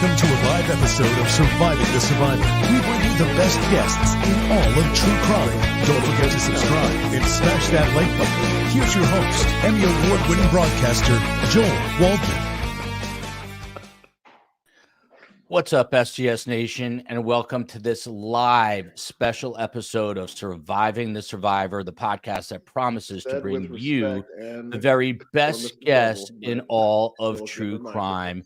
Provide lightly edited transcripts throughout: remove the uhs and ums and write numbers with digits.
Welcome to a live episode of Surviving the Survivor. We bring you the best guests in all of true crime. Don't forget to subscribe and smash that like button. Here's your host, Emmy Award-winning broadcaster, JoAnne. What's up, SGS Nation, and welcome to this live special episode of Surviving the Survivor, the podcast that promises to bring you the very best guests in all of true crime.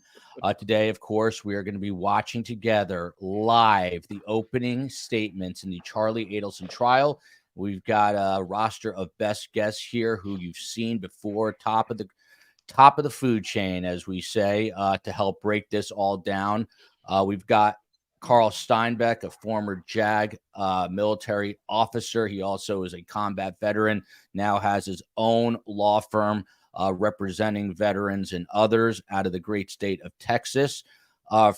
Today, of course, we are going to be watching together live the opening statements in the Charlie Adelson trial. We've got a roster of best guests here who you've seen before, top of the food chain, as we say, to help break this all down. We've got Carl Steinbeck, a former JAG military officer. He also is a combat veteran, now has his own law firm representing veterans and others out of the great state of Texas.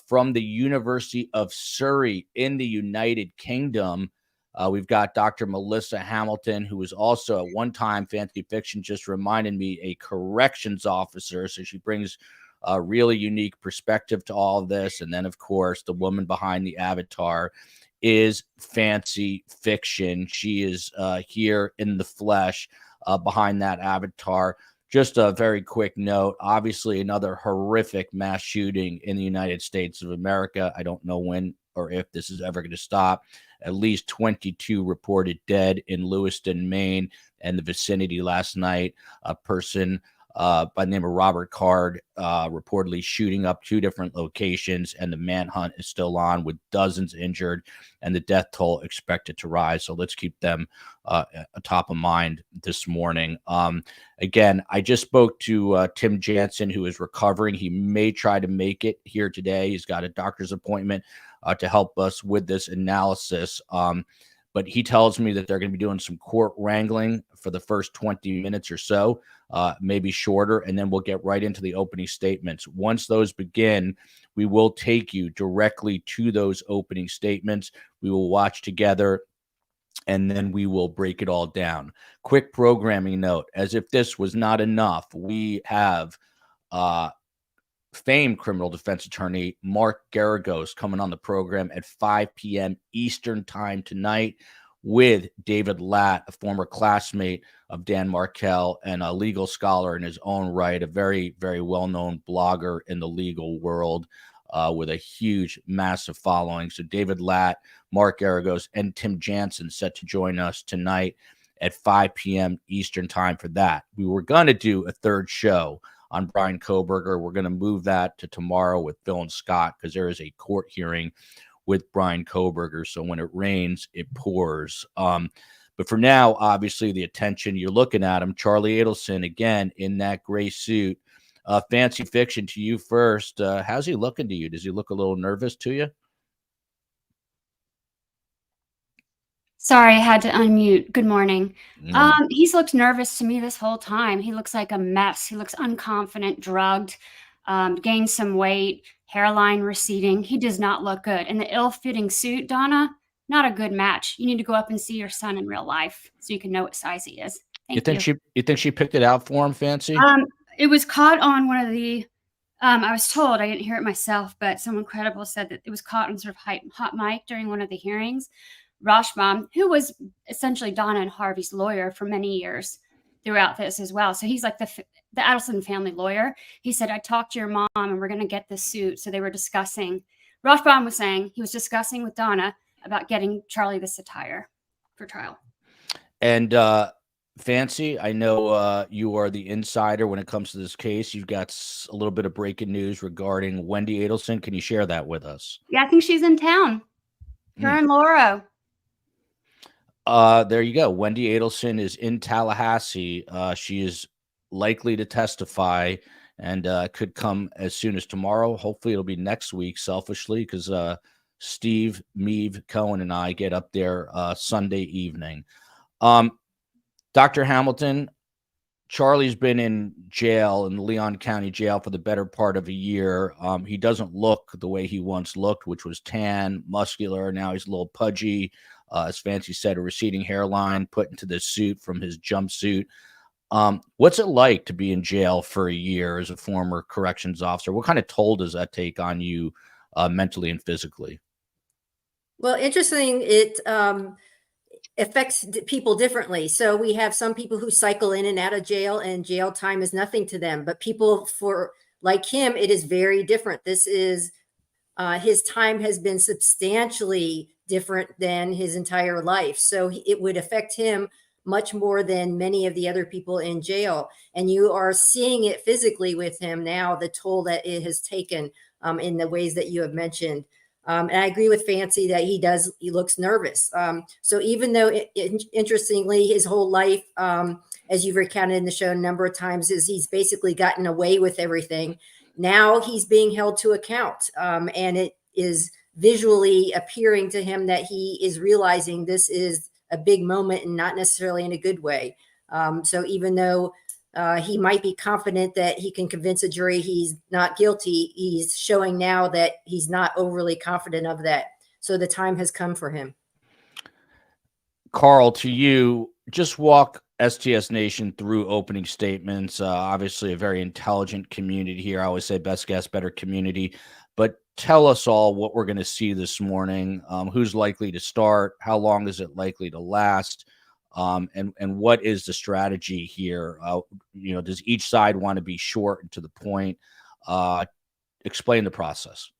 From the University of Surrey in the United Kingdom, we've got Dr. Melissa Hamilton, who was also at one time, FANCI Fiction just reminded me, a corrections officer. So she brings a really unique perspective to all of this. And then, of course, the woman behind the avatar is FANCI Fiction. She is here in the flesh behind that avatar. Just a very quick note, obviously another horrific mass shooting in the United States of America. I don't know when or if this is ever going to stop. At least 22 reported dead in Lewiston, Maine, and the vicinity last night. A person by the name of Robert Card reportedly shooting up two different locations, and the manhunt is still on with dozens injured and the death toll expected to rise. So let's keep them top of mind this morning. Again, I just spoke to Tim Jansen, who is recovering. He may try to make it here today. He's got a doctor's appointment to help us with this analysis. But he tells me that they're going to be doing some court wrangling for the first 20 minutes or so, maybe shorter, and then we'll get right into the opening statements. Once those begin, we will take you directly to those opening statements. We will watch together, and then we will break it all down. Quick programming note, as if this was not enough, we have famed criminal defense attorney Mark Geragos coming on the program at 5 p.m. Eastern time tonight with David Latt, a former classmate of Dan Markel and a legal scholar in his own right, a very, very well-known blogger in the legal world with a huge, massive following. So David Latt, Mark Geragos, and Tim Jansen set to join us tonight at 5 p.m. Eastern time for that. We were going to do a third show on Bryan Kohberger. We're going to move that to tomorrow with Phil and Scott because there is a court hearing with Bryan Kohberger. So when it rains, it pours. But for now, obviously, the attention you're looking at him, Charlie Adelson, again, in that gray suit. FANCI Fiction, to you first. How's he looking to you? Does he look a little nervous to you? Sorry, I had to unmute. Good morning. He's looked nervous to me this whole time. He looks like a mess. He looks unconfident, drugged, gained some weight, hairline receding. He does not look good. And the ill-fitting suit, Donna, not a good match. You need to go up and see your son in real life so you can know what size he is. You think she picked it out for him, FANCI? It was caught on one of the I was told, I didn't hear it myself, but someone credible said that it was caught on sort of hot mic during one of the hearings. Rashbaum, who was essentially Donna and Harvey's lawyer for many years throughout this as well. So he's like the Adelson family lawyer. He said, I talked to your mom and we're going to get this suit. So they were discussing, Rashbaum was saying he was discussing with Donna about getting Charlie this attire for trial. And FANCI, I know you are the insider when it comes to this case. You've got a little bit of breaking news regarding Wendy Adelson. Can you share that with us? Yeah, I think she's in town. Her and Laura. There you go. Wendy Adelson is in Tallahassee. She is likely to testify and could come as soon as tomorrow. Hopefully it'll be next week, selfishly, because Steve, Meave, Cohen, and I get up there Sunday evening. Dr. Hamilton, Charlie's been in jail, in the Leon County Jail, for the better part of a year. He doesn't look the way he once looked, which was tan, muscular. Now he's a little pudgy. As FANCI said, a receding hairline put into this suit from his jumpsuit. What's it like to be in jail for a year as a former corrections officer? What kind of toll does that take on you mentally and physically? Well, interesting. It affects people differently. So we have some people who cycle in and out of jail, and jail time is nothing to them. But people like him, it is very different. This is his time has been substantially different than his entire life. So it would affect him much more than many of the other people in jail. And you are seeing it physically with him now, the toll that it has taken in the ways that you have mentioned. And I agree with FANCI that he looks nervous. So even though, interestingly, his whole life, as you've recounted in the show a number of times, is he's basically gotten away with everything. Now he's being held to account, and it is visually appearing to him that he is realizing this is a big moment and not necessarily in a good way. So even though he might be confident that he can convince a jury he's not guilty, he's showing now that he's not overly confident of that. So the time has come for him. Carl, to you, just walk STS Nation through opening statements. Obviously, a very intelligent community here. I always say best guest, better community. But tell us all what we're going to see this morning. Who's likely to start? How long is it likely to last? And what is the strategy here? Does each side want to be short and to the point? Explain the process.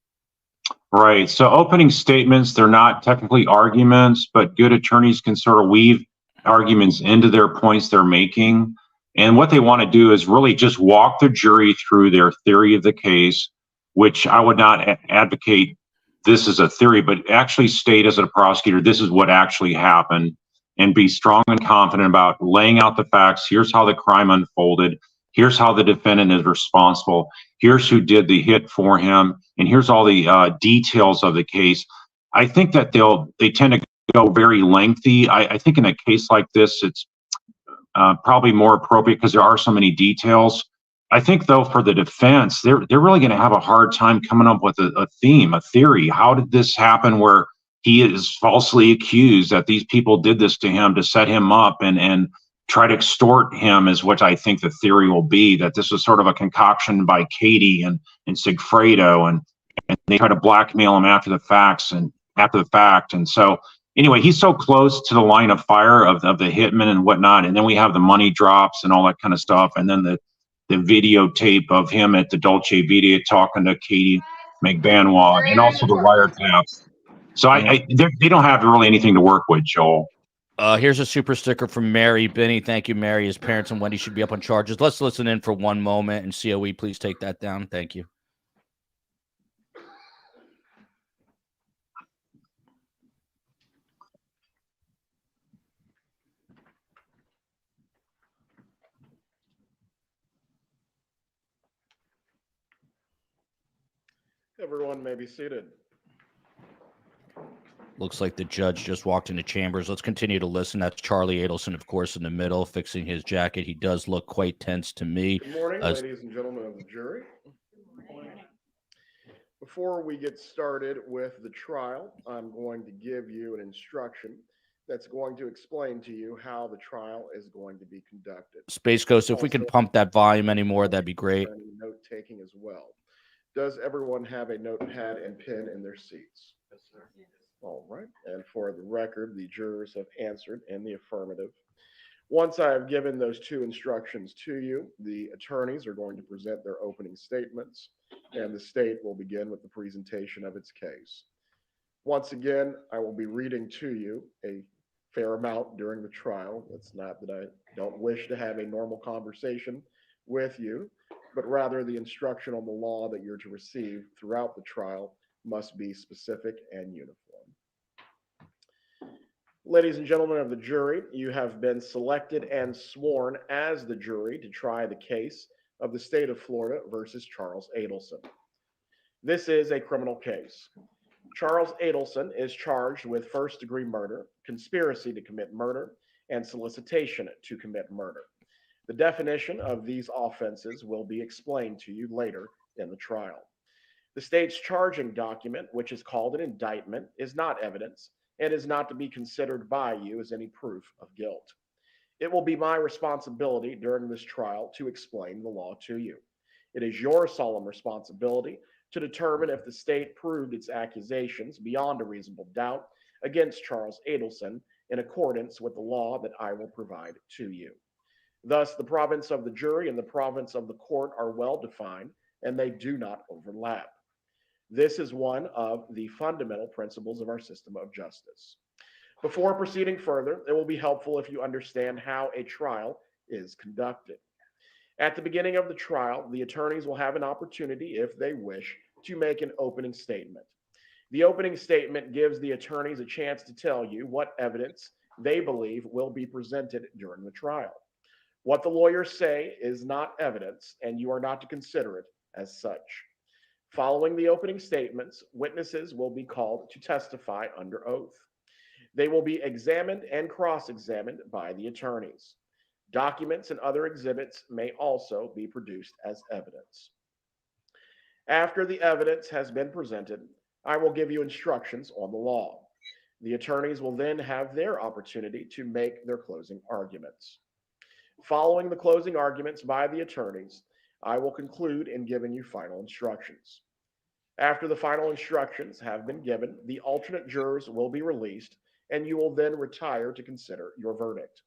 Right. So opening statements, they're not technically arguments, but good attorneys can sort of weave arguments into their points they're making. And what they want to do is really just walk the jury through their theory of the case, which I would not advocate this is a theory, but actually state as a prosecutor, this is what actually happened, and be strong and confident about laying out the facts. Here's how the crime unfolded. Here's how the defendant is responsible. Here's who did the hit for him. And here's all the details of the case. I think that they tend to go very lengthy. I think in a case like this, it's probably more appropriate because there are so many details. I think, though, for the defense, they're really going to have a hard time coming up with a theme, a theory. How did this happen where he is falsely accused that these people did this to him to set him up and try to extort him, is what I think the theory will be, that this was sort of a concoction by Katie and Sigfredo, and they try to blackmail him after the fact. And so anyway, he's so close to the line of fire of the hitmen and whatnot. And then we have the money drops and all that kind of stuff. And then the videotape of him at the Dolce Vita talking to Katie McBanois, and also the wiretaps. So they don't have really anything to work with, Joel. Here's a super sticker from Mary Binney. Thank you, Mary. His parents and Wendy should be up on charges. Let's listen in for one moment, and COE, please take that down. Thank you. Everyone may be seated. Looks like the judge just walked into chambers. Let's continue to listen. That's Charlie Adelson, of course, in the middle, fixing his jacket. He does look quite tense to me. Good morning, ladies and gentlemen of the jury. Before we get started with the trial, I'm going to give you an instruction that's going to explain to you how the trial is going to be conducted. Space Ghost, if we could pump that volume anymore, that'd be great. Note-taking as well. Does everyone have a notepad and pen in their seats? Yes, sir. All right. And for the record, the jurors have answered in the affirmative. Once I have given those two instructions to you, the attorneys are going to present their opening statements, and the state will begin with the presentation of its case. Once again, I will be reading to you a fair amount during the trial. It's not that I don't wish to have a normal conversation with you, but rather the instruction on the law that you're to receive throughout the trial must be specific and uniform. Ladies and gentlemen of the jury, you have been selected and sworn as the jury to try the case of the state of Florida versus Charles Adelson. This is a criminal case. Charles Adelson is charged with first-degree murder, conspiracy to commit murder, and solicitation to commit murder. The definition of these offenses will be explained to you later in the trial. The state's charging document, which is called an indictment, is not evidence and is not to be considered by you as any proof of guilt. It will be my responsibility during this trial to explain the law to you. It is your solemn responsibility to determine if the state proved its accusations beyond a reasonable doubt against Charles Adelson in accordance with the law that I will provide to you. Thus, the province of the jury and the province of the court are well defined, and they do not overlap. This is one of the fundamental principles of our system of justice. Before proceeding further, it will be helpful if you understand how a trial is conducted. At the beginning of the trial, the attorneys will have an opportunity, if they wish, to make an opening statement. The opening statement gives the attorneys a chance to tell you what evidence they believe will be presented during the trial. What the lawyers say is not evidence, and you are not to consider it as such. Following the opening statements, witnesses will be called to testify under oath. They will be examined and cross-examined by the attorneys. Documents and other exhibits may also be produced as evidence. After the evidence has been presented, I will give you instructions on the law. The attorneys will then have their opportunity to make their closing arguments. Following the closing arguments by the attorneys, I will conclude in giving you final instructions. After the final instructions have been given, the alternate jurors will be released, and you will then retire to consider your verdict.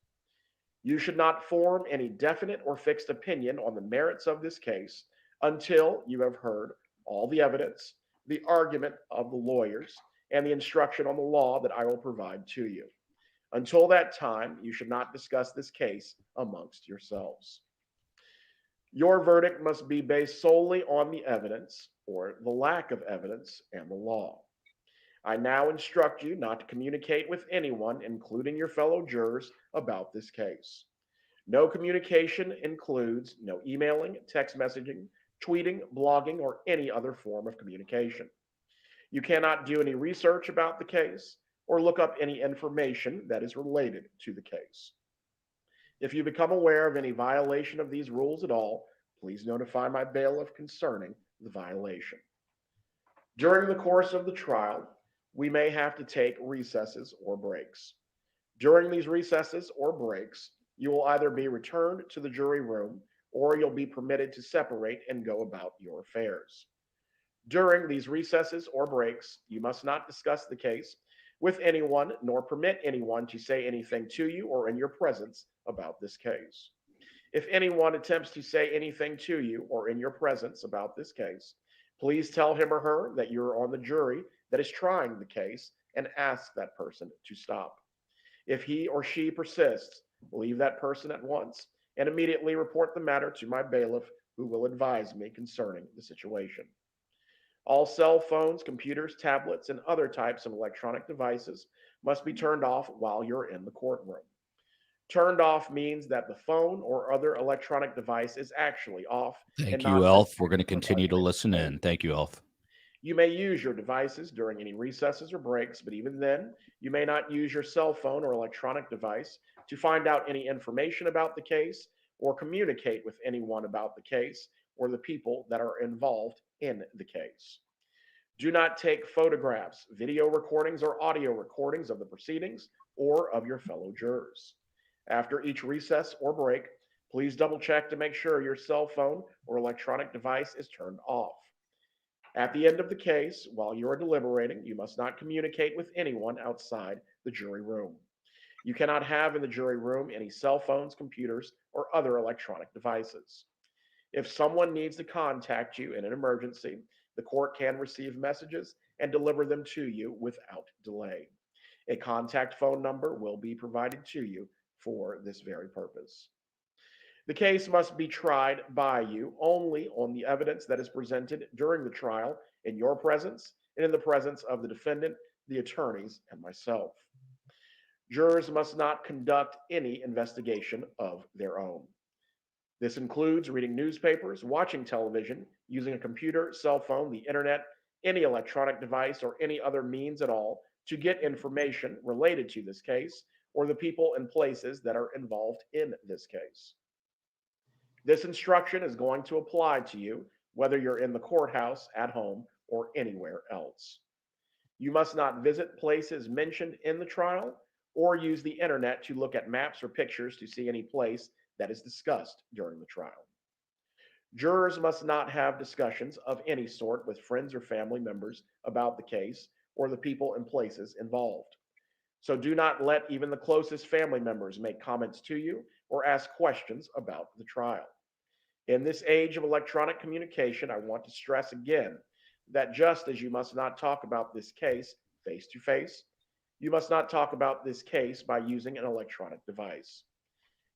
You should not form any definite or fixed opinion on the merits of this case until you have heard all the evidence, the argument of the lawyers, and the instruction on the law that I will provide to you. Until that time, you should not discuss this case amongst yourselves. Your verdict must be based solely on the evidence or the lack of evidence and the law. I now instruct you not to communicate with anyone, including your fellow jurors, about this case. No communication includes no emailing, text messaging, tweeting, blogging, or any other form of communication. You cannot do any research about the case or look up any information that is related to the case. If you become aware of any violation of these rules at all, please notify my bailiff concerning the violation. During the course of the trial, we may have to take recesses or breaks. During these recesses or breaks, you will either be returned to the jury room or you'll be permitted to separate and go about your affairs. During these recesses or breaks, you must not discuss the case with anyone nor permit anyone to say anything to you or in your presence about this case. If anyone attempts to say anything to you or in your presence about this case, please tell him or her that you're on the jury that is trying the case and ask that person to stop. If he or she persists, leave that person at once and immediately report the matter to my bailiff, who will advise me concerning the situation. All cell phones, computers, tablets, and other types of electronic devices must be turned off while you're in the courtroom. Turned off means that the phone or other electronic device is actually off. Thank you, Elf. We're going to continue to listen in. Thank you, Elf. You may use your devices during any recesses or breaks, but even then, you may not use your cell phone or electronic device to find out any information about the case or communicate with anyone about the case or the people that are involved in the case. Do not take photographs, video recordings, or audio recordings of the proceedings or of your fellow jurors. After each recess or break, please double check to make sure your cell phone or electronic device is turned off. At the end of the case, while you are deliberating, you must not communicate with anyone outside the jury room. You cannot have in the jury room any cell phones, computers, or other electronic devices. If someone needs to contact you in an emergency, the court can receive messages and deliver them to you without delay. A contact phone number will be provided to you for this very purpose. The case must be tried by you only on the evidence that is presented during the trial in your presence and in the presence of the defendant, the attorneys, and myself. Jurors must not conduct any investigation of their own. This includes reading newspapers, watching television, using a computer, cell phone, the internet, any electronic device, or any other means at all to get information related to this case or the people and places that are involved in this case. This instruction is going to apply to you whether you're in the courthouse, at home, or anywhere else. You must not visit places mentioned in the trial or use the internet to look at maps or pictures to see any place that is discussed during the trial. Jurors must not have discussions of any sort with friends or family members about the case or the people and places involved. So do not let even the closest family members make comments to you or ask questions about the trial. In this age of electronic communication, I want to stress again that just as you must not talk about this case face to face, you must not talk about this case by using an electronic device.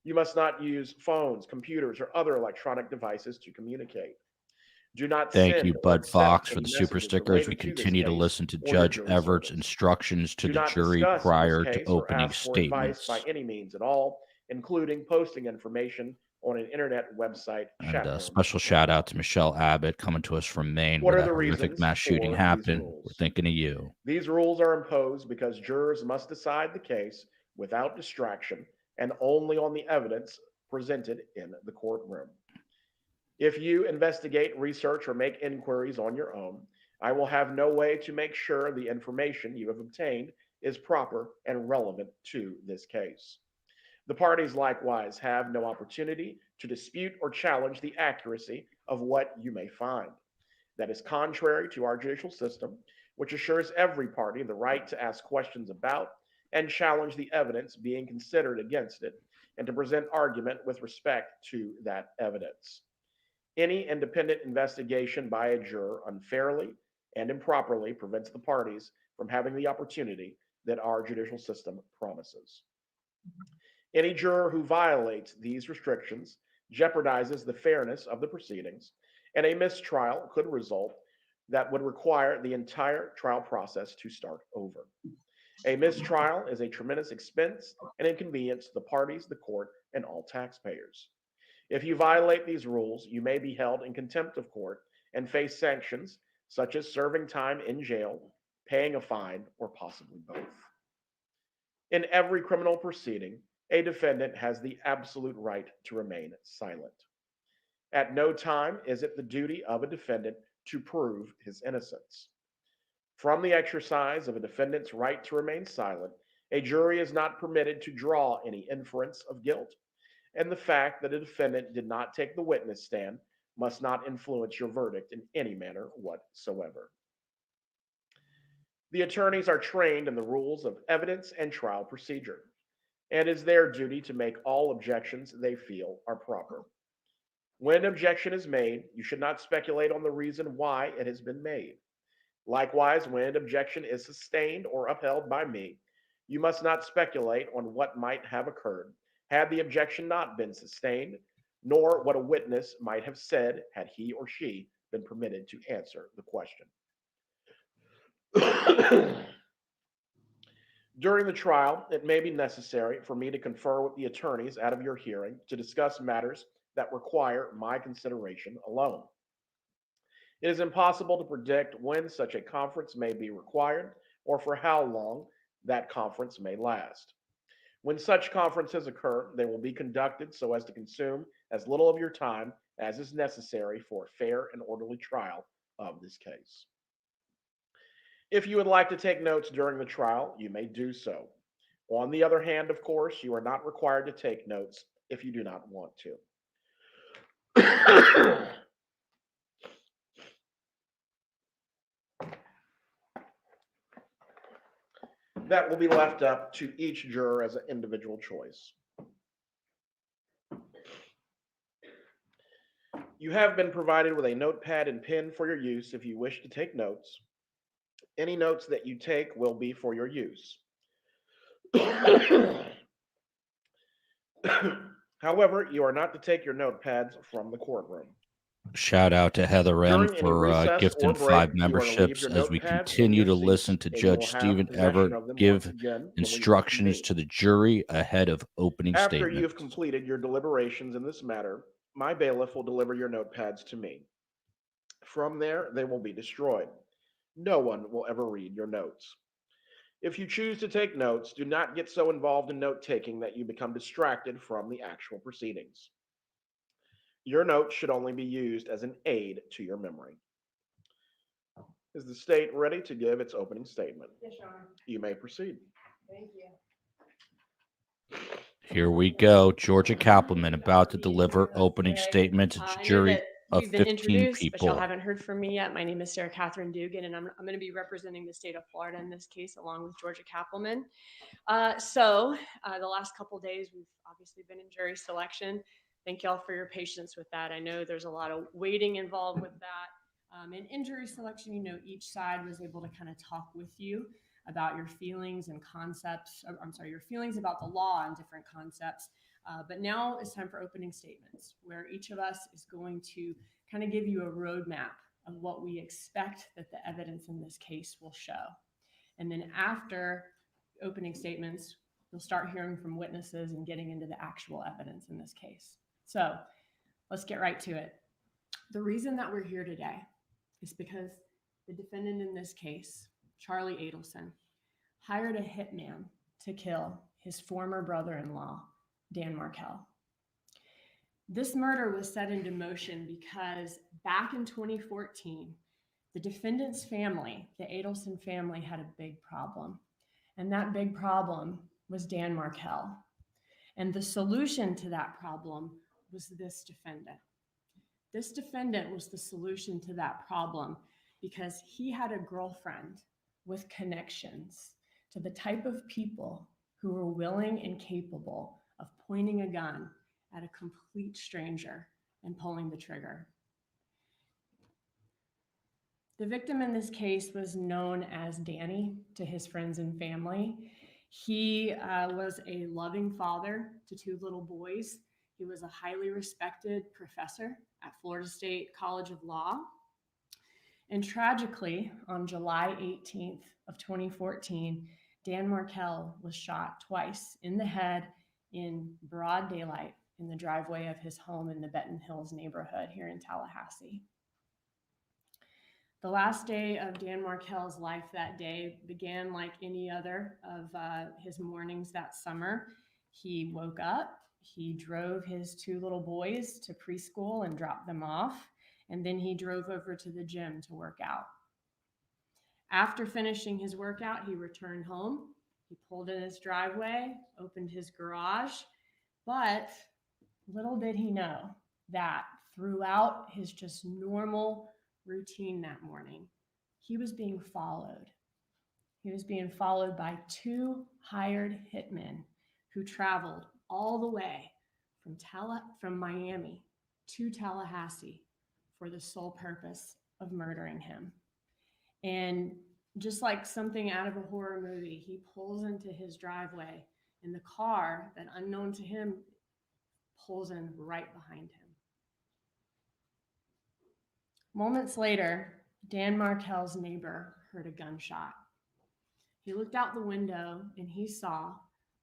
You must not use phones, computers, or other electronic devices to communicate. Do not Thank send you, or Bud accept Fox, for any the super messages stickers. We related to this continue to case listen to or your Judge jury Everett's service. instructions to Do the not jury discuss prior this to case or opening ask for advice statements. by any means at all, including posting information on an internet website, chat And a room, special or shout out blog. to Michelle Abbott coming to us from Maine, What where are that the horrific reasons mass shooting for these happened. rules? We're thinking of you. These rules are imposed because jurors must decide the case without distraction and only on the evidence presented in the courtroom. If you investigate, research, or make inquiries on your own, I will have no way to make sure the information you have obtained is proper and relevant to this case. The parties likewise have no opportunity to dispute or challenge the accuracy of what you may find. That is contrary to our judicial system, which assures every party the right to ask questions about and challenge the evidence being considered against it, and to present argument with respect to that evidence. Any independent investigation by a juror unfairly and improperly prevents the parties from having the opportunity that our judicial system promises. Any juror who violates these restrictions jeopardizes the fairness of the proceedings, and a mistrial could result that would require the entire trial process to start over. A mistrial is a tremendous expense and inconvenience to the parties, the court, and all taxpayers. If you violate these rules, you may be held in contempt of court and face sanctions such as serving time in jail, paying a fine, or possibly both. In every criminal proceeding, a defendant has the absolute right to remain silent. At no time is it the duty of a defendant to prove his innocence. From the exercise of a defendant's right to remain silent, a jury is not permitted to draw any inference of guilt, and the fact that a defendant did not take the witness stand must not influence your verdict in any manner whatsoever. The attorneys are trained in the rules of evidence and trial procedure, and it is their duty to make all objections they feel are proper. When an objection is made, you should not speculate on the reason why it has been made. Likewise, when an objection is sustained or upheld by me, you must not speculate on what might have occurred had the objection not been sustained, nor what a witness might have said had he or she been permitted to answer the question. During the trial, it may be necessary for me to confer with the attorneys out of your hearing to discuss matters that require my consideration alone. It is impossible to predict when such a conference may be required or for how long that conference may last. When such conferences occur, they will be conducted so as to consume as little of your time as is necessary for a fair and orderly trial of this case. If you would like to take notes during the trial, you may do so. On the other hand, of course, you are not required to take notes if you do not want to. That will be left up to each juror as an individual choice. You have been provided with a notepad and pen for your use if you wish to take notes. Any notes that you take will be for your use. However, you are not to take your notepads from the courtroom. Shout out to Heather N. During any for recess gifting or break, 5 you are to leave memberships your as we notepads in continue your to seats, listen to and you will Judge have Stephen possession Everett of them give once again when we instructions reconvene. to the jury ahead of opening After you statements. have completed your deliberations in this matter, my bailiff will deliver your notepads to me. From there, they will be destroyed. No one will ever read your notes. If you choose to take notes, do not get so involved in note-taking that you become distracted from the actual proceedings. Your notes should only be used as an aid to your memory. Is the state ready to give its opening statement? Yes, Your Honor. You may proceed. Thank you. Here we go. Georgia Kappelman about to deliver opening statement to I know jury. that of We've been 15 introduced, but y'all people. haven't heard from me yet. My name is Sarah Kathryn Dugan, and I'm going to be representing the state of Florida in this case, along with Georgia Kappelman. The last couple of days, we've obviously been in jury selection. Thank y'all for your patience with that. I know there's a lot of waiting involved with that. In jury selection, you know, each side was able to kind of talk with you about your feelings and concepts. Your feelings about the law and different concepts. But now it's time for opening statements, where each of us is going to kind of give you a roadmap of what we expect that the evidence in this case will show. And then after opening statements, you'll start hearing from witnesses and getting into the actual evidence in this case. So let's get right to it. The reason that we're here today is because the defendant in this case, Charlie Adelson, hired a hitman to kill his former brother-in-law, Dan Markel. This murder was set into motion because back in 2014, the defendant's family, the Adelson family, had a big problem. And that big problem was Dan Markel. And the solution to that problem was this defendant. This defendant was the solution to that problem because he had a girlfriend with connections to the type of people who were willing and capable of pointing a gun at a complete stranger and pulling the trigger. The victim in this case was known as Danny to his friends and family. He was a loving father to 2 little boys. He was a highly respected professor at Florida State College of Law. And tragically, on July 18th of 2014, Dan Markel was shot twice in the head in broad daylight in the driveway of his home in the Benton Hills neighborhood here in Tallahassee. The last day of Dan Markel's life that day began like any other of his mornings that summer. He woke up, he drove his 2 little boys to preschool and dropped them off, and then he drove over to the gym to work out. After finishing his workout, he returned home. He pulled in his driveway, opened his garage, but little did he know that throughout his just normal routine that morning, he was being followed. He was being followed by 2 hired hitmen who traveled all the way from Miami to Tallahassee for the sole purpose of murdering him. And just like something out of a horror movie, he pulls into his driveway and the car that, unknown to him, pulls in right behind him. Moments later, Dan Markel's neighbor heard a gunshot. He looked out the window and he saw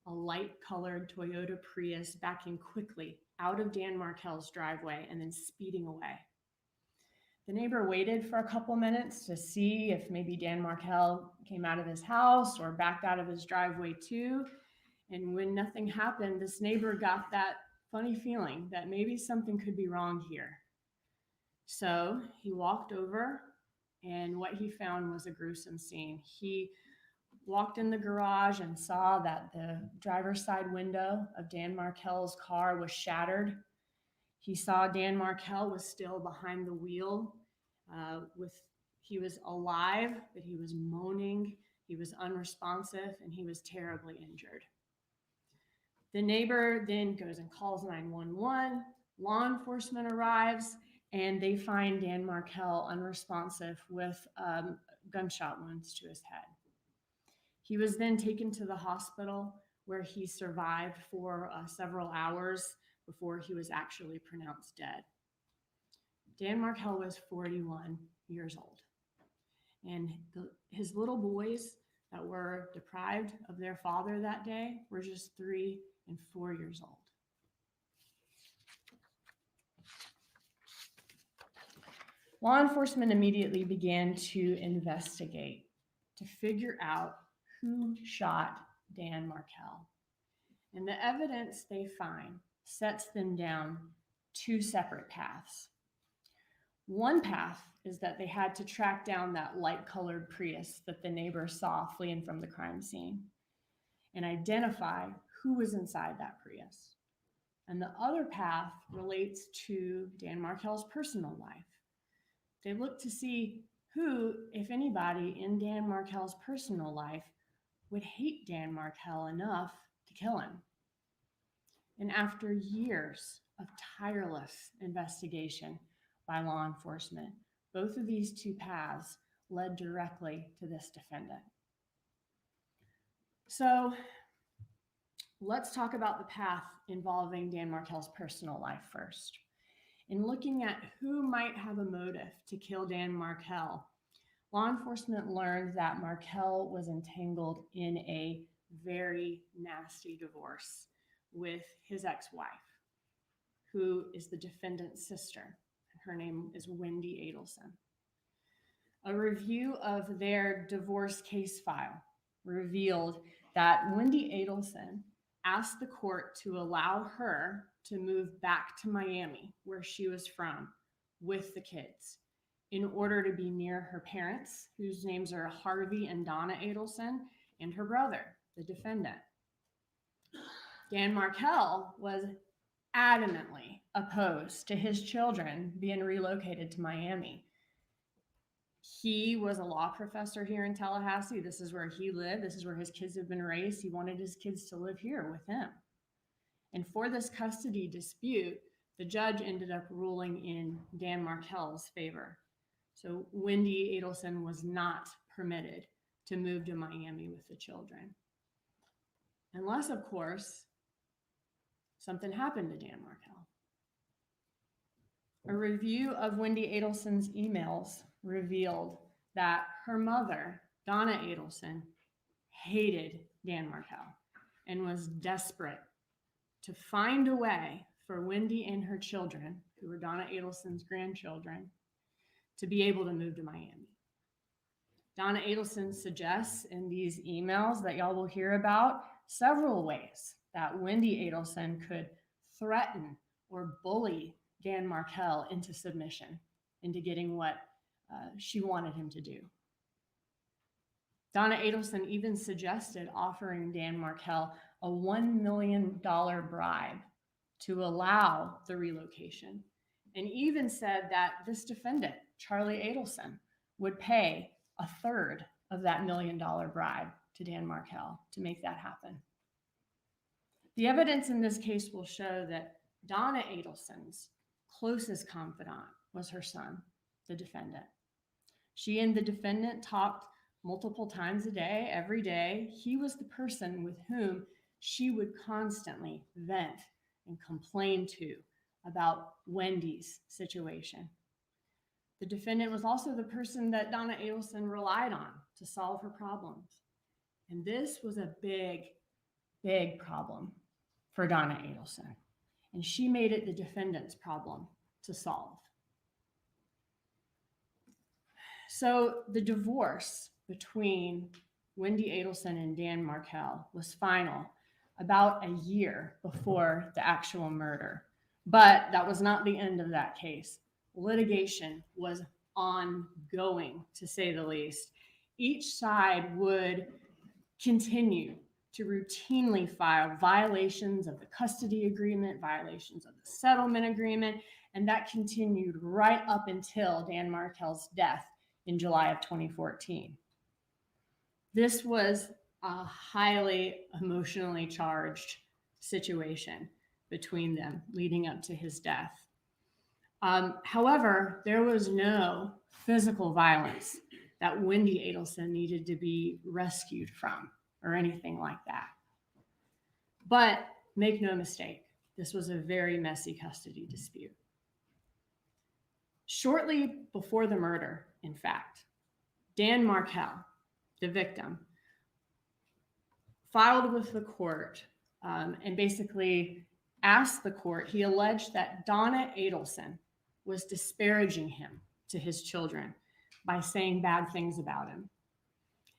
a light-colored Toyota Prius backing quickly out of Dan Markel's driveway and then speeding away. The neighbor waited for a couple minutes to see if maybe Dan Markel came out of his house or backed out of his driveway too. And when nothing happened, this neighbor got that funny feeling that maybe something could be wrong here. So he walked over, and what he found was a gruesome scene. He walked in the garage and saw that the driver's side window of Dan Markel's car was shattered. He saw Dan Markel was still behind the wheel. He was alive, but he was moaning, he was unresponsive, and he was terribly injured. The neighbor then goes and calls 911. Law enforcement arrives, and they find Dan Markel unresponsive with gunshot wounds to his head. He was then taken to the hospital where he survived for several hours before he was actually pronounced dead. Dan Markel was 41 years old, and his little boys that were deprived of their father that day were just 3 and 4 years old. Law enforcement immediately began to investigate to figure out who shot Dan Markel. And the evidence they find sets them down 2 separate paths. One path is that they had to track down that light-colored Prius that the neighbor saw fleeing from the crime scene and identify who was inside that Prius. And the other path relates to Dan Markel's personal life. They looked to see who, if anybody, in Dan Markel's personal life would hate Dan Markel enough to kill him. And after years of tireless investigation by law enforcement, both of these two paths led directly to this defendant. So let's talk about the path involving Dan Markel's personal life first. In looking at who might have a motive to kill Dan Markel, law enforcement learned that Markel was entangled in a very nasty divorce with his ex-wife, who is the defendant's sister. Her name is Wendy Adelson. A review of their divorce case file revealed that Wendy Adelson asked the court to allow her to move back to Miami, where she was from, with the kids, in order to be near her parents, whose names are Harvey and Donna Adelson, and her brother, the defendant. Dan Markel was adamantly opposed to his children being relocated to Miami. He was a law professor here in Tallahassee. This is where he lived. This is where his kids have been raised. He wanted his kids to live here with him. And for this custody dispute, the judge ended up ruling in Dan Markel's favor. So Wendy Adelson was not permitted to move to Miami with the children. Unless, of course, something happened to Dan Markel. A review of Wendy Adelson's emails revealed that her mother, Donna Adelson, hated Dan Markel and was desperate to find a way for Wendy and her children, who were Donna Adelson's grandchildren, to be able to move to Miami. Donna Adelson suggests in these emails that y'all will hear about several ways that Wendy Adelson could threaten or bully Dan Markel into submission, into getting what she wanted him to do. Donna Adelson even suggested offering Dan Markel a $1 million bribe to allow the relocation, and even said that this defendant, Charlie Adelson, would pay a third of that $1 million bribe to Dan Markel to make that happen. The evidence in this case will show that Donna Adelson's closest confidant was her son, the defendant. She and the defendant talked multiple times a day, every day. He was the person with whom she would constantly vent and complain to about Wendy's situation. The defendant was also the person that Donna Adelson relied on to solve her problems. And this was a big, big problem for Donna Adelson. And she made it the defendant's problem to solve. So the divorce between Wendy Adelson and Dan Markel was final about a year before the actual murder. But that was not the end of that case. Litigation was ongoing, to say the least. Each side would continue to routinely file violations of the custody agreement, violations of the settlement agreement, and that continued right up until Dan Markel's death in July of 2014. This was a highly emotionally charged situation between them leading up to his death. However, there was no physical violence that Wendy Adelson needed to be rescued from or anything like that. But make no mistake, this was a very messy custody dispute. Shortly before the murder, in fact, Dan Markel, the victim, filed with the court and basically asked the court, he alleged that Donna Adelson was disparaging him to his children by saying bad things about him.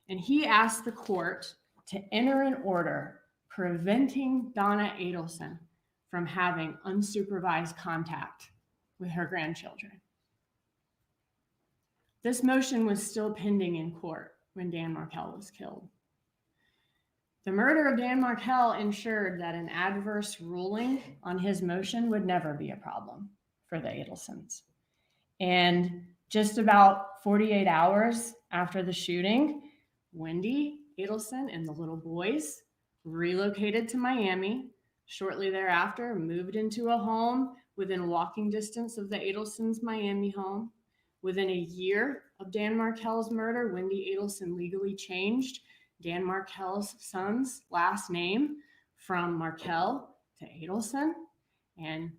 And he asked the court to enter an order preventing Donna Adelson from having unsupervised contact with her grandchildren. This motion was still pending in court when Dan Markel was killed. The murder of Dan Markel ensured that an adverse ruling on his motion would never be a problem for the Adelsons. And just about 48 hours after the shooting, Wendy Adelson and the little boys relocated to Miami. Shortly thereafter, moved into a home within walking distance of the Adelsons' Miami home. Within a year of Dan Markel's murder, Wendy Adelson legally changed Dan Markel's son's last name from Markel to Adelson. And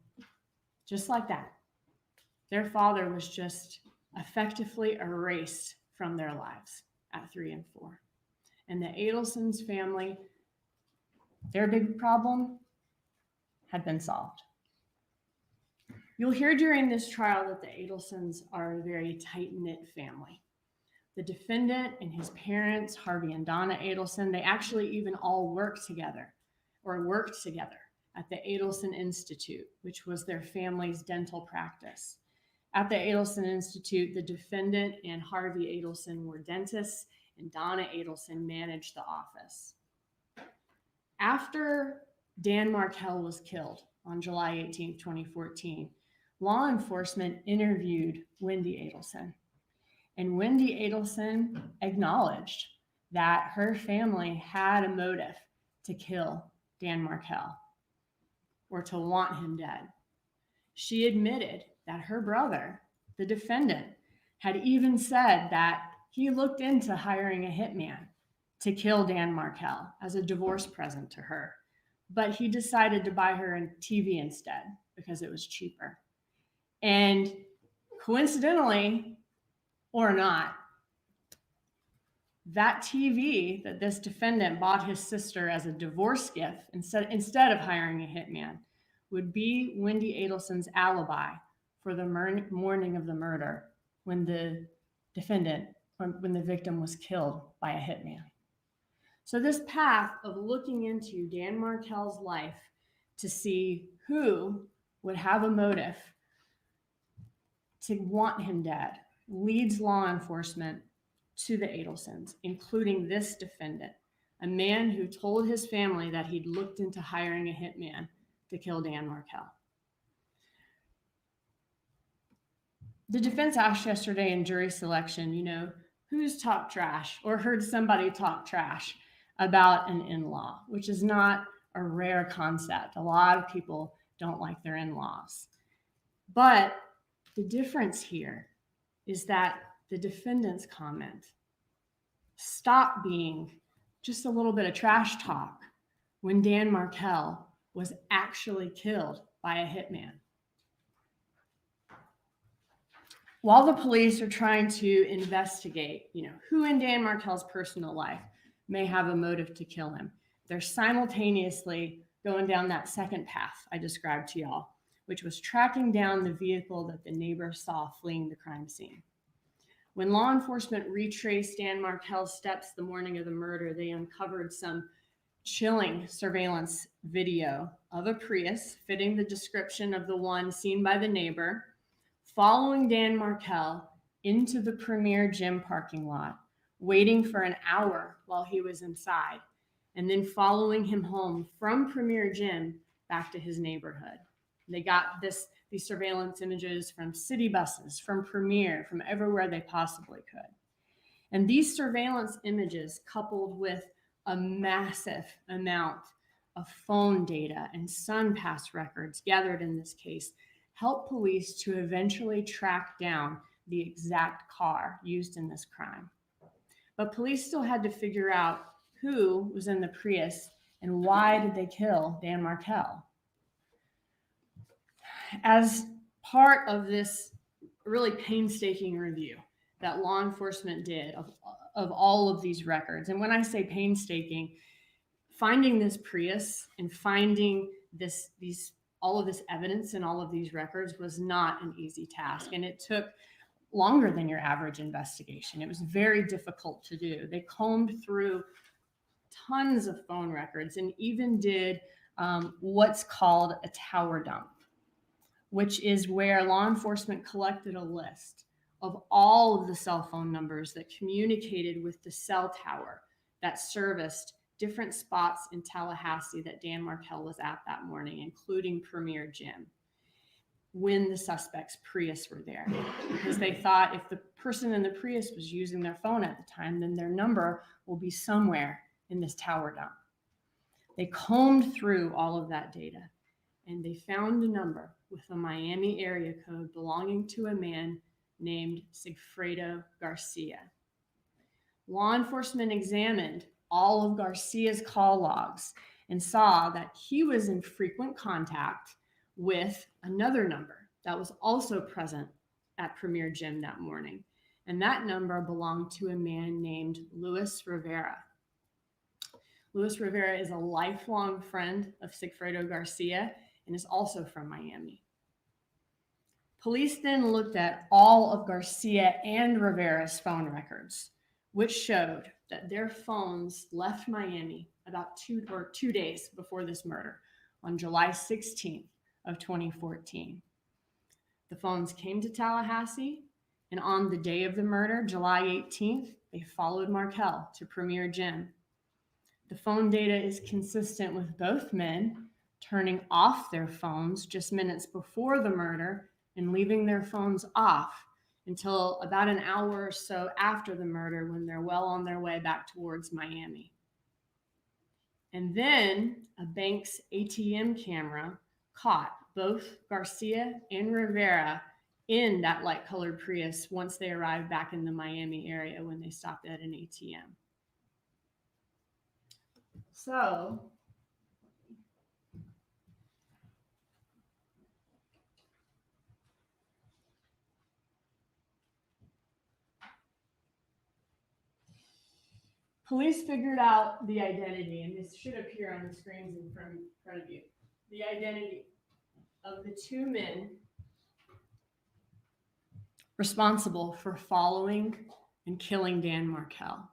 just like that, their father was just effectively erased from their lives at 3 and 4. And the Adelsons family, their big problem had been solved. You'll hear during this trial that the Adelsons are a very tight-knit family. The defendant and his parents, Harvey and Donna Adelson, they actually even all worked together at the Adelson Institute, which was their family's dental practice. At the Adelson Institute, the defendant and Harvey Adelson were dentists, and Donna Adelson managed the office. After Dan Markel was killed on July 18, 2014, law enforcement interviewed Wendy Adelson. And Wendy Adelson acknowledged that her family had a motive to kill Dan Markel or to want him dead. She admitted that her brother, the defendant, had even said that he looked into hiring a hitman to kill Dan Markel as a divorce present to her, but he decided to buy her a TV instead because it was cheaper. And coincidentally, or not, that TV that this defendant bought his sister as a divorce gift instead of hiring a hitman would be Wendy Adelson's alibi for the morning of the murder when the victim was killed by a hitman. So this path of looking into Dan Markel's life to see who would have a motive to want him dead leads law enforcement to the Adelsons, including this defendant, a man who told his family that he'd looked into hiring a hitman to kill Dan Markel. The defense asked yesterday in jury selection, who's talked trash or heard somebody talk trash about an in-law, which is not a rare concept. A lot of people don't like their in-laws. But the difference here is that the defendant's comment stopped being just a little bit of trash talk when Dan Markel was actually killed by a hitman. While the police are trying to investigate, who in Dan Markel's personal life may have a motive to kill him, they're simultaneously going down that second path I described to y'all, which was tracking down the vehicle that the neighbor saw fleeing the crime scene. When law enforcement retraced Dan Markel's steps the morning of the murder, they uncovered some chilling surveillance video of a Prius fitting the description of the one seen by the neighbor, following Dan Markel into the Premier Gym parking lot, waiting for an hour while he was inside, and then following him home from Premier Gym back to his neighborhood. They got these surveillance images from city buses, from Premier, from everywhere they possibly could. And these surveillance images, coupled with a massive amount of phone data and SunPass records gathered in this case, helped police to eventually track down the exact car used in this crime. But police still had to figure out who was in the Prius and why did they kill Dan Markel. As part of this really painstaking review that law enforcement did of all of these records, and when I say painstaking, finding this Prius and finding all of this evidence and all of these records was not an easy task, and it took longer than your average investigation. It was very difficult to do. They combed through tons of phone records and even did what's called a tower dump, which is where law enforcement collected a list of all of the cell phone numbers that communicated with the cell tower that serviced different spots in Tallahassee that Dan Markel was at that morning, including Premier Gym, when the suspect's Prius were there, because they thought if the person in the Prius was using their phone at the time, then their number will be somewhere in this tower dump. They combed through all of that data, and they found a number with a Miami area code belonging to a man named Sigfredo Garcia. Law enforcement examined all of Garcia's call logs and saw that he was in frequent contact with another number that was also present at Premier Gym that morning. And that number belonged to a man named Luis Rivera. Luis Rivera is a lifelong friend of Sigfredo Garcia and is also from Miami. Police then looked at all of Garcia and Rivera's phone records, which showed that their phones left Miami about 2 days before this murder on July 16th of 2014. The phones came to Tallahassee, and on the day of the murder, July 18th, they followed Markel to Premier Gym. The phone data is consistent with both men turning off their phones just minutes before the murder and leaving their phones off until about an hour or so after the murder, when they're well on their way back towards Miami. And then a bank's ATM camera caught both Garcia and Rivera in that light-colored Prius once they arrived back in the Miami area when they stopped at an ATM. So, police figured out the identity, and this should appear on the screens in front of you. The identity of the two men responsible for following and killing Dan Markel.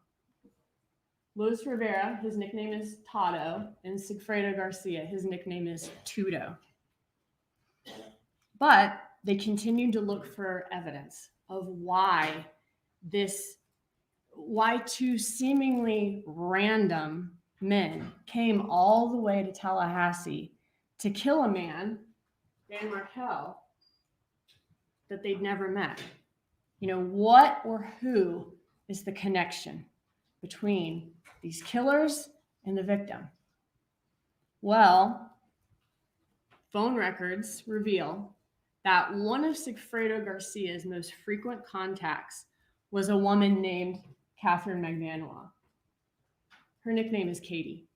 Luis Rivera, his nickname is Tato, and Sigfredo Garcia, his nickname is Tudo. But they continued to look for evidence of why two seemingly random men came all the way to Tallahassee to kill a man, Dan Markel, that they'd never met. You know, what or who is the connection between these killers and the victim? Well, phone records reveal that one of Sigfredo Garcia's most frequent contacts was a woman named Kathryn McManua. Her nickname is Katie.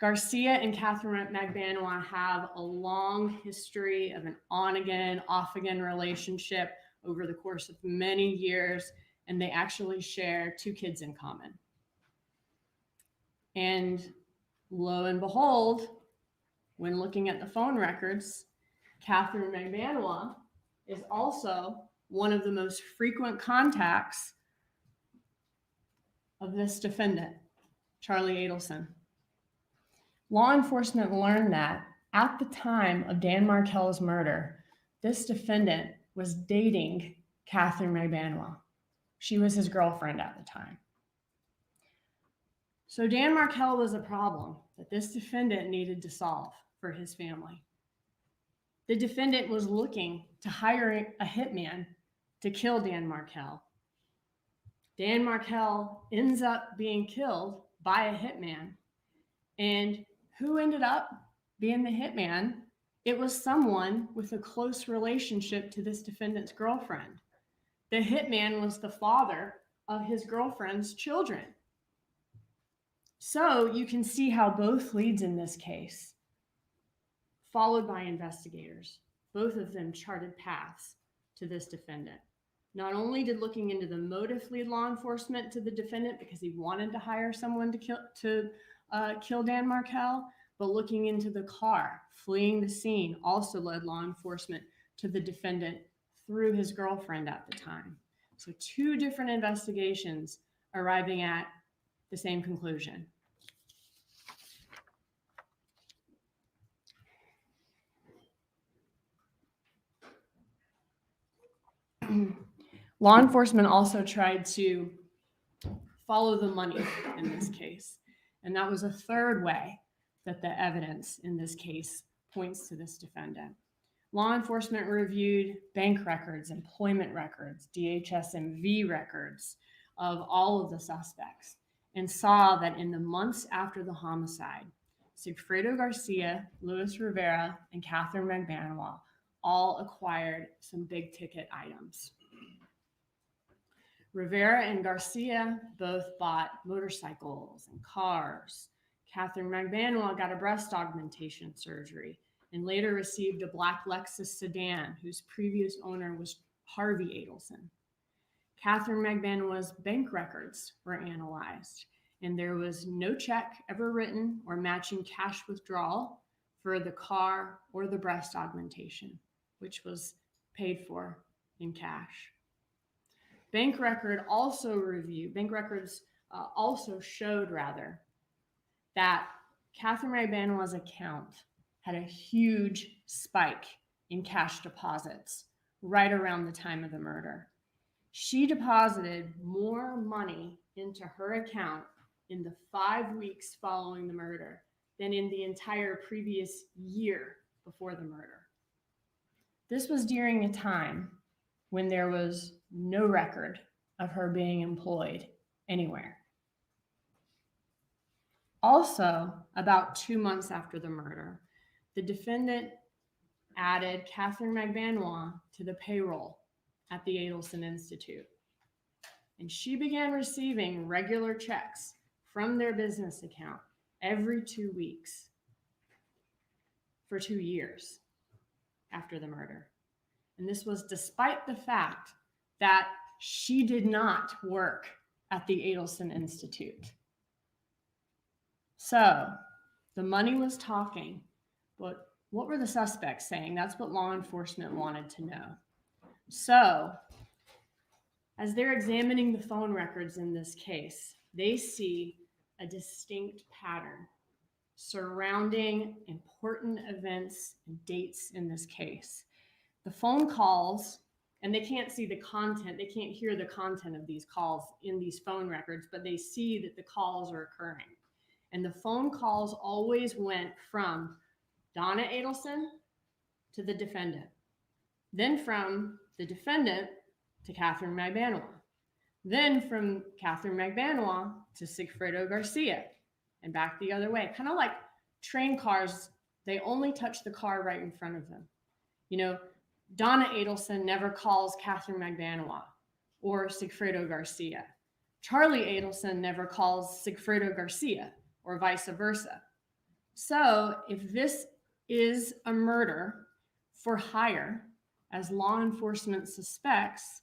Garcia and Kathryn McManua have a long history of an on-again, off-again relationship over the course of many years, and they actually share 2 kids in common. And lo and behold, when looking at the phone records, Kathryn McManua is also one of the most frequent contacts of this defendant, Charlie Adelson. Law enforcement learned that at the time of Dan Markel's murder, this defendant was dating Kathryn McManua. She was his girlfriend at the time. So Dan Markel was a problem that this defendant needed to solve for his family. The defendant was looking to hire a hitman to kill Dan Markel. Dan Markel ends up being killed by a hitman. And who ended up being the hitman? It was someone with a close relationship to this defendant's girlfriend. The hitman was the father of his girlfriend's children. So you can see how both leads in this case, followed by investigators, both of them charted paths to this defendant. Not only did looking into the motive lead law enforcement to the defendant because he wanted to hire someone to kill Dan Markel, but looking into the car, fleeing the scene, also led law enforcement to the defendant through his girlfriend at the time. So 2 different investigations arriving at the same conclusion. Law enforcement also tried to follow the money in this case. And that was a third way that the evidence in this case points to this defendant. Law enforcement reviewed bank records, employment records, DHS-MV records of all of the suspects and saw that in the months after the homicide, Sigfredo Garcia, Luis Rivera, and Kathryn McBanois all acquired some big ticket items. Rivera and Garcia both bought motorcycles and cars. Kathryn McBanois got a breast augmentation surgery and later received a black Lexus sedan whose previous owner was Harvey Adelson. Kathryn McBanois' bank records were analyzed, and there was no check ever written or matching cash withdrawal for the car or the breast augmentation, which was paid for in cash. Bank records also showed that Kathryn McBanois' account had a huge spike in cash deposits right around the time of the murder. She deposited more money into her account in the 5 weeks following the murder than in the entire previous year before the murder. This was during a time when there was no record of her being employed anywhere. Also, about 2 months after the murder, the defendant added Kathryn McBanois to the payroll at the Adelson Institute. And she began receiving regular checks from their business account every 2 weeks for 2 years after the murder. And this was despite the fact that she did not work at the Adelson Institute. So the money was talking, but what were the suspects saying? That's what law enforcement wanted to know. So as they're examining the phone records in this case, they see a distinct pattern surrounding important events and dates in this case. The phone calls, and they can't see the content, they can't hear the content of these calls in these phone records, but they see that the calls are occurring. And the phone calls always went from Donna Adelson to the defendant, then from the defendant to Kathryn McBanois, then from Kathryn McBanois to Sigfredo Garcia, and back the other way. Kind of like train cars, they only touch the car right in front of them. You know, Donna Adelson never calls Kathryn McBanois or Sigfredo Garcia. Charlie Adelson never calls Sigfredo Garcia, or vice versa. So if this is a murder for hire, as law enforcement suspects,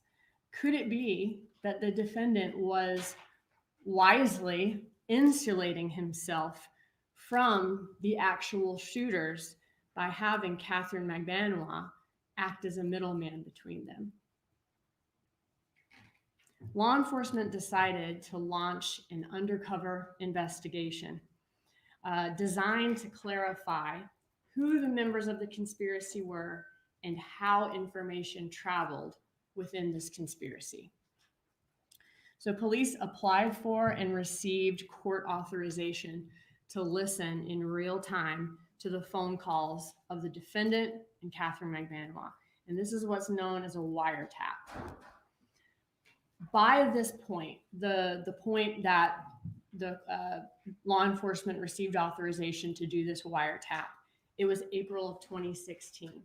could it be that the defendant was wisely insulating himself from the actual shooters by having Kathryn McBanois act as a middleman between them? Law enforcement decided to launch an undercover investigation designed to clarify who the members of the conspiracy were and how information traveled within this conspiracy. So police applied for and received court authorization to listen in real time to the phone calls of the defendant and Kathryn McBanois. And this is what's known as a wiretap. By this point, the point that the law enforcement received authorization to do this wiretap, it was April of 2016.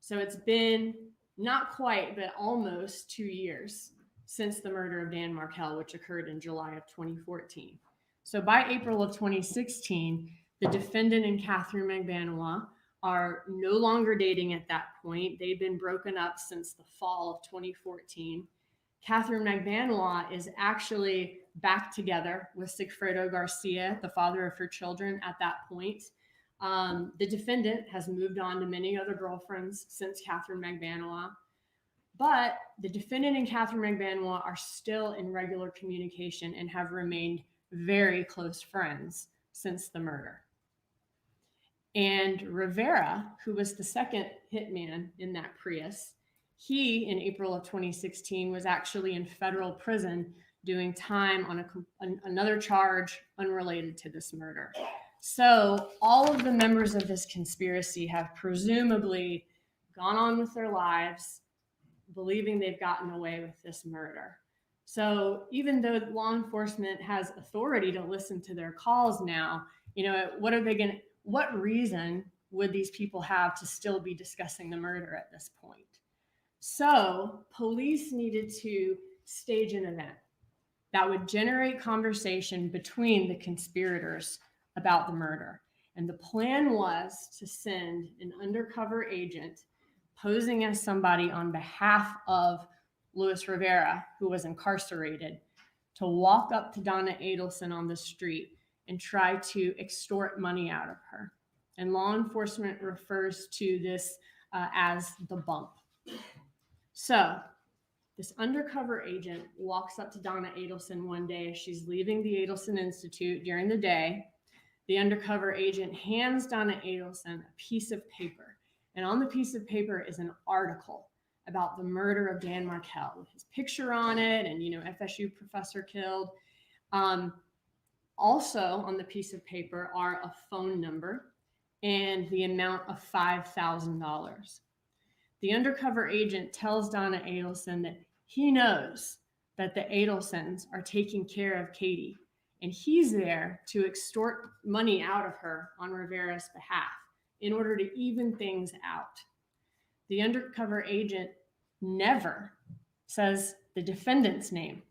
So it's been not quite, but almost 2 years since the murder of Dan Markel, which occurred in July of 2014. So by April of 2016, the defendant and Kathryn McBanois are no longer dating at that point. They've been broken up since the fall of 2014. Kathryn McBanois is actually back together with Sigfredo Garcia, the father of her children, at that point. The defendant has moved on to many other girlfriends since Kathryn McBanois, but the defendant and Kathryn McBanois are still in regular communication and have remained very close friends since the murder. And Rivera, who was the second hitman in that Prius, he, in April of 2016, was actually in federal prison doing time on another charge unrelated to this murder. So all of the members of this conspiracy have presumably gone on with their lives, believing they've gotten away with this murder. So even though law enforcement has authority to listen to their calls now, what reason would these people have to still be discussing the murder at this point? So police needed to stage an event that would generate conversation between the conspirators about the murder. And the plan was to send an undercover agent posing as somebody on behalf of Luis Rivera, who was incarcerated, to walk up to Donna Adelson on the street and try to extort money out of her. And law enforcement refers to this as the bump. So this undercover agent walks up to Donna Adelson one day as she's leaving the Adelson Institute during the day. The undercover agent hands Donna Adelson a piece of paper. And on the piece of paper is an article about the murder of Dan Markel with his picture on it and, FSU professor killed. Also on the piece of paper are a phone number and the amount of $5,000. The undercover agent tells Donna Adelson that he knows that the Adelsons are taking care of Katie, and he's there to extort money out of her on Rivera's behalf in order to even things out. The undercover agent never says the defendant's name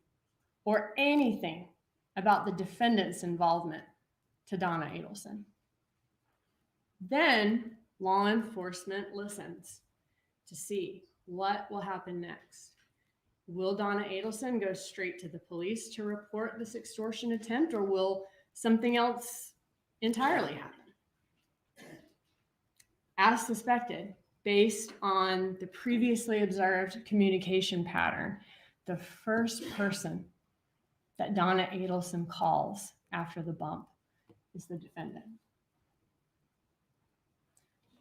or anything about the defendant's involvement to Donna Adelson. Then law enforcement listens to see what will happen next. Will Donna Adelson go straight to the police to report this extortion attempt, or will something else entirely happen? As suspected, based on the previously observed communication pattern, the first person that Donna Adelson calls after the bump is the defendant.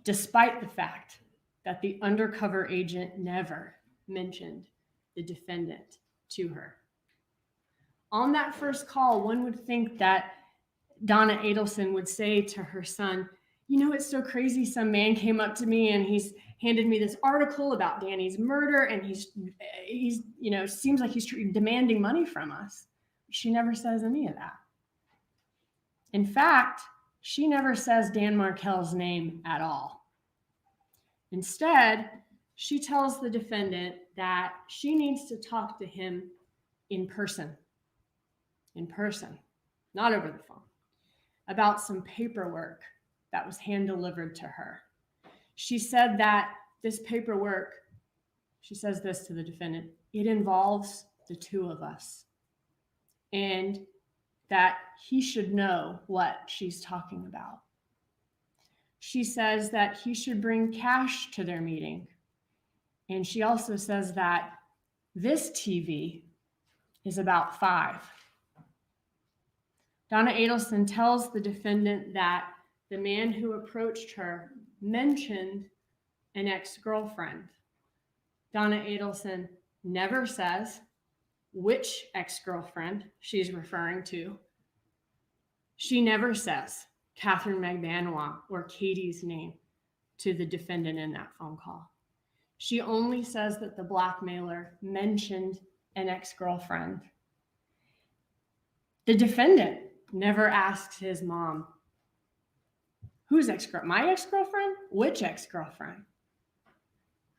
Despite the fact that the undercover agent never mentioned the defendant to her. On that first call, one would think that Donna Adelson would say to her son, it's so crazy. Some man came up to me and he's handed me this article about Danny's murder, and he's seems like he's demanding money from us. She never says any of that. In fact, she never says Dan Markel's name at all. Instead, she tells the defendant that she needs to talk to him in person, not over the phone, about some paperwork that was hand-delivered to her. She said that this paperwork, she says this to the defendant, it involves the two of us, and that he should know what she's talking about. She says that he should bring cash to their meeting. And she also says that this TV is about 5. Donna Adelson tells the defendant that the man who approached her mentioned an ex-girlfriend. Donna Adelson never says which ex-girlfriend she's referring to. She never says Kathryn McBanois or Katie's name to the defendant in that phone call. She only says that the blackmailer mentioned an ex-girlfriend. The defendant never asks his mom, whose ex-girlfriend? My ex-girlfriend? Which ex-girlfriend?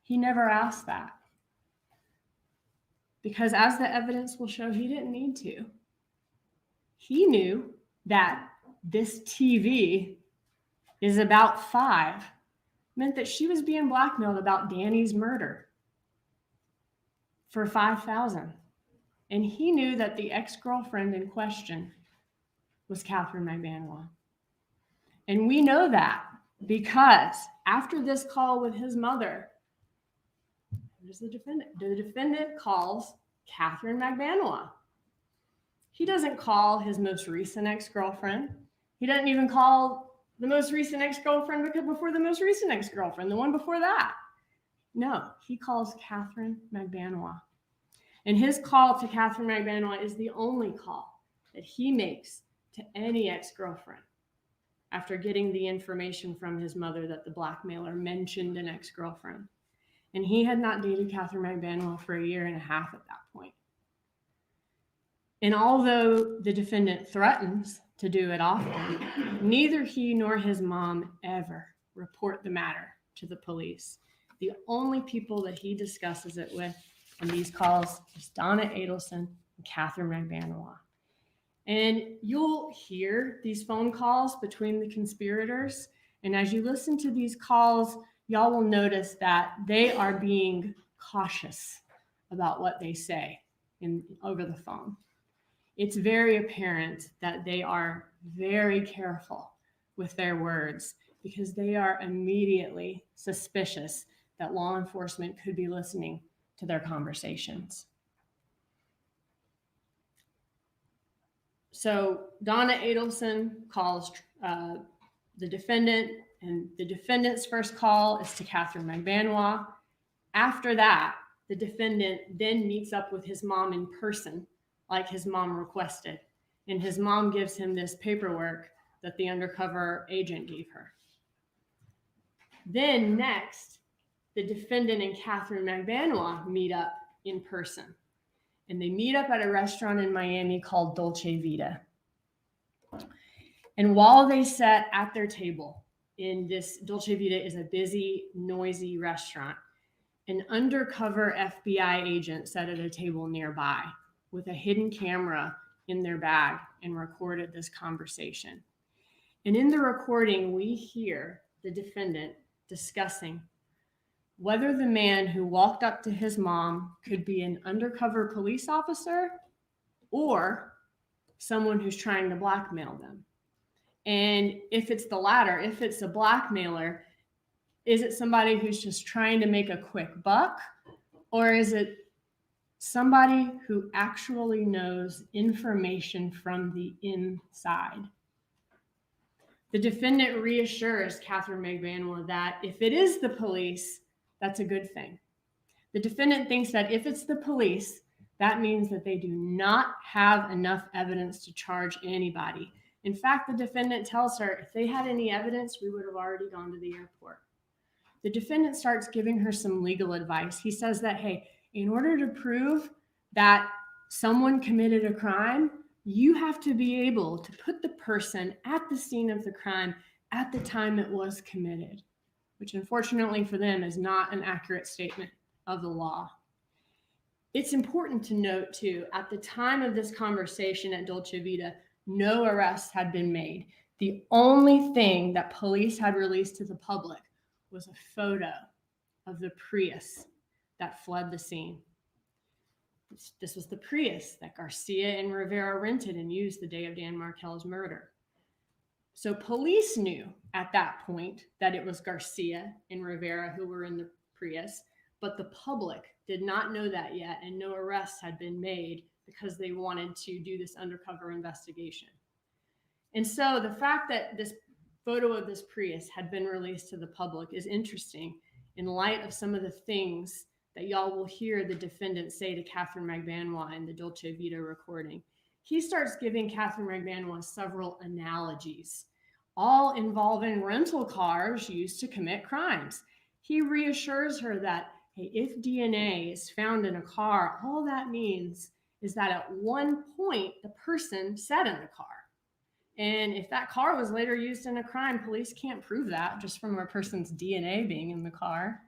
He never asked that. Because as the evidence will show, he didn't need to. He knew that this TV is about 5 meant that she was being blackmailed about Danny's murder for $5,000. And he knew that the ex-girlfriend in question was Kathryn McBanois. And we know that because after this call with his mother, who's the defendant? The defendant calls Kathryn McBanois. He doesn't call his most recent ex-girlfriend. He doesn't even call the most recent ex-girlfriend before the most recent ex-girlfriend, the one before that. No, he calls Kathryn McBanois. And his call to Kathryn McBanois is the only call that he makes to any ex-girlfriend after getting the information from his mother that the blackmailer mentioned an ex-girlfriend. And he had not dated Kathryn McBanois for 1.5 years at that point. And although the defendant threatens to do it often, neither he nor his mom ever report the matter to the police. The only people that he discusses it with in these calls is Donna Adelson and Kathryn McBanois. And you'll hear these phone calls between the conspirators. And as you listen to these calls, y'all will notice that they are being cautious about what they say over the phone. It's very apparent that they are very careful with their words because they are immediately suspicious that law enforcement could be listening to their conversations. So Donna Adelson calls the defendant, and the defendant's first call is to Kathryn McBanois. After that, the defendant then meets up with his mom in person, like his mom requested. And his mom gives him this paperwork that the undercover agent gave her. Then next, the defendant and Kathryn McBanois meet up in person. And they meet up at a restaurant in Miami called Dolce Vita. And while they sat at their table in this, Dolce Vita is a busy, noisy restaurant, an undercover FBI agent sat at a table nearby with a hidden camera in their bag and recorded this conversation. And in the recording, we hear the defendant discussing whether the man who walked up to his mom could be an undercover police officer or someone who's trying to blackmail them. And if it's the latter, if it's a blackmailer, is it somebody who's just trying to make a quick buck, or is it somebody who actually knows information from the inside? The defendant reassures Kathryn McBanois that if it is the police, that's a good thing. The defendant thinks that if it's the police, that means that they do not have enough evidence to charge anybody. In fact, the defendant tells her, if they had any evidence, we would have already gone to the airport. The defendant starts giving her some legal advice. He says that, hey, in order to prove that someone committed a crime, you have to be able to put the person at the scene of the crime at the time it was committed, which unfortunately for them is not an accurate statement of the law. It's important to note too, at the time of this conversation at Dolce Vita, no arrests had been made. The only thing that police had released to the public was a photo of the Prius that fled the scene. This was the Prius that Garcia and Rivera rented and used the day of Dan Markel's murder. So police knew at that point that it was Garcia and Rivera who were in the Prius, but the public did not know that yet, and no arrests had been made because they wanted to do this undercover investigation. And so the fact that this photo of this Prius had been released to the public is interesting in light of some of the things that y'all will hear the defendant say to Kathryn McBanois in the Dolce Vita recording. He starts giving Kathryn McBanois several analogies, all involving rental cars used to commit crimes. He reassures her that, hey, if DNA is found in a car, all that means is that at one point the person sat in the car. And if that car was later used in a crime, police can't prove that just from a person's DNA being in the car.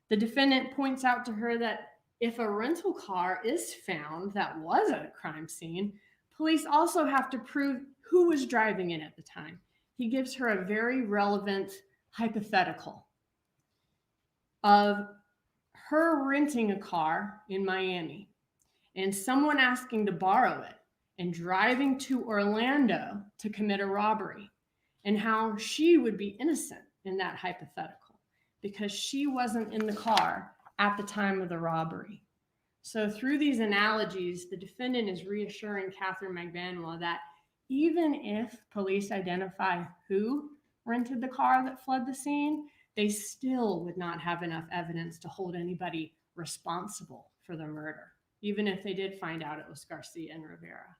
The defendant points out to her that if a rental car is found that was at a crime scene, police also have to prove who was driving it at the time. He gives her a very relevant hypothetical of her renting a car in Miami and someone asking to borrow it and driving to Orlando to commit a robbery, and how she would be innocent in that hypothetical because she wasn't in the car at the time of the robbery. So through these analogies, the defendant is reassuring Kathryn McBanois that even if police identify who rented the car that fled the scene, they still would not have enough evidence to hold anybody responsible for the murder. even if they did find out it was Garcia and Rivera.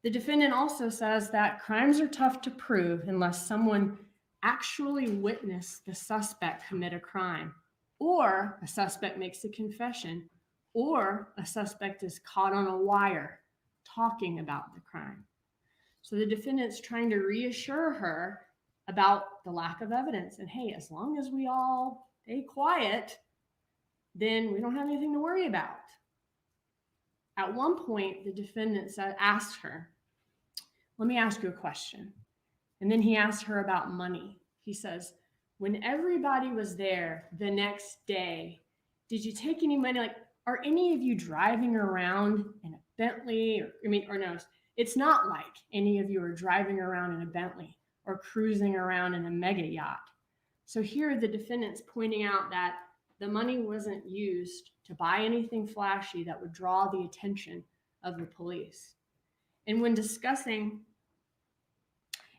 The defendant also says that crimes are tough to prove unless someone actually witnessed the suspect commit a crime, or a suspect makes a confession, or a suspect is caught on a wire talking about the crime. So the defendant's trying to reassure her about the lack of evidence. And hey, as long as we all stay quiet, then we don't have anything to worry about. At one point, the defendant asked her, let me ask you a question. And then he asked her about money. He says, when everybody was there the next day, did you take any money? Like, are any of you driving around in a Bentley? Or no, it's not like any of you are driving around in a Bentley or cruising around in a mega yacht. So here the defendant's pointing out that the money wasn't used to buy anything flashy that would draw the attention of the police. And when discussing,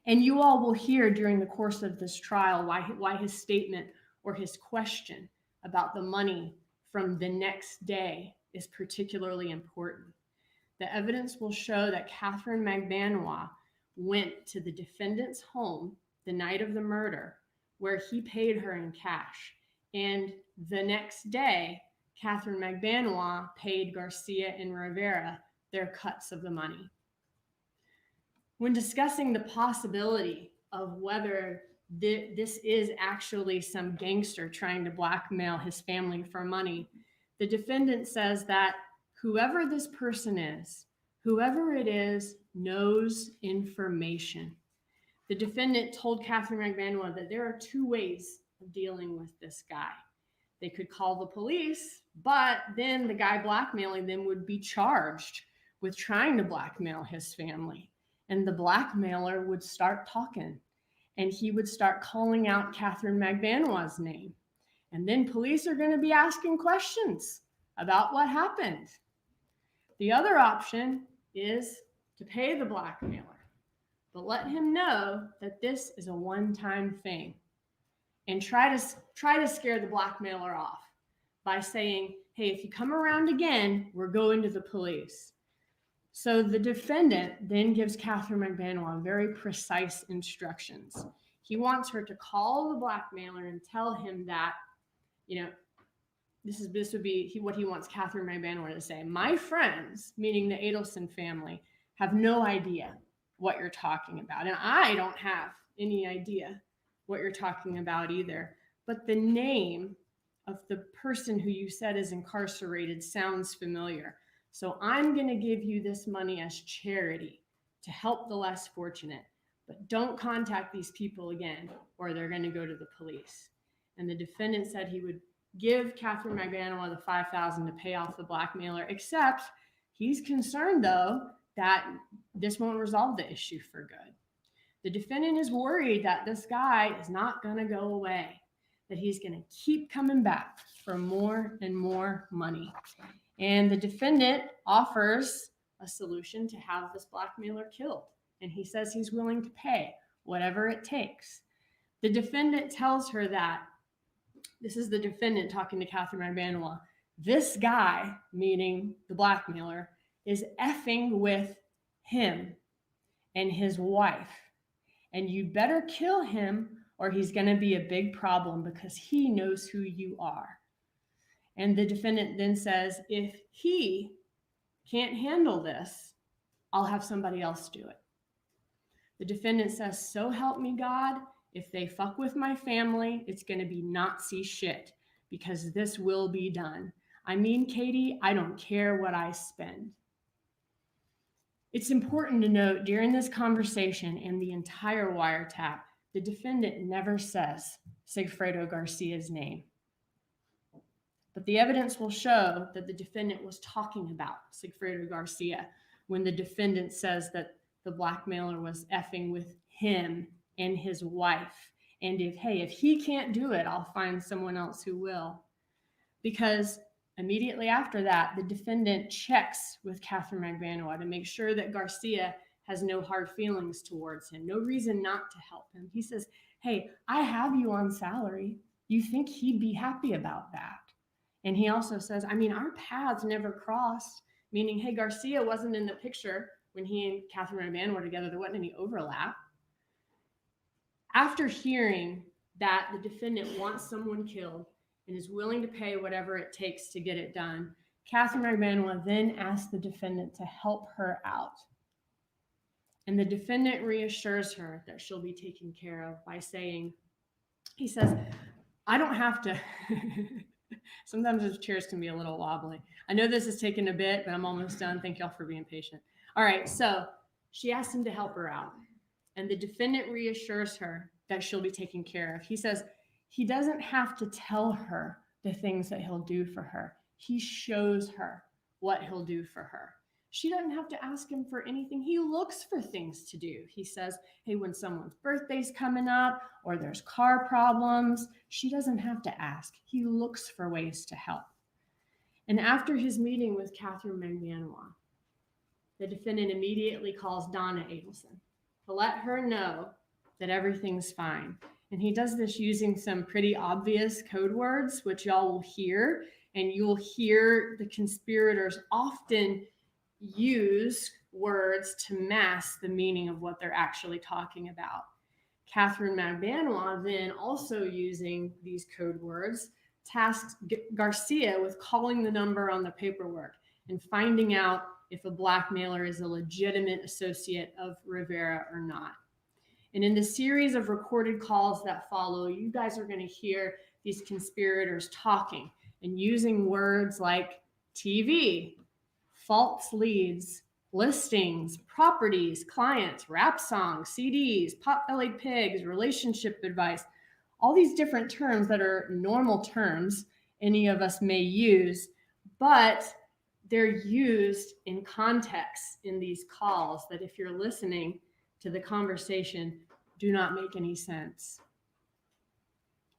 and you all will hear during the course of this trial why his statement or his question about the money from the next day is particularly important. The evidence will show that Kathryn McBanois went to the defendant's home the night of the murder, where he paid her in cash. And the next day, Kathryn McBanois paid Garcia and Rivera their cuts of the money. When discussing the possibility of whether this is actually some gangster trying to blackmail his family for money, the defendant says that whoever this person is, whoever it is, knows information. The defendant told Kathryn McBanois that there are two ways of dealing with this guy. They could call the police, but then the guy blackmailing them would be charged with trying to blackmail his family. And the blackmailer would start talking, and he would start calling out Kathryn McBanois's name. And then police are going to be asking questions about what happened. The other option is to pay the blackmailer, but let him know that this is a one-time thing, and try to scare the blackmailer off by saying, hey, if you come around again, we're going to the police. So the defendant then gives Kathryn McBanois very precise instructions. He wants her to call the blackmailer and tell him that, this would be what he wants Kathryn McBanois to say. My friends, meaning the Adelson family, have no idea what you're talking about. And I don't have any idea what you're talking about either. But the name of the person who you said is incarcerated sounds familiar. So I'm going to give you this money as charity to help the less fortunate, but don't contact these people again, or they're going to go to the police. And the defendant said he would give Kathryn McBanois the $5,000 to pay off the blackmailer, except he's concerned, though, that this won't resolve the issue for good. The defendant is worried that this guy is not going to go away, that he's going to keep coming back for more and more money. And the defendant offers a solution to have this blackmailer killed. And he says he's willing to pay whatever it takes. The defendant tells her that, this is the defendant talking to Kathryn McBanois, this guy, meaning the blackmailer, is effing with him and his wife. And you better kill him or he's going to be a big problem because he knows who you are. And the defendant then says, if he can't handle this, I'll have somebody else do it. The defendant says, so help me God, if they fuck with my family, it's going to be Nazi shit because this will be done. I mean, Katie, I don't care what I spend. It's important to note during this conversation and the entire wiretap, the defendant never says Sigfredo Garcia's name. But the evidence will show that the defendant was talking about Sigfredo Garcia when the defendant says that the blackmailer was effing with him and his wife. And if he can't do it, I'll find someone else who will. Because immediately after that, the defendant checks with Kathryn McBanois to make sure that Garcia has no hard feelings towards him, no reason not to help him. He says, hey, I have you on salary. You think he'd be happy about that? And he also says, I mean, our paths never crossed, meaning, hey, Garcia wasn't in the picture when he and Kathryn McMahon were together. There wasn't any overlap. After hearing that the defendant wants someone killed and is willing to pay whatever it takes to get it done, Kathryn McMahon then asks the defendant to help her out. And the defendant reassures her that she'll be taken care of by saying, he says, I don't have to. Sometimes those chairs can be a little wobbly. I know this is taking a bit, but I'm almost done. Thank y'all for being patient. All right, so she asks him to help her out. And the defendant reassures her that she'll be taken care of. He says he doesn't have to tell her the things that he'll do for her. He shows her what he'll do for her. She doesn't have to ask him for anything. He looks for things to do. He says, hey, when someone's birthday's coming up or there's car problems, she doesn't have to ask. He looks for ways to help. And after his meeting with Kathryn McMahon, the defendant immediately calls Donna Adelson to let her know that everything's fine. And he does this using some pretty obvious code words, which y'all will hear. And you'll hear the conspirators often use words to mask the meaning of what they're actually talking about. Kathryn McMahon then, also using these code words, tasked Garcia with calling the number on the paperwork and finding out if a blackmailer is a legitimate associate of Rivera or not. And in the series of recorded calls that follow, you guys are going to hear these conspirators talking and using words like TV, false leads, listings, properties, clients, rap songs, CDs, pot-bellied pigs, relationship advice, all these different terms that are normal terms any of us may use, but they're used in context in these calls that if you're listening to the conversation, do not make any sense.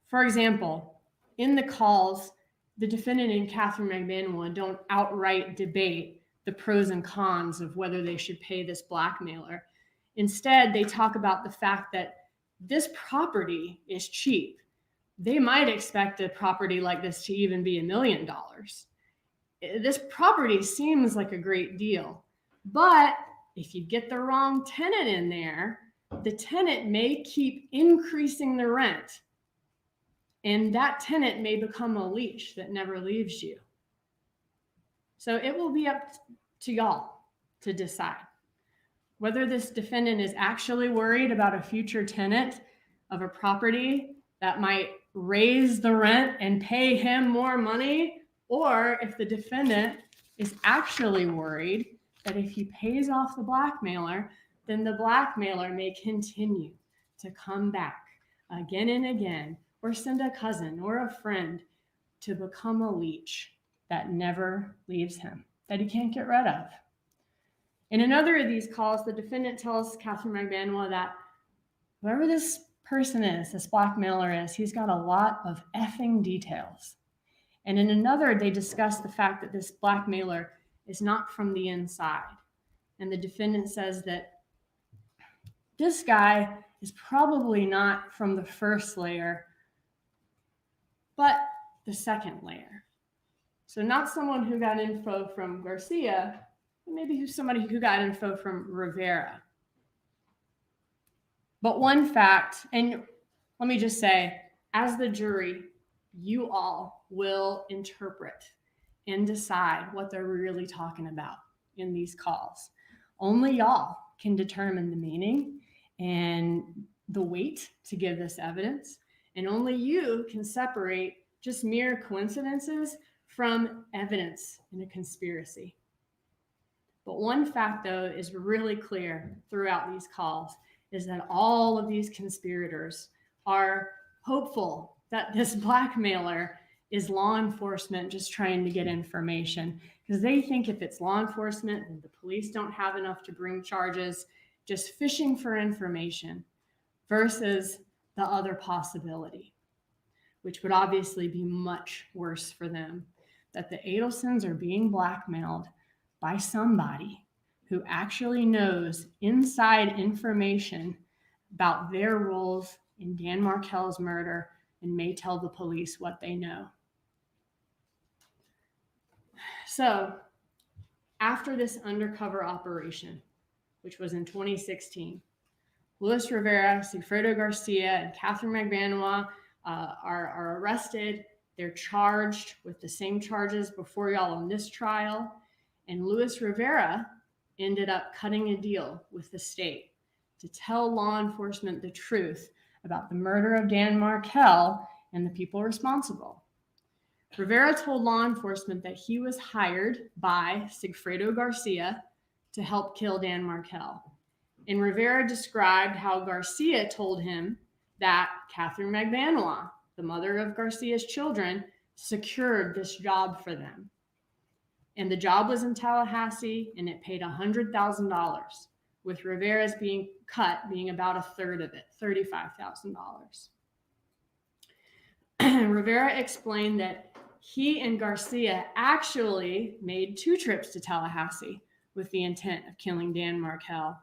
For example, in the calls, the defendant and Kathryn McMahon don't outright debate the pros and cons of whether they should pay this blackmailer. Instead, they talk about the fact that this property is cheap. They might expect a property like this to even be $1 million. This property seems like a great deal, but if you get the wrong tenant in there, the tenant may keep increasing the rent, and that tenant may become a leash that never leaves you. So it will be up to y'all to decide whether this defendant is actually worried about a future tenant of a property that might raise the rent and pay him more money, or if the defendant is actually worried that if he pays off the blackmailer, then the blackmailer may continue to come back again and again, or send a cousin or a friend to become a leech that never leaves him, that he can't get rid of. In another of these calls, the defendant tells Kathryn McMahon that whoever this person is, this blackmailer is, he's got a lot of effing details. And in another, they discuss the fact that this blackmailer is not from the inside. And the defendant says that this guy is probably not from the first layer, but the second layer. So not someone who got info from Garcia, but maybe somebody who got info from Rivera. But one fact, and let me just say, as the jury, you all will interpret and decide what they're really talking about in these calls. Only y'all can determine the meaning and the weight to give this evidence. And only you can separate just mere coincidences from evidence in a conspiracy. But one fact, though, is really clear throughout these calls, is that all of these conspirators are hopeful that this blackmailer is law enforcement just trying to get information, because they think if it's law enforcement and the police don't have enough to bring charges, just fishing for information versus the other possibility, which would obviously be much worse for them, that the Adelsons are being blackmailed by somebody who actually knows inside information about their roles in Dan Markel's murder and may tell the police what they know. So after this undercover operation, which was in 2016, Luis Rivera, Sigfredo Garcia, and Kathryn McBanois are arrested. They're charged with the same charges before y'all on this trial. And Luis Rivera ended up cutting a deal with the state to tell law enforcement the truth about the murder of Dan Markel and the people responsible. Rivera told law enforcement that he was hired by Sigfredo Garcia to help kill Dan Markel. And Rivera described how Garcia told him that Kathryn McBanois, the mother of Garcia's children, secured this job for them. And the job was in Tallahassee, and it paid $100,000, with Rivera's being about a third of it, $35,000. Rivera explained that he and Garcia actually made 2 trips to Tallahassee with the intent of killing Dan Markel.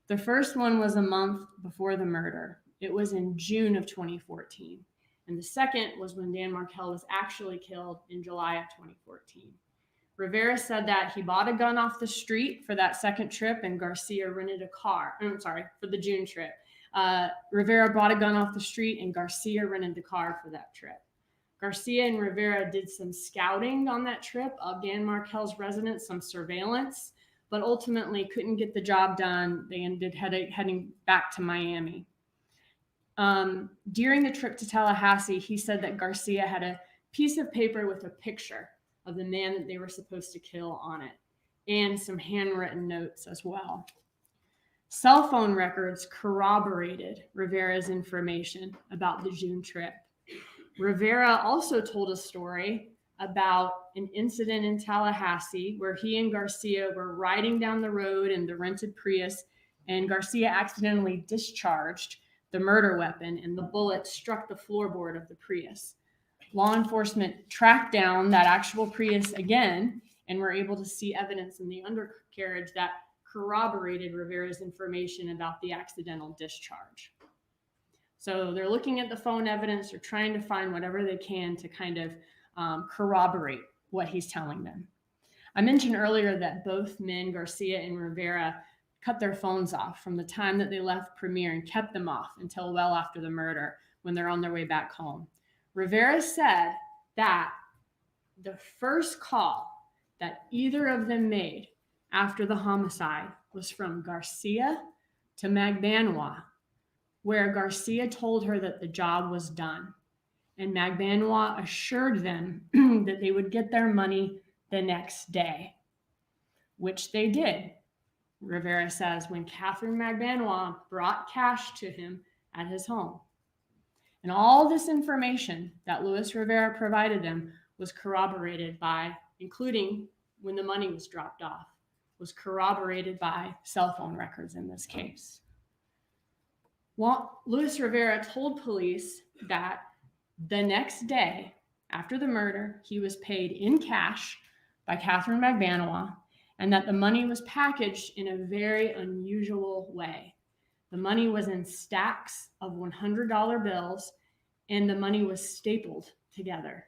The first one was a month before the murder. It was in June of 2014. And the second was when Dan Markel was actually killed in July of 2014. Rivera said that he bought a gun off the street for that second trip, and Garcia rented a car. For the June trip. Rivera bought a gun off the street, and Garcia rented the car for that trip. Garcia and Rivera did some scouting on that trip of Dan Markel's residence, some surveillance, but ultimately couldn't get the job done. They ended heading back to Miami. During the trip to Tallahassee, he said that Garcia had a piece of paper with a picture of the man that they were supposed to kill on it, and some handwritten notes as well. Cell phone records corroborated Rivera's information about the June trip. Rivera also told a story about an incident in Tallahassee where he and Garcia were riding down the road in the rented Prius, and Garcia accidentally discharged the murder weapon, and the bullet struck the floorboard of the Prius. Law enforcement tracked down that actual Prius again and were able to see evidence in the undercarriage that corroborated Rivera's information about the accidental discharge. So they're looking at the phone evidence, or trying to find whatever they can to kind of corroborate what he's telling them. I mentioned earlier that both men, Garcia and Rivera, cut their phones off from the time that they left Premier and kept them off until well after the murder when they're on their way back home. Rivera said that the first call that either of them made after the homicide was from Garcia to McBanois, where Garcia told her that the job was done. And McBanois assured them that they would get their money the next day, which they did. Rivera says when Kathryn McBanois brought cash to him at his home. And all this information that Luis Rivera provided them was corroborated by, including when the money was dropped off, was corroborated by cell phone records in this case. Well, Luis Rivera told police that the next day after the murder, he was paid in cash by Kathryn McBanois, and that the money was packaged in a very unusual way. The money was in stacks of $100 bills, and the money was stapled together.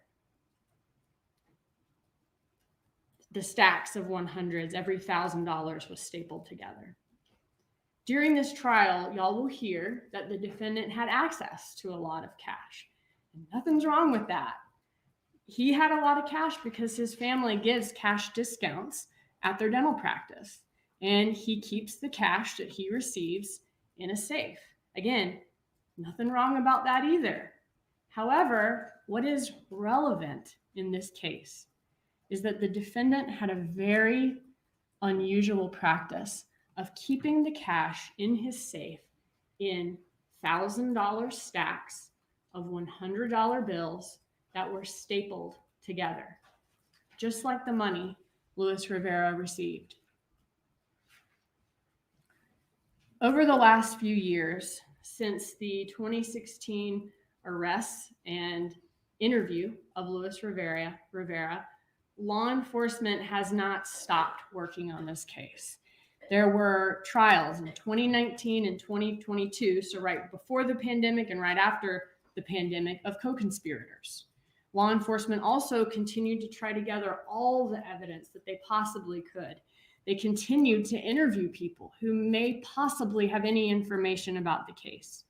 The stacks of 100s, every $1,000 was stapled together. During this trial, y'all will hear that the defendant had access to a lot of cash. And nothing's wrong with that. He had a lot of cash because his family gives cash discounts at their dental practice. And he keeps the cash that he receives in a safe. Again, nothing wrong about that either. However, what is relevant in this case is that the defendant had a very unusual practice of keeping the cash in his safe in $1,000 stacks of $100 bills that were stapled together, just like the money Luis Rivera received. Over the last few years, since the 2016 arrests and interview of Luis Rivera, law enforcement has not stopped working on this case. There were trials in 2019 and 2022, so right before the pandemic and right after the pandemic, of co-conspirators. Law enforcement also continued to try to gather all the evidence that they possibly could. They continued to interview people who may possibly have any information about the case.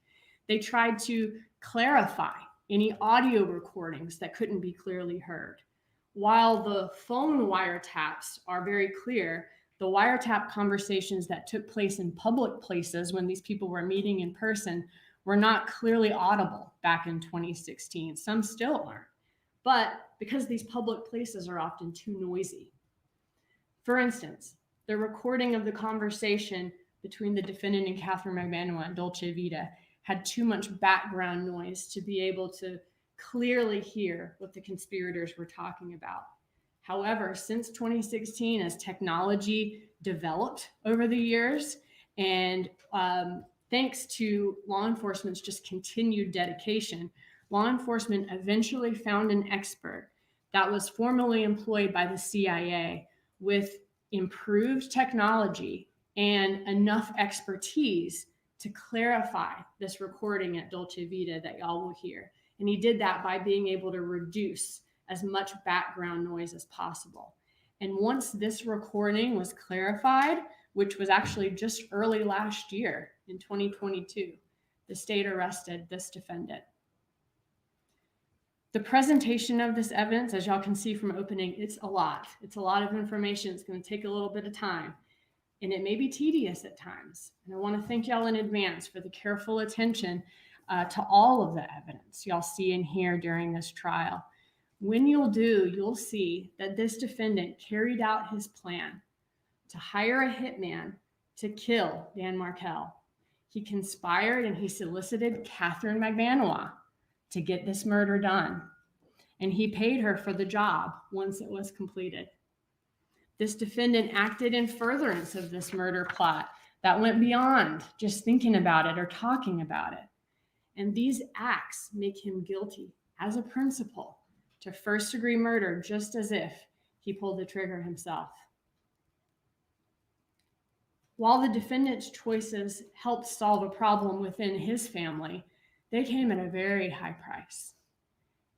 They tried to clarify any audio recordings that couldn't be clearly heard. While the phone wiretaps are very clear, the wiretap conversations that took place in public places when these people were meeting in person were not clearly audible back in 2016. Some still aren't, but because these public places are often too noisy. For instance, the recording of the conversation between the defendant and Kathryn McManua at Dolce Vita had too much background noise to be able to clearly hear what the conspirators were talking about. However, since 2016, as technology developed over the years, and thanks to law enforcement's just continued dedication, law enforcement eventually found an expert that was formerly employed by the CIA with improved technology and enough expertise to clarify this recording at Dolce Vita that y'all will hear. And he did that by being able to reduce as much background noise as possible. And once this recording was clarified, which was actually just early last year in 2022, the state arrested this defendant. The presentation of this evidence, as y'all can see from opening, it's a lot. It's a lot of information. It's going to take a little bit of time, and it may be tedious at times. And I want to thank y'all in advance for the careful attention to all of the evidence y'all see and hear during this trial. When you'll see that this defendant carried out his plan to hire a hitman to kill Dan Markel. He conspired and he solicited Kathryn McManua to get this murder done. And he paid her for the job once it was completed. This defendant acted in furtherance of this murder plot that went beyond just thinking about it or talking about it. And these acts make him guilty as a principal to first-degree murder, just as if he pulled the trigger himself. While the defendant's choices helped solve a problem within his family, they came at a very high price.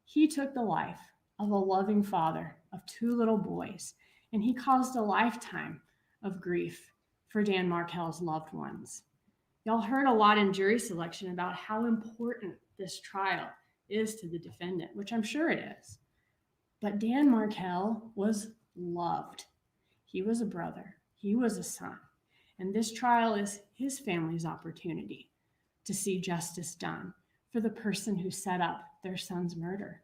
He took the life of a loving father of 2 little boys, and he caused a lifetime of grief for Dan Markel's loved ones. Y'all heard a lot in jury selection about how important this trial is to the defendant, which I'm sure it is. But Dan Markel was loved. He was a brother. He was a son. And this trial is his family's opportunity to see justice done for the person who set up their son's murder.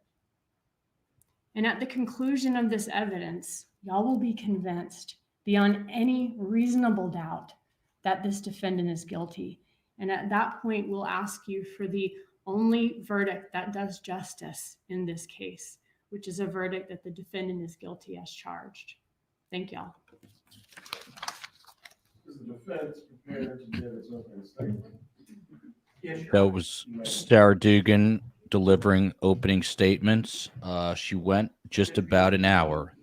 And at the conclusion of this evidence, y'all will be convinced beyond any reasonable doubt that this defendant is guilty. And at that point, we'll ask you for the only verdict that does justice in this case, which is a verdict that the defendant is guilty as charged. Thank y'all. Is the defense prepared to give its opening statement? That was Sarah Dugan delivering opening statements. She went just about an hour.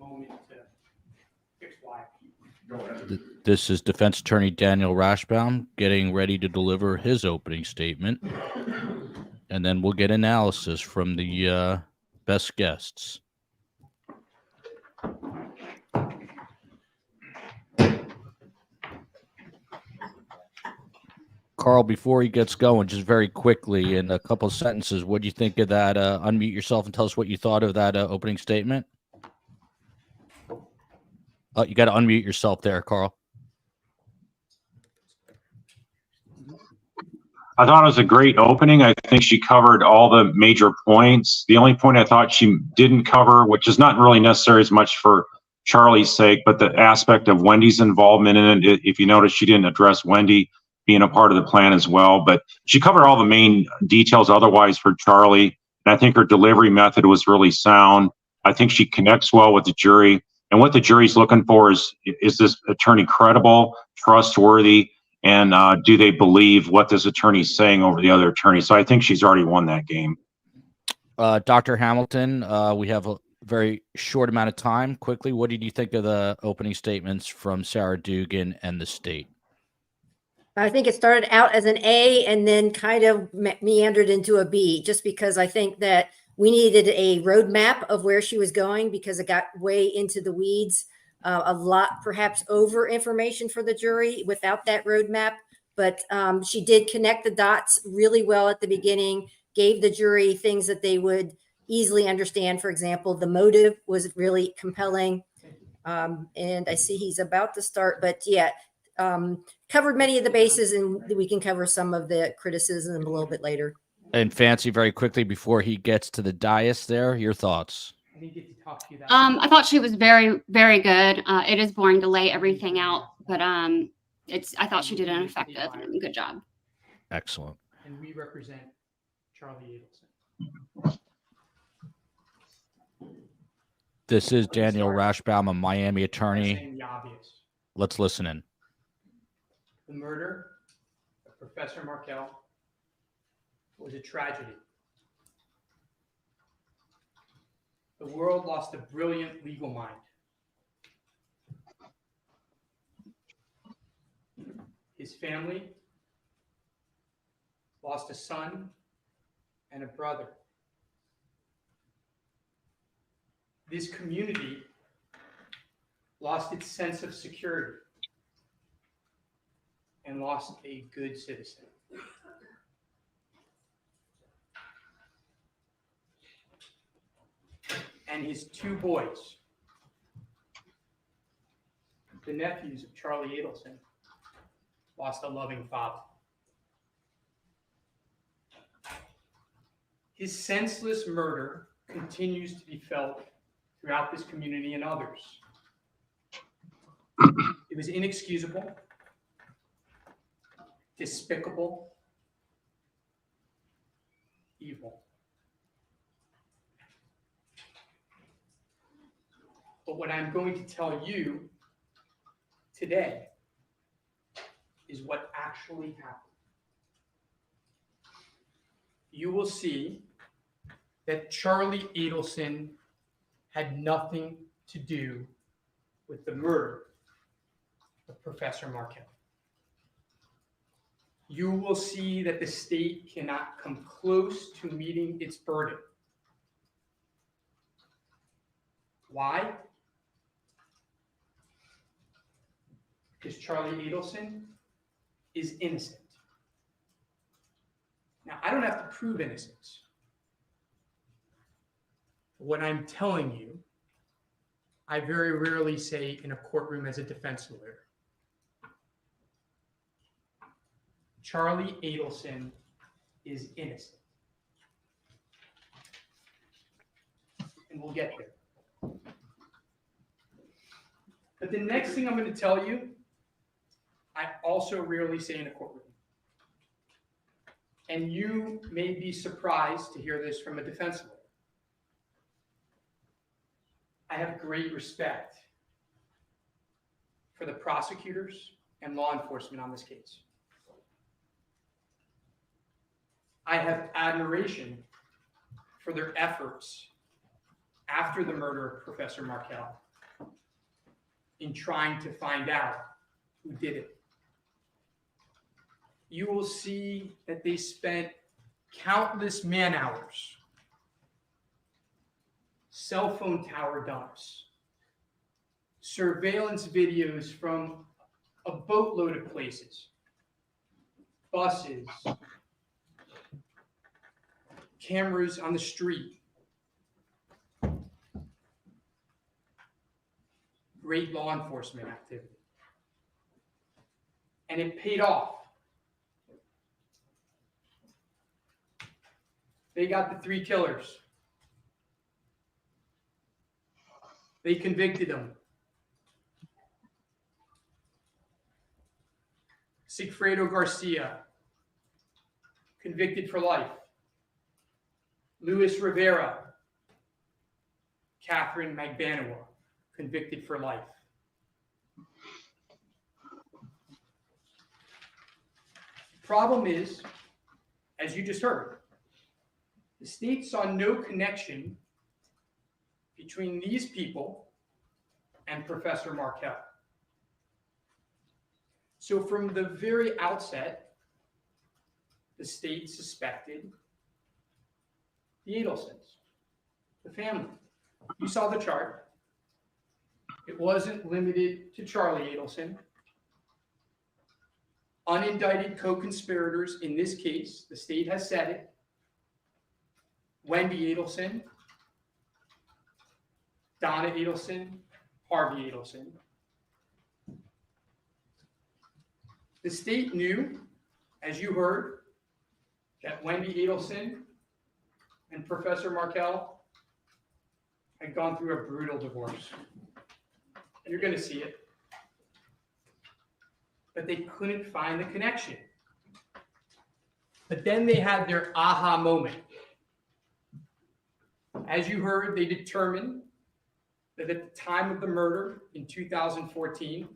This is Defense Attorney Daniel Rashbaum getting ready to deliver his opening statement. And then we'll get analysis from the best guests. Carl, before he gets going, just very quickly, in a couple of sentences, what do you think of that? Unmute yourself and tell us what you thought of that opening statement. You got to unmute yourself there, Carl. I thought it was a great opening. I think she covered all the major points. The only point I thought she didn't cover, which is not really necessary as much for Charlie's sake, but the aspect of Wendy's involvement in it. If you notice, she didn't address Wendy being a part of the plan as well, but she covered all the main details otherwise for Charlie. And I think her delivery method was really sound. I think she connects well with the jury. And what the jury's looking for is this attorney credible, trustworthy, and do they believe what this attorney's saying over the other attorney? So I think she's already won that game. Dr. Hamilton, we have a very short amount of time. Quickly, what did you think of the opening statements from Sarah Dugan and the state? I think it started out as an A and then kind of meandered into a B, just because I think that We needed a roadmap of where she was going because it got way into the weeds. A lot, perhaps over information for the jury without that roadmap. But she did connect the dots really well at the beginning, gave the jury things that they would easily understand. For example, the motive was really compelling. And I see he's about to start, but yeah, covered many of the bases, and we can cover some of the criticism a little bit later. And FANCI, very quickly before he gets to the dais there, your thoughts? I didn't get to talk to you that I thought she was very, very good. It is boring to lay everything out, but I thought she did an effective and good job. Excellent. And we represent Charlie Adelson. This is Daniel Rashbaum, a Miami By attorney. saying the obvious. Let's listen in. The murder of Professor Markel was a tragedy. The world lost a brilliant legal mind. His family lost a son and a brother. This community lost its sense of security and lost a good citizen. And his two boys, the nephews of Charlie Adelson, lost a loving father. His senseless murder continues to be felt throughout this community and others. It was inexcusable, despicable, evil. But what I'm going to tell you today is what actually happened. You will see that Charlie Adelson had nothing to do with the murder of Professor Markel. You will see that the state cannot come close to meeting its burden. Why? Because Charlie Adelson is innocent. Now, I don't have to prove innocence. What I'm telling you, I very rarely say in a courtroom as a defense lawyer. Charlie Adelson is innocent. And we'll get there. But the next thing I'm going to tell you, I also rarely say in a courtroom. And you may be surprised to hear this from a defense lawyer. I have great respect for the prosecutors and law enforcement on this case. I have admiration for their efforts after the murder of Professor Markel in trying to find out who did it. You will see that they spent countless man hours, cell phone tower dumps, surveillance videos from a boatload of places, buses, cameras on the street. Great law enforcement activity. And it paid off. They got the three killers. They convicted them. Sigfredo Garcia, convicted for life. Luis Rivera, Kathryn Magbanua, convicted for life. The problem is, as you just heard, the state saw no connection between these people and Professor Markel. So from the very outset, the state suspected the Adelsons. the family. You saw the chart. It wasn't limited to Charlie Adelson. Unindicted co-conspirators in this case, the state has said it, Wendy Adelson, Donna Adelson, Harvey Adelson. The state knew, as you heard, that Wendy Adelson and Professor Markel had gone through a brutal divorce. You're going to see it. But they couldn't find the connection. But then they had their aha moment. As you heard, they determined that at the time of the murder in 2014,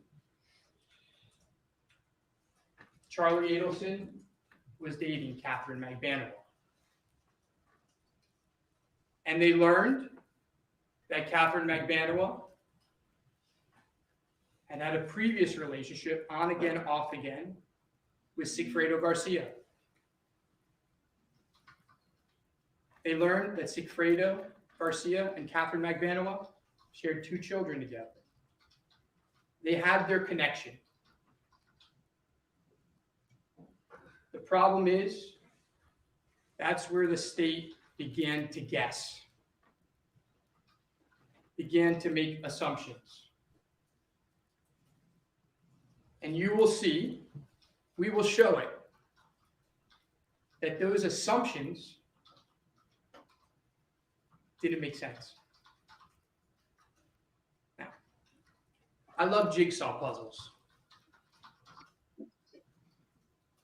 Charlie Adelson was dating Kathryn McBaniel. And they learned that Kathryn McBaniel had a previous relationship, on again, off again, with Sigfredo Garcia. They learned that Sigfredo Garcia and Kathryn McBaniel shared 2 children together. They had their connection. The problem is, that's where the state began to guess, began to make assumptions. And you will see, we will show it, that those assumptions didn't make sense. Now, I love jigsaw puzzles.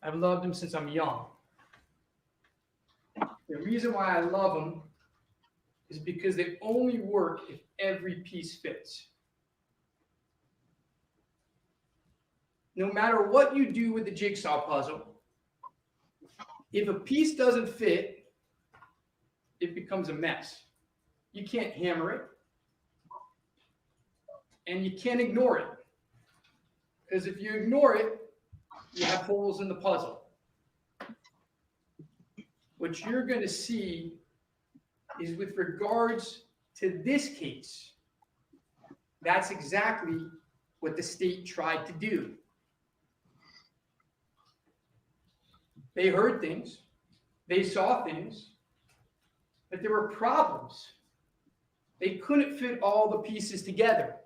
I've loved them since I'm young. The reason why I love them is because they only work if every piece fits. No matter what you do with the jigsaw puzzle, if a piece doesn't fit, it becomes a mess. You can't hammer it, and you can't ignore it. Because if you ignore it, you have holes in the puzzle. What you're going to see is, with regards to this case, that's exactly what the state tried to do. They heard things, they saw things, but there were problems. They couldn't fit all the pieces together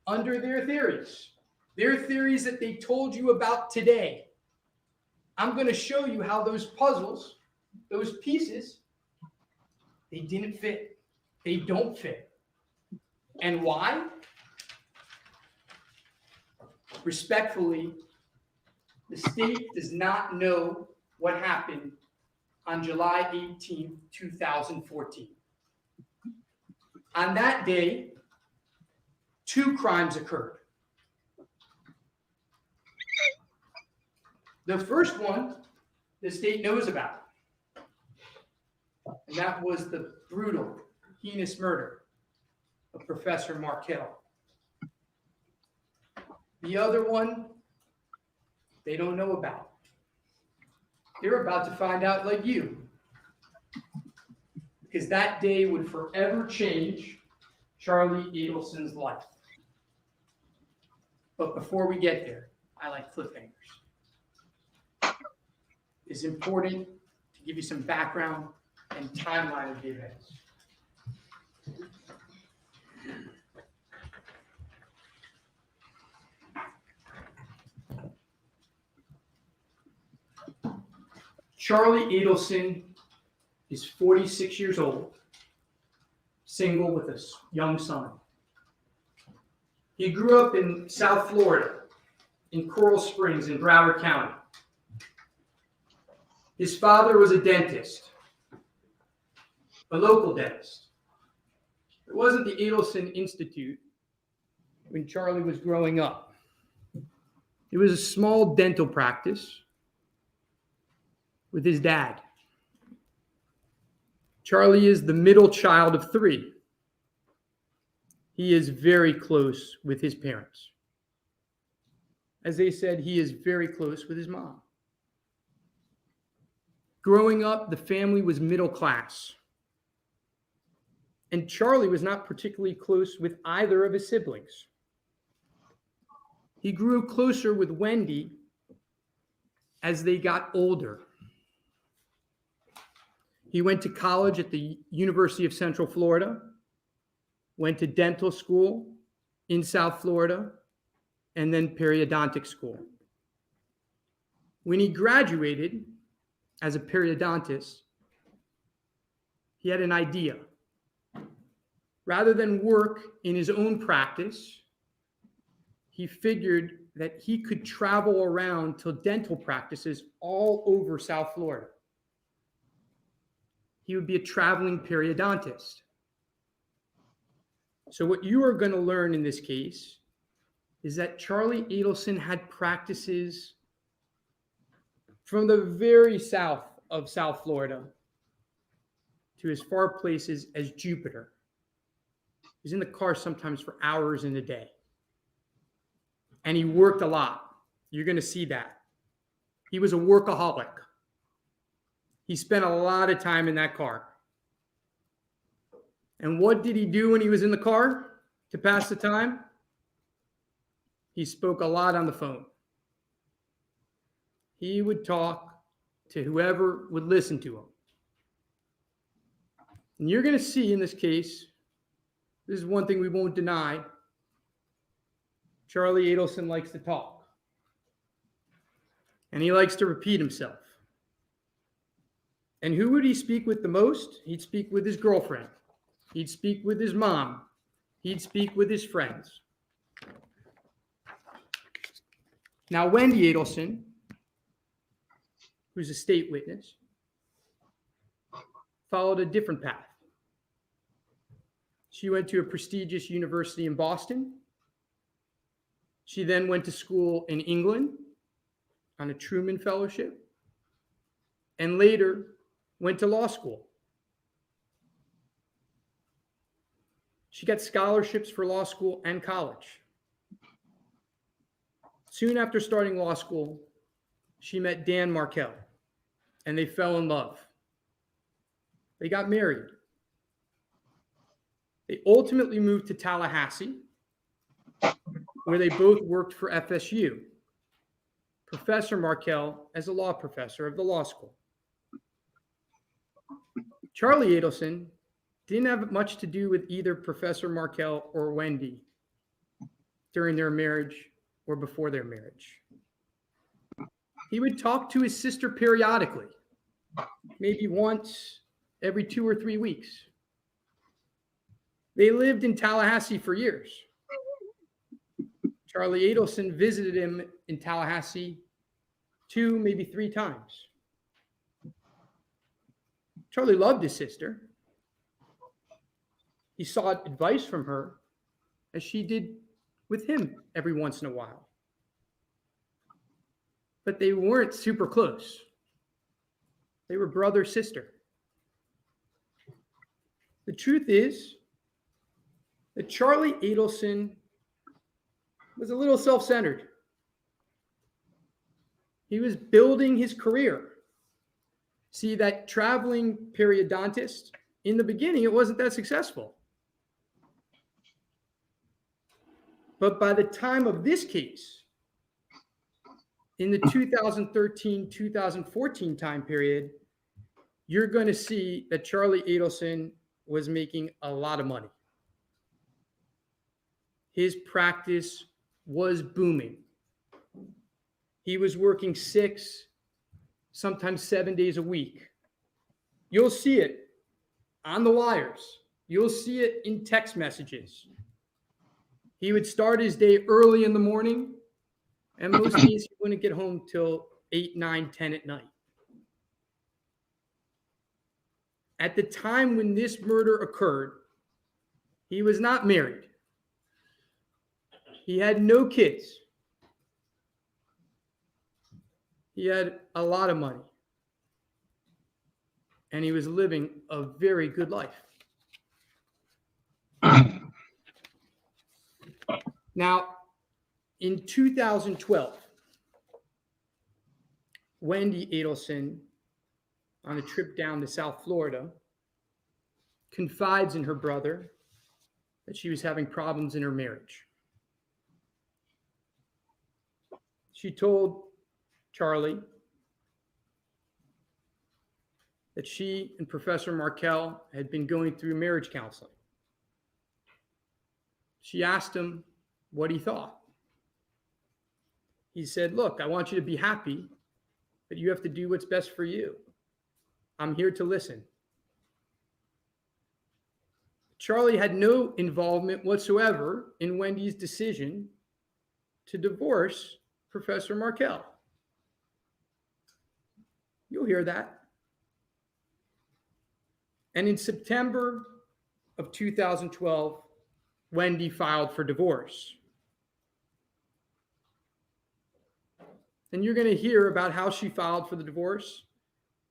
under their theories that they told you about today. I'm going to show you how those puzzles, those pieces, they didn't fit. They don't fit. And why? Respectfully, the state does not know what happened on July 18, 2014. On that day, 2 crimes occurred. The first one, the state knows about, and that was the brutal, heinous murder of Professor Markel. The other one, they don't know about. They're about to find out, like you, because that day would forever change Charlie Adelson's life. But before we get there, I like cliffhangers. It's important to give you some background and timeline of the events. Charlie Adelson is 46 years old, single with a young son. He grew up in South Florida, in Coral Springs in Broward County. His father was a dentist, a local dentist. It wasn't the Adelson Institute when Charlie was growing up. It was a small dental practice with his dad. Charlie is the middle child of 3. He is very close with his parents. As they said, he is very close with his mom. Growing up, the family was middle class. And Charlie was not particularly close with either of his siblings. He grew closer with Wendy as they got older. He went to college at the University of Central Florida, went to dental school in South Florida, and then periodontic school. When he graduated as a periodontist, he had an idea. Rather than work in his own practice, he figured that he could travel around to dental practices all over South Florida. He would be a traveling periodontist. So what you are going to learn in this case is that Charlie Adelson had practices from the very south of South Florida to as far places as Jupiter. He was in the car sometimes for hours in a day. And he worked a lot. You're going to see that. He was a workaholic. He spent a lot of time in that car. And what did he do when he was in the car to pass the time? He spoke a lot on the phone. He would talk to whoever would listen to him. And you're going to see in this case, this is one thing we won't deny, Charlie Adelson likes to talk. And he likes to repeat himself. And who would he speak with the most? He'd speak with his girlfriend. He'd speak with his mom. He'd speak with his friends. Now, Wendy Adelson, who's a state witness, followed a different path. She went to a prestigious university in Boston. She then went to school in England on a Truman Fellowship, and later went to law school. She got scholarships for law school and college. Soon after starting law school, she met Dan Markel, and they fell in love. They got married. They ultimately moved to Tallahassee, where they both worked for FSU. Professor Markel as a law professor of the law school. Charlie Adelson didn't have much to do with either Professor Markel or Wendy during their marriage or before their marriage. He would talk to his sister periodically, maybe once every 2 or 3 weeks. They lived in Tallahassee for years. Charlie Adelson visited him in Tallahassee 2, maybe 3 times. Charlie loved his sister. He sought advice from her, as she did with him every once in a while. But they weren't super close. They were brother-sister. The truth is that Charlie Adelson was a little self-centered. He was building his career. See, that traveling periodontist, in the beginning, it wasn't that successful. But by the time of this case, in the 2013-2014 time period, you're going to see that Charlie Adelson was making a lot of money. His practice was booming. He was working 6, sometimes 7 days a week. You'll see it on the wires. You'll see it in text messages. He would start his day early in the morning, and most days he wouldn't get home till 8, 9, 10 at night. At the time when this murder occurred, he was not married. He had no kids. He had a lot of money. And he was living a very good life. Now, in 2012, Wendy Adelson, on a trip down to South Florida, confides in her brother that she was having problems in her marriage. She told Charlie that she and Professor Markel had been going through marriage counseling. She asked him what he thought. He said, look, I want you to be happy, but you have to do what's best for you. I'm here to listen. Charlie had no involvement whatsoever in Wendy's decision to divorce Professor Markel. You'll hear that. And in September of 2012, Wendy filed for divorce. And you're going to hear about how she filed for the divorce,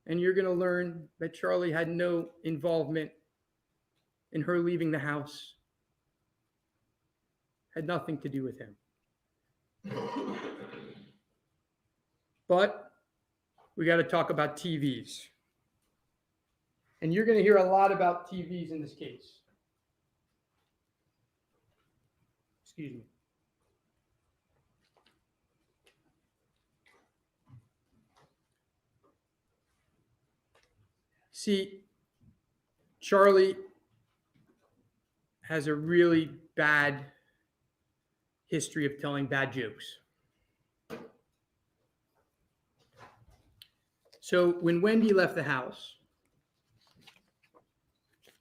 and you're going to learn that Charlie had no involvement in her leaving the house. Had nothing to do with him. But we got to talk about TVs. And you're going to hear a lot about TVs in this case. Excuse me. See, Charlie has a really bad history of telling bad jokes. So when Wendy left the house,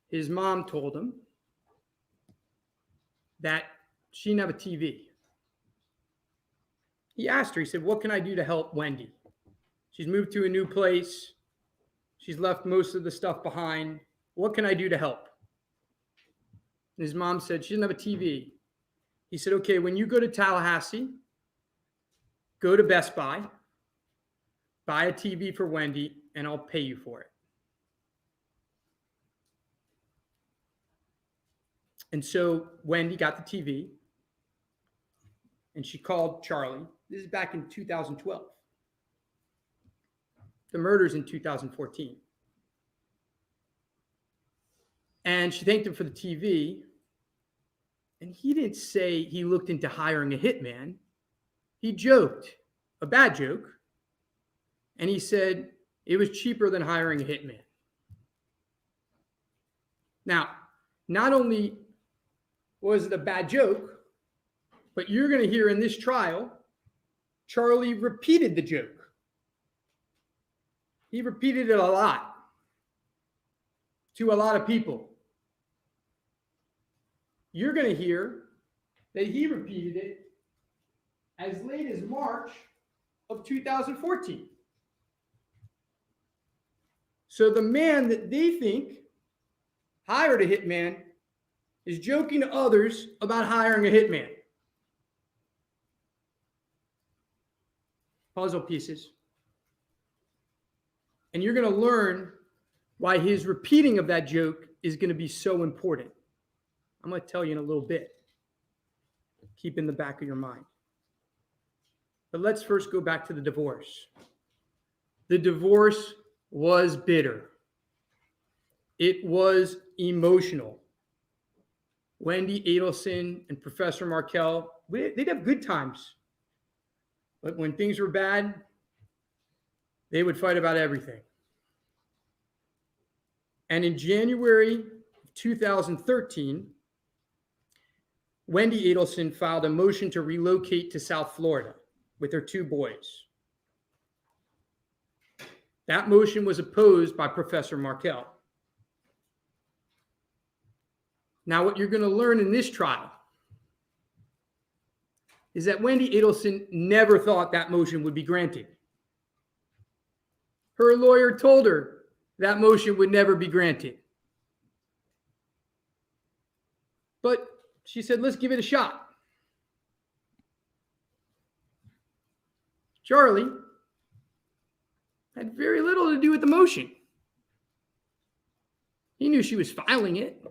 his mom told him that she didn't have a TV. He asked her, he said, what can I do to help Wendy? She's moved to a new place. She's left most of the stuff behind. What can I do to help? And his mom said, she doesn't have a TV. He said, okay, when you go to Tallahassee, go to Best Buy, buy a TV for Wendy, and I'll pay you for it. And so Wendy got the TV, and she called Charlie. This is back in 2012. The murder's in 2014. And she thanked him for the TV. And he didn't say he looked into hiring a hitman. He joked, a bad joke. And he said it was cheaper than hiring a hitman. Now, not only was it a bad joke, but you're going to hear in this trial, Charlie repeated the joke. He repeated it a lot to a lot of people. You're going to hear that he repeated it as late as March of 2014. So the man that they think hired a hitman is joking to others about hiring a hitman. Puzzle pieces. And you're going to learn why his repeating of that joke is going to be so important. I'm going to tell you in a little bit. Keep in the back of your mind. But let's first go back to the divorce. The divorce was bitter. It was emotional. Wendy Adelson and Professor Markel, they'd have good times. But when things were bad, they would fight about everything. And in January of 2013, Wendy Adelson filed a motion to relocate to South Florida with her two boys. That motion was opposed by Professor Markel. Now, what you're going to learn in this trial is that Wendy Adelson never thought that motion would be granted. Her lawyer told her that motion would never be granted. But she said, let's give it a shot. Charlie had very little to do with the motion. He knew she was filing it.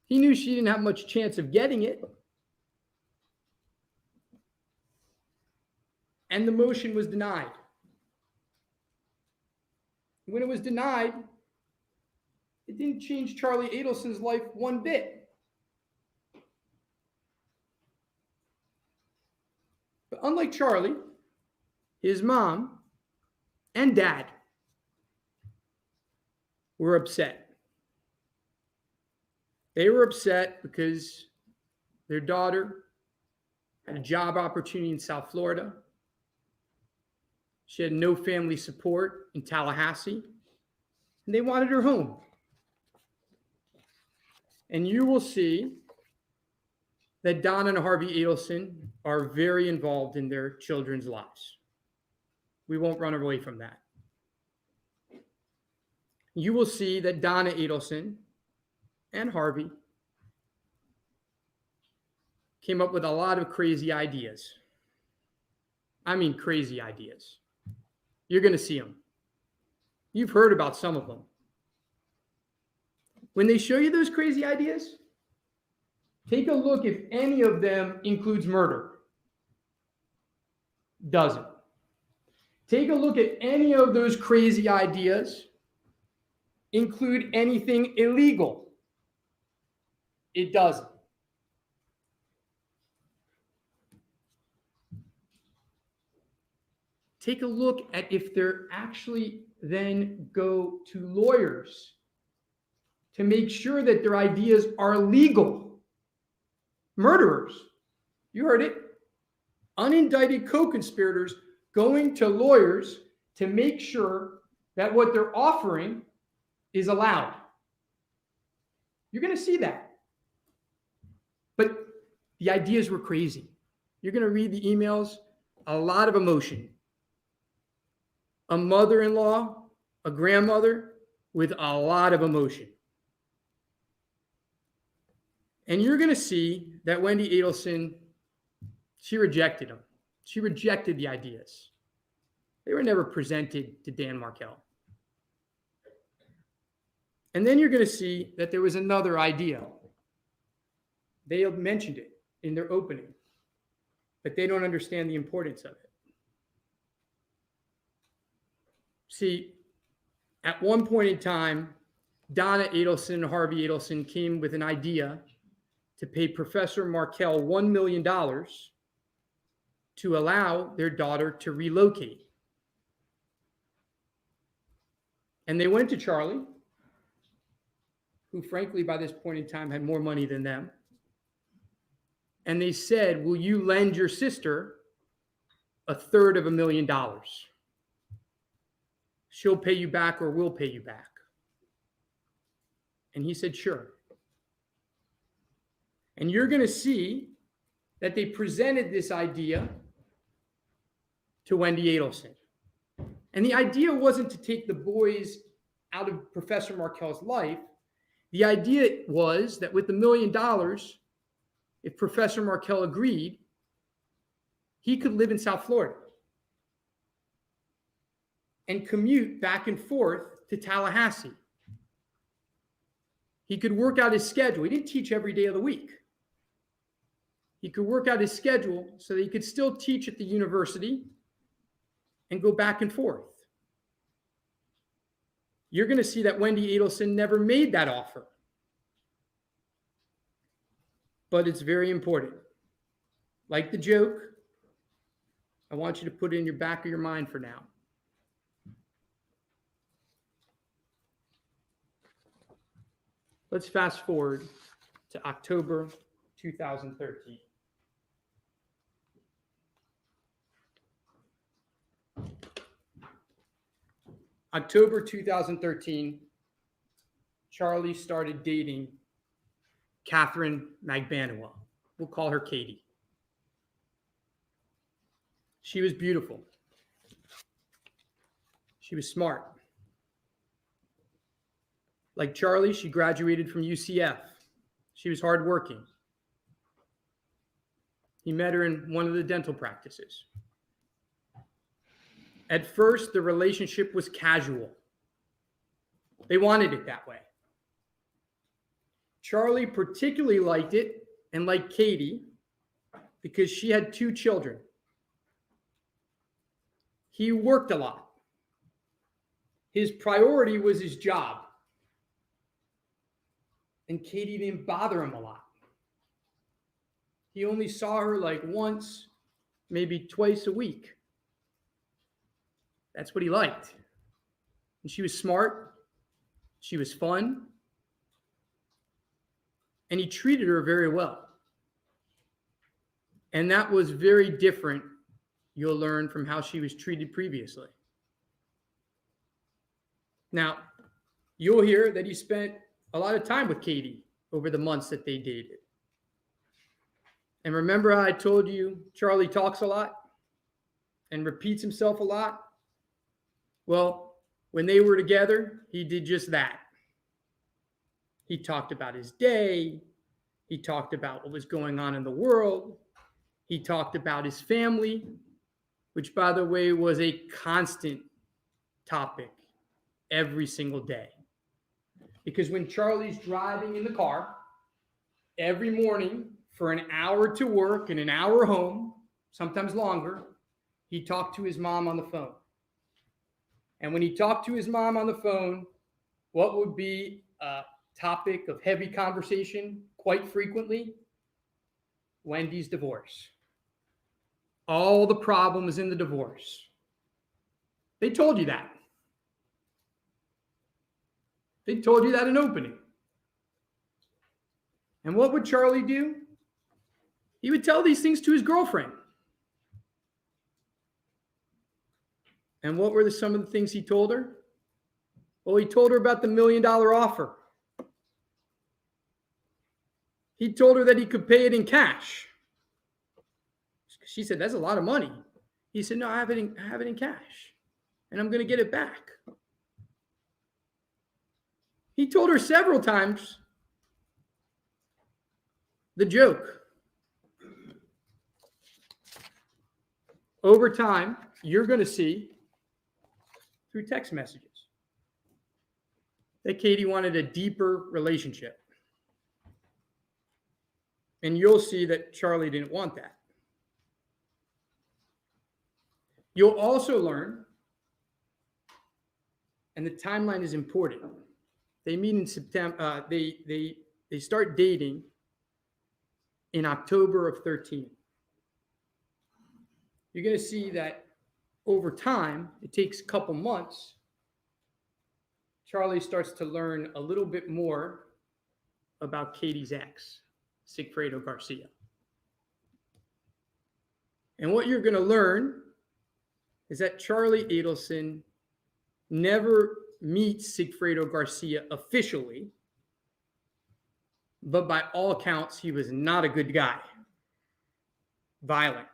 He knew she didn't have much chance of getting it. And the motion was denied. When it was denied, It didn't change Charlie Adelson's life one bit. But unlike Charlie, his mom and dad were upset. They were upset because their daughter had a job opportunity in South Florida. She had no family support in Tallahassee, and they wanted her home. And you will see that Donna and Harvey Adelson are very involved in their children's lives. We won't run away from that. You will see that Donna Adelson and Harvey came up with a lot of crazy ideas. I mean, crazy ideas. You're going to see them. You've heard about some of them. When they show you those crazy ideas, take a look if any of them includes murder. Doesn't. Take a look at any of those crazy ideas include anything illegal. It doesn't. Take a look at if they're actually then go to lawyers to make sure that their ideas are legal. Murderers. You heard it. Unindicted co-conspirators going to lawyers to make sure that what they're offering is allowed. You're going to see that. But the ideas were crazy. You're going to read the emails, a lot of emotion. A mother-in-law, a grandmother with a lot of emotion. And you're going to see that Wendy Adelson, she rejected them. She rejected the ideas. They were never presented to Dan Markel. And then you're going to see that there was another idea. They mentioned it in their opening, but they don't understand the importance of it. See, at one point in time, Donna Adelson and Harvey Adelson came with an idea to pay Professor Markel $1 million to allow their daughter to relocate. And they went to Charlie, who frankly by this point in time had more money than them. And they said, will you lend your sister $350,000? She'll pay you back or we'll pay you back. And he said, sure. And you're going to see that they presented this idea to Wendy Adelson. And the idea wasn't to take the boys out of Professor Markel's life. The idea was that with the $1 million, if Professor Markel agreed, he could live in South Florida and commute back and forth to Tallahassee. He could work out his schedule. He didn't teach every day of the week. He could work out his schedule so that he could still teach at the university and go back and forth. You're going to see that Wendy Adelson never made that offer. But it's very important. Like the joke, I want you to put it in your back of your mind for now. Let's fast forward to October 2013. October 2013, Charlie started dating Kathryn Magbanua. We'll call her Katie. She was beautiful. She was smart. Like Charlie, she graduated from UCF. She was hardworking. He met her in one of the dental practices. At first, the relationship was casual. They wanted it that way. Charlie particularly liked it and liked Katie because she had 2 children. He worked a lot. His priority was his job. And Katie didn't bother him a lot. He only saw her like once, maybe twice a week. That's what he liked. And she was smart. She was fun. And he treated her very well. And that was very different, you'll learn, from how she was treated previously. Now, you'll hear that he spent a lot of time with Katie over the months that they dated. And remember how I told you Charlie talks a lot and repeats himself a lot? Well, when they were together, he did just that. He talked about his day. He talked about what was going on in the world. He talked about his family, which, by the way, was a constant topic every single day. Because when Charlie's driving in the car every morning for an hour to work and an hour home, sometimes longer, he talked to his mom on the phone. And when he talked to his mom on the phone, what would be a topic of heavy conversation quite frequently? Wendy's divorce. All the problems in the divorce. They told you that. They told you that in opening. And what would Charlie do? He would tell these things to his girlfriend. And what were some of the things he told her? Well, he told her about the $1 million offer. He told her that he could pay it in cash. She said, that's a lot of money. He said, no, I have it in cash, and I'm going to get it back. He told her several times the joke. Over time, you're going to see through text messages that Katie wanted a deeper relationship. And you'll see that Charlie didn't want that. You'll also learn, and the timeline is important. They meet in September. They start dating in October of 13. You're going to see that over time, it takes a couple months, Charlie starts to learn a little bit more about Katie's ex, Sigfredo Garcia. And what you're going to learn is that Charlie Adelson never meets Sigfredo Garcia officially, but by all accounts, he was not a good guy. Violent,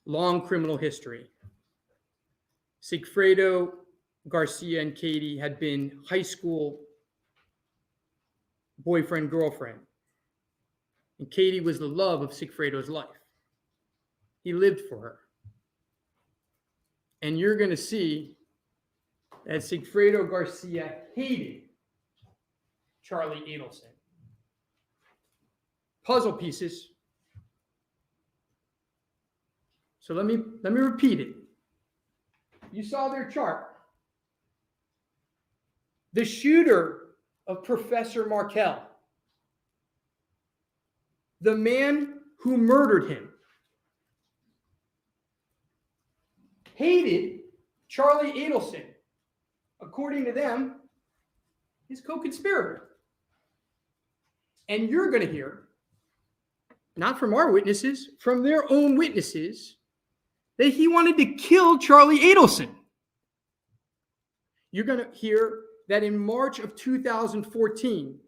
long criminal history. Sigfredo Garcia and Katie had been high school boyfriend, girlfriend. And Katie was the love of Sigfredo's life. He lived for her. And you're going to see that Sigfredo Garcia hated Charlie Adelson. Puzzle pieces. So let me repeat it. You saw their chart. The shooter of Professor Markel, the man who murdered him, hated Charlie Adelson, according to them, his co-conspirator. And you're going to hear, not from our witnesses, from their own witnesses, that he wanted to kill Charlie Adelson. You're going to hear that in March of 2014,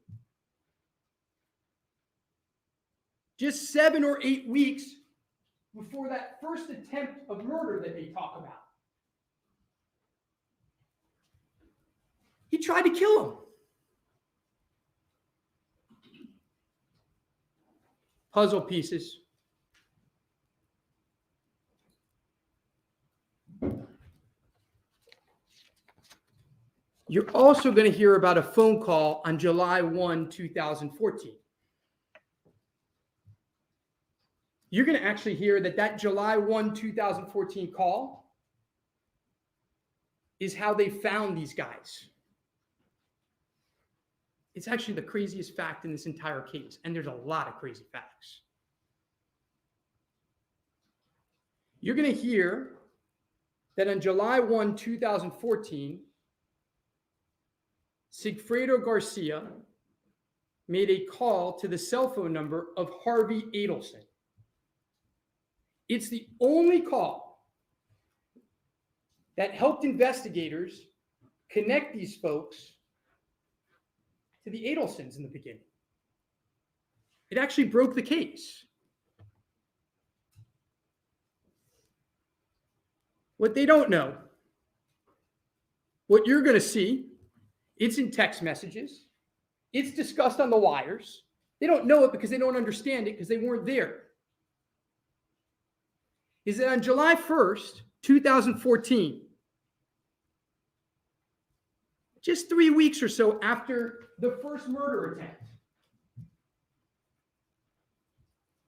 just 7 or 8 weeks before that first attempt of murder that they talk about, he tried to kill him. Puzzle pieces. You're also going to hear about a phone call on July 1, 2014. You're going to actually hear that July 1, 2014 call is how they found these guys. It's actually the craziest fact in this entire case, and there's a lot of crazy facts. You're going to hear that on July 1, 2014, Sigfredo Garcia made a call to the cell phone number of Harvey Adelson. It's the only call that helped investigators connect these folks to the Adelsons in the beginning. It actually broke the case. What they don't know, what you're going to see, it's in text messages. It's discussed on the wires. They don't know it because they don't understand it because they weren't there. Is that on July 1st, 2014, just 3 weeks or so after the first murder attempt.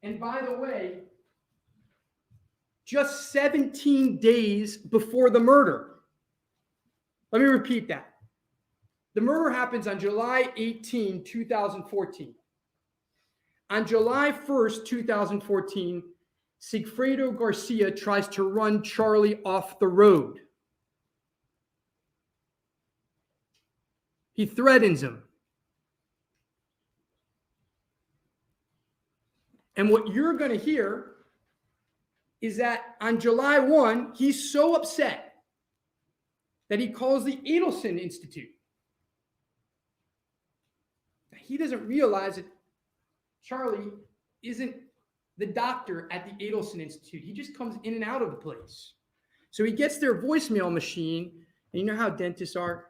And by the way, just 17 days before the murder. Let me repeat that. The murder happens on July 18, 2014. On July 1st, 2014, Sigfredo Garcia tries to run Charlie off the road. He threatens him. And what you're going to hear is that on July 1, he's so upset that he calls the Adelson Institute. He doesn't realize that Charlie isn't the doctor at the Adelson Institute. He just comes in and out of the place. So he gets their voicemail machine, and you know how dentists are?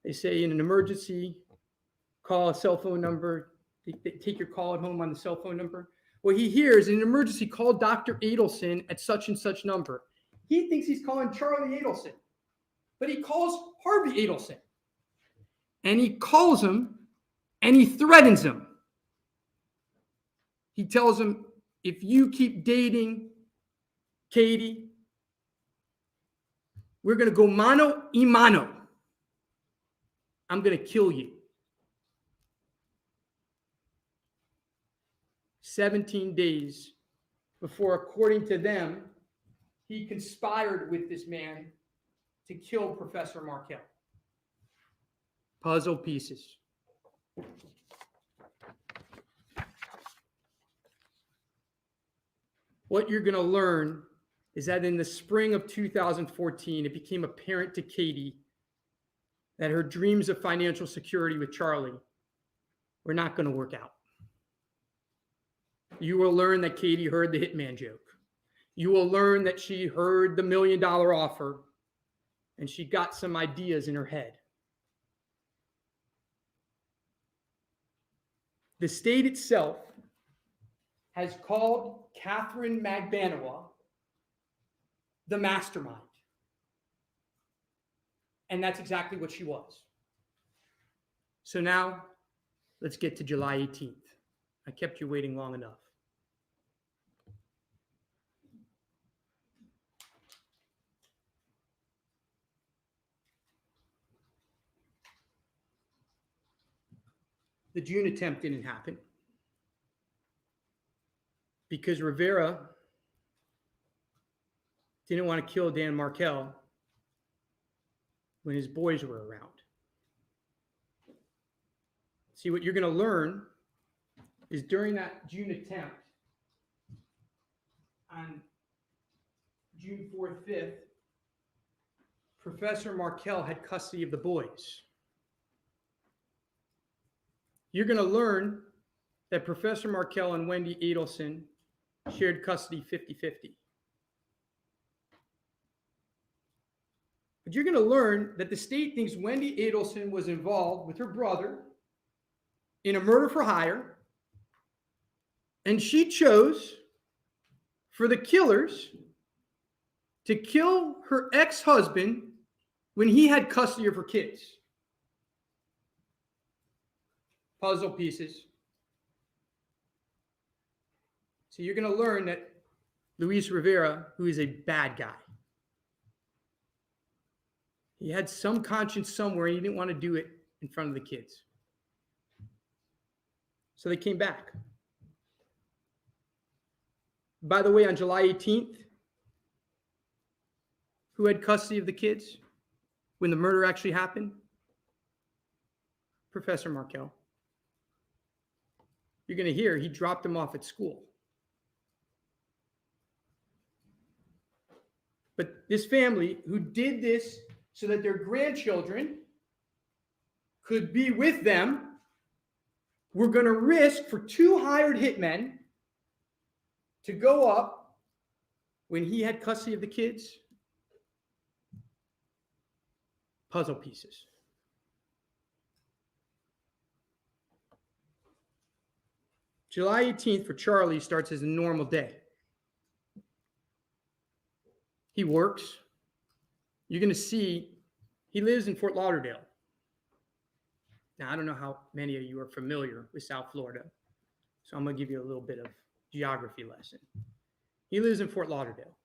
They say in an emergency, call a cell phone number. They take your call at home on the cell phone number. Well, he hears in an emergency, call Dr. Adelson at such and such number. He thinks he's calling Charlie Adelson, but he calls Harvey Adelson. And he calls him and he threatens him. He tells him, if you keep dating Katie, we're going to go mano a mano. I'm going to kill you. 17 days before, according to them, he conspired with this man to kill Professor Markel. Puzzle pieces. What you're going to learn is that in the spring of 2014, it became apparent to Katie that her dreams of financial security with Charlie were not going to work out. You will learn that Katie heard the hitman joke. You will learn that she heard the $1 million offer and she got some ideas in her head. The state itself has called Kathryn Magbanawa the mastermind. And that's exactly what she was. So now let's get to July 18th. I kept you waiting long enough. The June attempt didn't happen because Rivera didn't want to kill Dan Markel when his boys were around. See, what you're going to learn is during that June attempt, on June 4th, 5th, Professor Markel had custody of the boys. You're going to learn that Professor Markel and Wendy Adelson shared custody 50-50. But you're going to learn that the state thinks Wendy Adelson was involved with her brother in a murder for hire, and she chose for the killers to kill her ex-husband when he had custody of her kids. Puzzle pieces. So you're going to learn that Luis Rivera, who is a bad guy, he had some conscience somewhere and he didn't want to do it in front of the kids. So they came back. By the way, on July 18th, who had custody of the kids when the murder actually happened? Professor Markel. You're going to hear he dropped them off at school. But this family who did this so that their grandchildren could be with them were going to risk for 2 hired hitmen to go up when he had custody of the kids. Puzzle pieces. July 18th for Charlie starts as a normal day. He works. You're going to see he lives in Fort Lauderdale. Now, I don't know how many of you are familiar with South Florida, so I'm going to give you a little bit of geography lesson. He lives in Fort Lauderdale.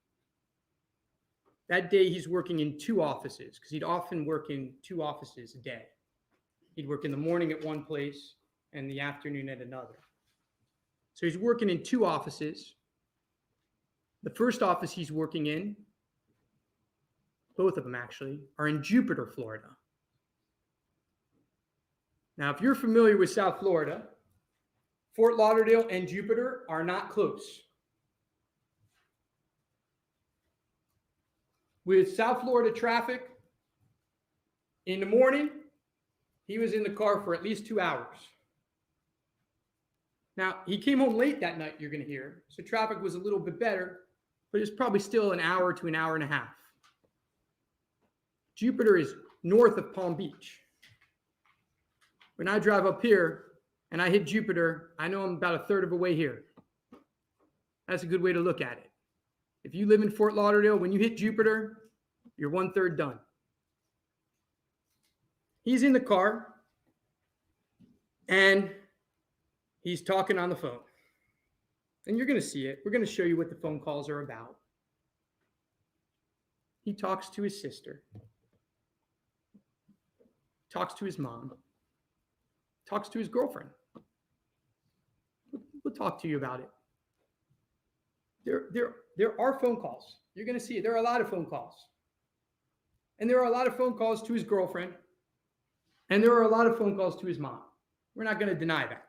That day, he's working in 2 offices because he'd often work in 2 offices a day. He'd work in the morning at one place and in the afternoon at another. So he's working in 2 offices. The first office he's working in, both of them actually, are in Jupiter, Florida. Now, if you're familiar with South Florida, Fort Lauderdale and Jupiter are not close. With South Florida traffic, in the morning, he was in the car for at least 2 hours. Now, he came home late that night, you're going to hear, so traffic was a little bit better, but it's probably still an hour to an hour and a half. Jupiter is north of Palm Beach. When I drive up here and I hit Jupiter, I know I'm about a third of the way here. That's a good way to look at it. If you live in Fort Lauderdale, when you hit Jupiter, you're 1/3 done. He's in the car and he's talking on the phone. And you're going to see it. We're going to show you what the phone calls are about. He talks to his sister, talks to his mom, talks to his girlfriend. We'll talk to you about it. There are phone calls. You're going to see it. There are a lot of phone calls. And there are a lot of phone calls to his girlfriend. And there are a lot of phone calls to his mom. We're not going to deny that.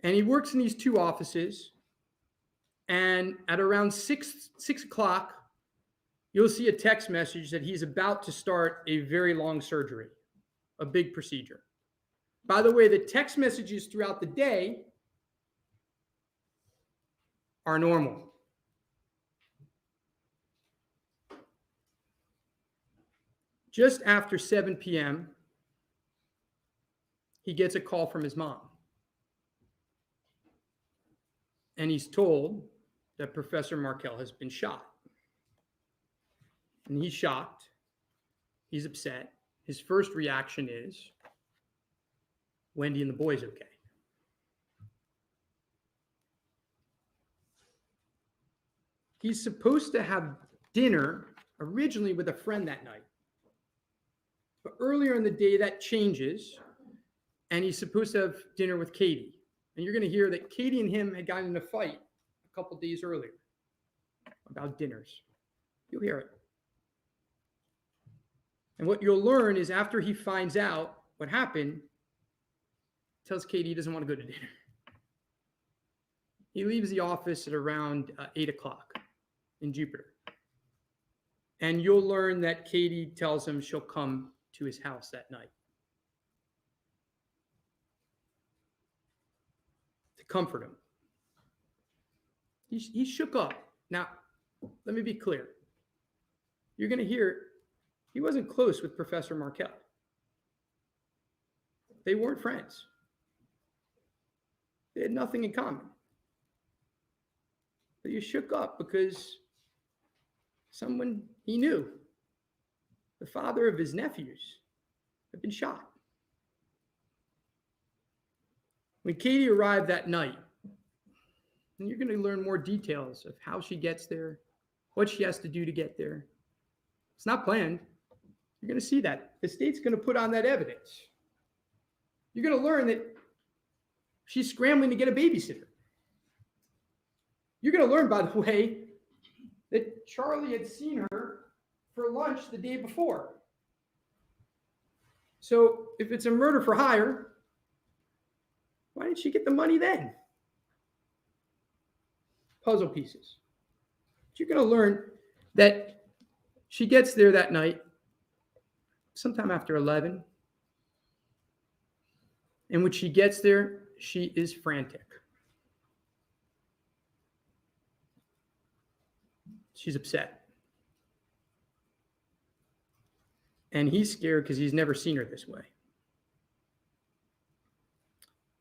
And he works in these 2 offices. And at around 6 o'clock, you'll see a text message that he's about to start a very long surgery, a big procedure. By the way, the text messages throughout the day are normal. Just after 7 p.m., he gets a call from his mom. And he's told that Professor Markel has been shot. And he's shocked. He's upset. His first reaction is, Wendy and the boys okay? He's supposed to have dinner originally with a friend that night. But earlier in the day, that changes, and he's supposed to have dinner with Katie. And you're going to hear that Katie and him had gotten in a fight a couple days earlier about dinners. You'll hear it. And what you'll learn is after he finds out what happened, tells Katie he doesn't want to go to dinner. He leaves the office at around 8 o'clock in Jupiter. And you'll learn that Katie tells him she'll come to his house that night to comfort him. He's shook up. Now, let me be clear. You're going to hear he wasn't close with Professor Markel. They weren't friends. They had nothing in common. But he shook up because someone he knew, the father of his nephews, had been shot. When Katie arrived that night, and you're going to learn more details of how she gets there, what she has to do to get there. It's not planned. You're going to see that. The state's going to put on that evidence. You're going to learn that she's scrambling to get a babysitter. You're going to learn, by the way, that Charlie had seen her for lunch the day before. So if it's a murder for hire, why didn't she get the money then? Puzzle pieces. But you're going to learn that she gets there that night, sometime after 11. And when she gets there, she is frantic. She's upset. And he's scared because he's never seen her this way.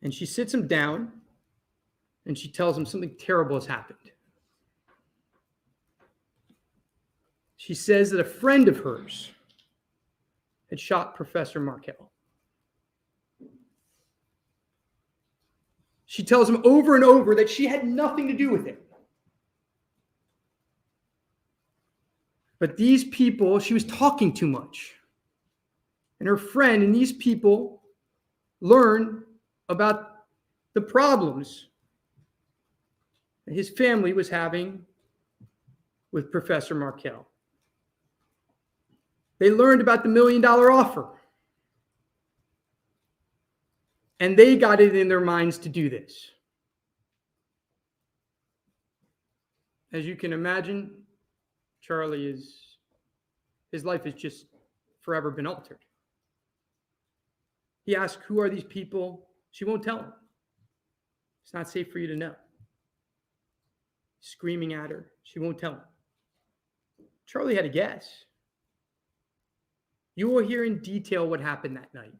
And she sits him down and she tells him something terrible has happened. She says that a friend of hers had shot Professor Markel. She tells him over and over that she had nothing to do with it. But these people, she was talking too much. And her friend and these people learned about the problems that his family was having with Professor Markel. They learned about the $1 million offer. And they got it in their minds to do this. As you can imagine, Charlie his life has just forever been altered. He asked, who are these people? She won't tell him. It's not safe for you to know. Screaming at her. She won't tell him. Charlie had a guess. You will hear in detail what happened that night.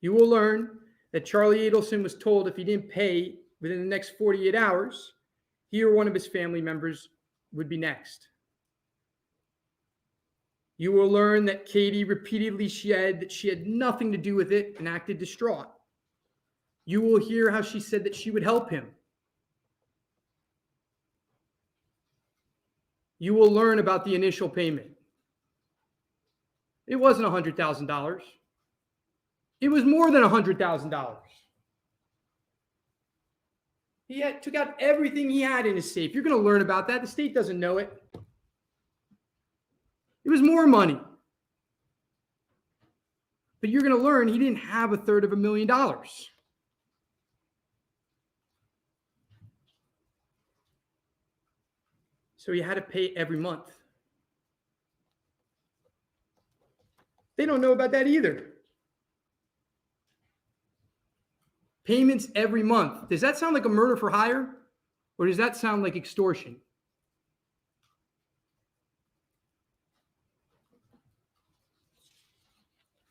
You will learn that Charlie Adelson was told if he didn't pay within the next 48 hours, he or one of his family members would be next. You will learn that Katie repeatedly said that she had nothing to do with it and acted distraught. You will hear how she said that she would help him. You will learn about the initial payment. It wasn't $100,000. It was more than $100,000. He took out everything he had in his safe. You're going to learn about that. The state doesn't know it. It was more money. But you're going to learn he didn't have $350,000. So he had to pay every month. They don't know about that either. Payments every month. Does that sound like a murder for hire? Or does that sound like extortion?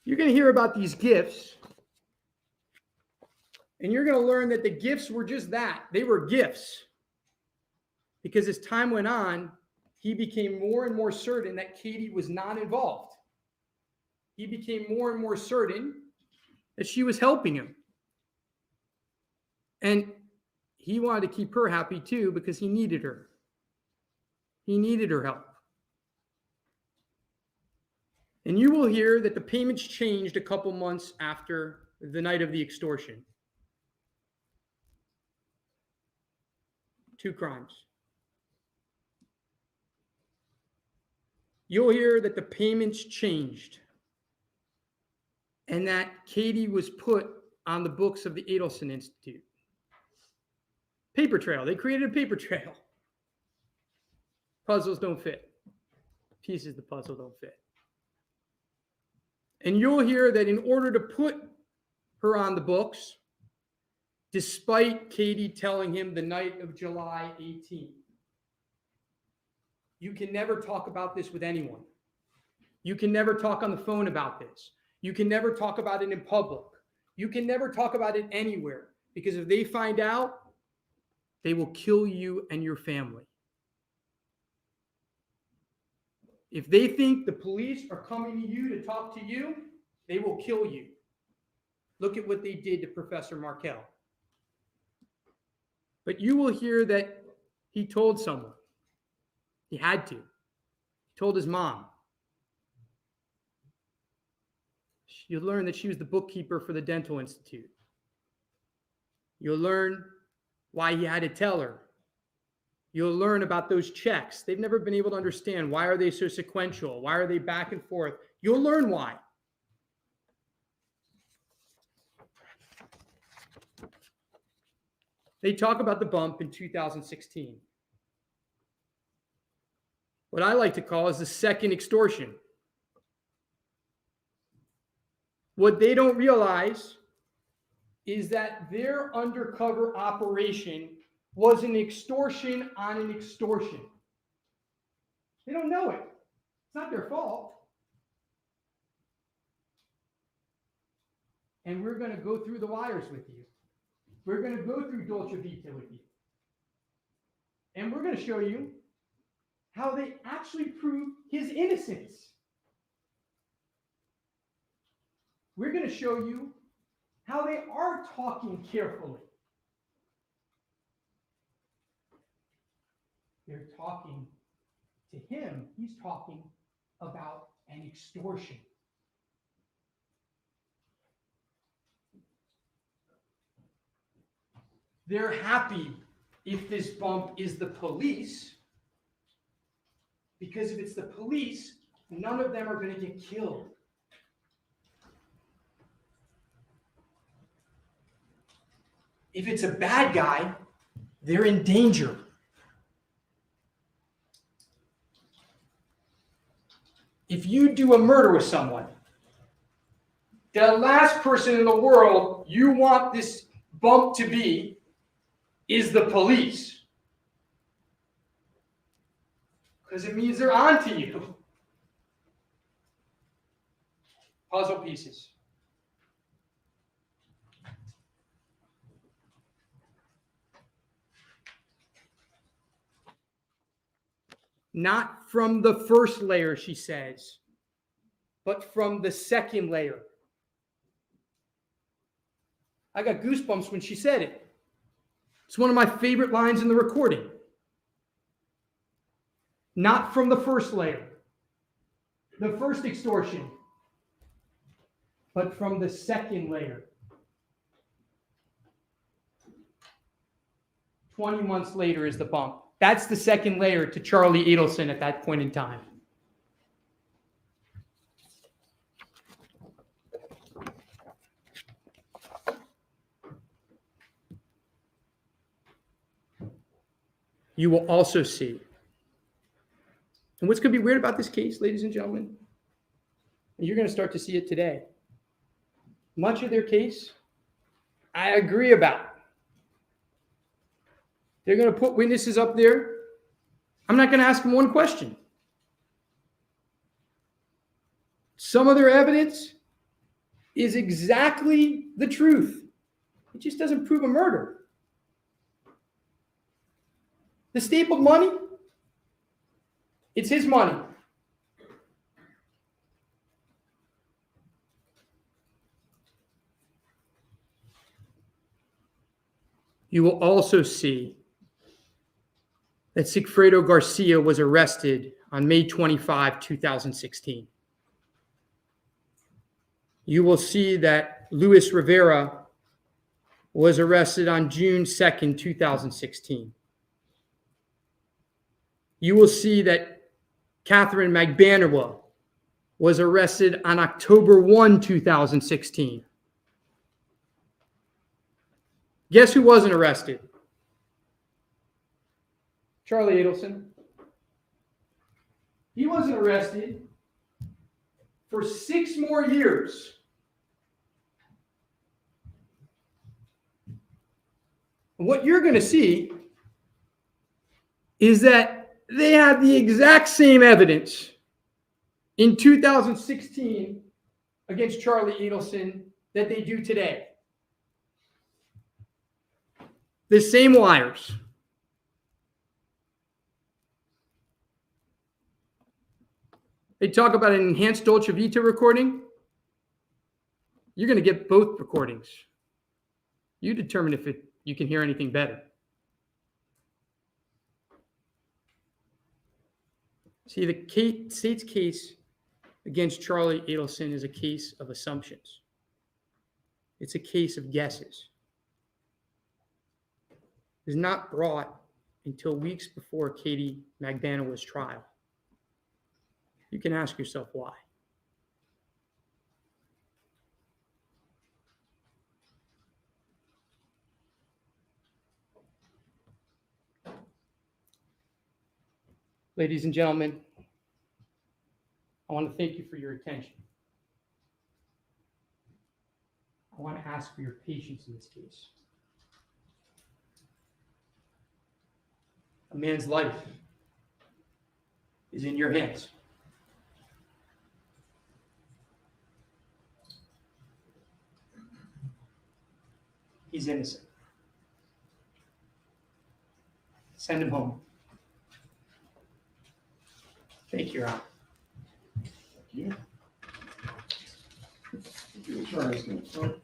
You're going to hear about these gifts. And you're going to learn that the gifts were just that. They were gifts. Because as time went on, he became more and more certain that Katie was not involved. He became more and more certain that she was helping him. And he wanted to keep her happy too because he needed her. He needed her help. And you will hear that the payments changed a couple months after the night of the extortion. 2 crimes. You'll hear that the payments changed and that Katie was put on the books of the Adelson Institute. Paper trail. They created a paper trail. Puzzles don't fit. Pieces of the puzzle don't fit. And you'll hear that in order to put her on the books, despite Katie telling him the night of July 18th, you can never talk about this with anyone. You can never talk on the phone about this. You can never talk about it in public. You can never talk about it anywhere, because if they find out, they will kill you and your family. If they think the police are coming to you to talk to you, they will kill you. Look at what they did to Professor Markel. But you will hear that he told someone. He had to. He told his mom. You'll learn that she was the bookkeeper for the Dental Institute. You'll learn why he had to tell her. You'll learn about those checks. They've never been able to understand, why are they so sequential? Why are they back and forth? You'll learn why. They talk about the bump in 2016. What I like to call is the second extortion. What they don't realize is that their undercover operation was an extortion on an extortion. They don't know it. It's not their fault. And we're going to go through the wires with you. We're going to go through Dolce Vita with you. And we're going to show you how they actually prove his innocence. We're going to show you how they are talking carefully. They're talking to him. He's talking about an extortion. They're happy if this bump is the police, because if it's the police, none of them are going to get killed. If it's a bad guy, they're in danger. If you do a murder with someone, the last person in the world you want this bump to be is the police. Because it means they're on to you. Puzzle pieces. Not from the first layer, she says, but from the second layer. I got goosebumps when she said it. It's one of my favorite lines in the recording. Not from the first layer, the first extortion, but from the second layer. 20 months later is the bump. That's the second layer to Charlie Adelson at that point in time. You will also see, and what's going to be weird about this case, ladies and gentlemen, and you're going to start to see it today, much of their case, I agree about. They're going to put witnesses up there. I'm not going to ask them one question. Some of their evidence is exactly the truth. It just doesn't prove a murder. The stapled money, it's his money. You will also see that Sigfredo Garcia was arrested on May 25, 2016. You will see that Luis Rivera was arrested on June 2nd, 2016. You will see that Kathryn Magbanua was arrested on October 1, 2016. Guess who wasn't arrested? Charlie Adelson. He wasn't arrested for 6 more years. And what you're going to see is that they had the exact same evidence in 2016 against Charlie Adelson that they do today. The same wires. They talk about an enhanced Dolce Vita recording. You're going to get both recordings. You determine if you can hear anything better. See, the state's case against Charlie Adelson is a case of assumptions. It's a case of guesses. It was not brought until weeks before Katie Magbanaway's trial. You can ask yourself why. Ladies and gentlemen, I want to thank you for your attention. I want to ask for your patience in this case. A man's life is in your hands. He's innocent. Send him home. Thank you, Your Honor. Thank you. The attorney's going to start.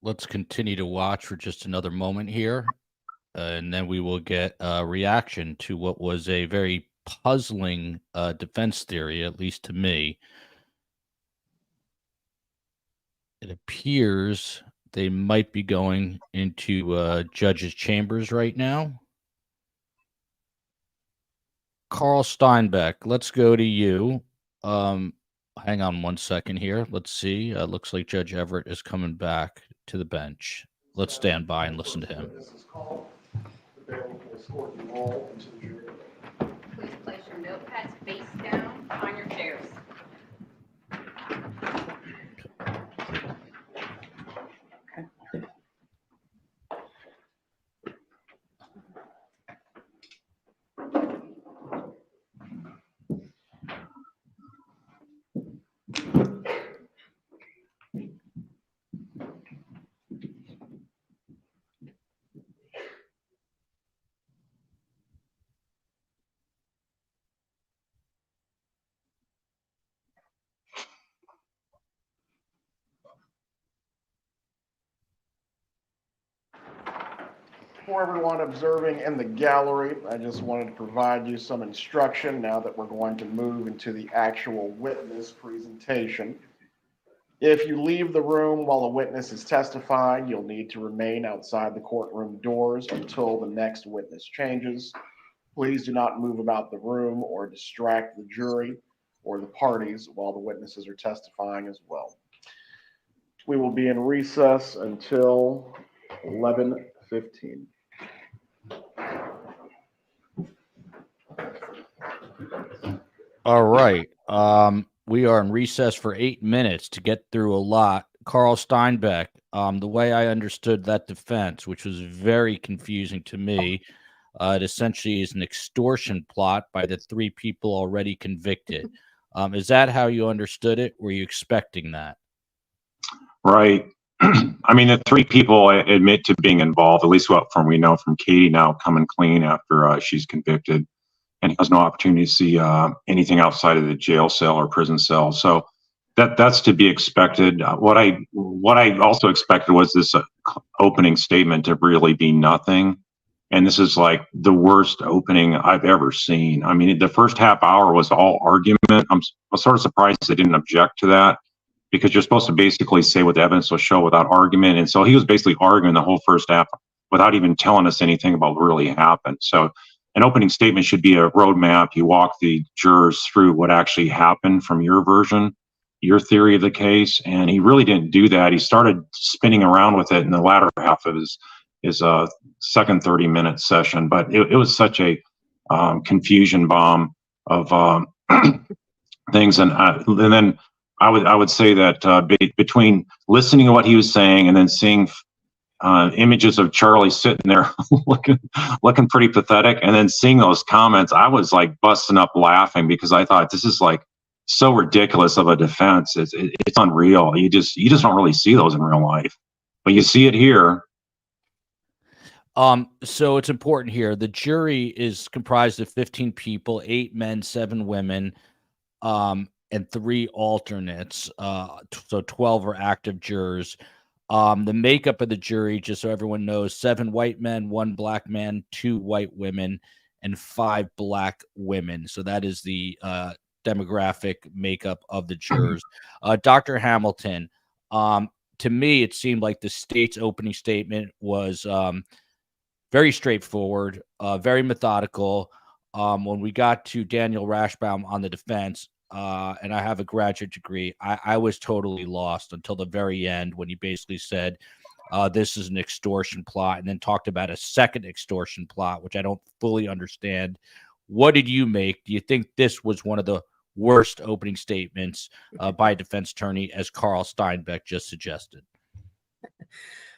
Let's continue to watch for just another moment here, and then we will get a reaction to what was a very puzzling defense theory, at least to me. It appears they might be going into judge's chambers right now. Carl Steinbeck, let's go to you. Hang on one second here. Let's see. Looks like Judge Everett is coming back to the bench. Let's stand by and listen to him. This is called. The bailiff will escort you all into the jury room. Please place your notepads face down on your chairs. For everyone observing in the gallery, I just wanted to provide you some instruction now that we're going to move into the actual witness presentation. If you leave the room while a witness is testifying, you'll need to remain outside the courtroom doors until the next witness changes. Please do not move about the room or distract the jury or the parties while the witnesses are testifying as well. We will be in recess until 11:15. All right. We are in recess for 8 minutes to get through a lot. Carl Steinbeck, the way I understood that defense, which was very confusing to me, it essentially is an extortion plot by the 3 people already convicted. Is that how you understood it? Were you expecting that? Right. I mean, the 3 people admit to being involved, at least what we know from Katie now coming clean after she's convicted and has no opportunity to see anything outside of the jail cell or prison cell. So that's to be expected. What I also expected was this opening statement to really be nothing. And this is like the worst opening I've ever seen. I mean, the first half hour was all argument. I'm sort of surprised they didn't object to that, because you're supposed to basically say what the evidence will show without argument. And so he was basically arguing the whole first half without even telling us anything about what really happened. So an opening statement should be a roadmap. You walk the jurors through what actually happened from your version, your theory of the case. And he really didn't do that. He started spinning around with it in the latter half of his second 30-minute session. But it was such a confusion bomb of things. And then I would say that between listening to what he was saying and then seeing images of Charlie sitting there looking pretty pathetic, and then seeing those comments, I was like busting up laughing, because I thought, this is like so ridiculous of a defense. It's unreal. You just don't really see those in real life, but you see it here. So it's important here. The jury is comprised of 15 people, 8 men, 7 women, and 3 alternates. So 12 are active jurors. The makeup of the jury, just so everyone knows, 7 white men, 1 black man, 2 white women, and 5 black women. So that is the demographic makeup of the jurors. Dr. Hamilton, to me, it seemed like the state's opening statement was very straightforward, very methodical. When we got to Daniel Rashbaum on the defense, and I have a graduate degree, I was totally lost until the very end when he basically said, this is an extortion plot, and then talked about a second extortion plot, which I don't fully understand. What did you make? Do you think this was one of the worst opening statements by a defense attorney, as Carl Steinbeck just suggested?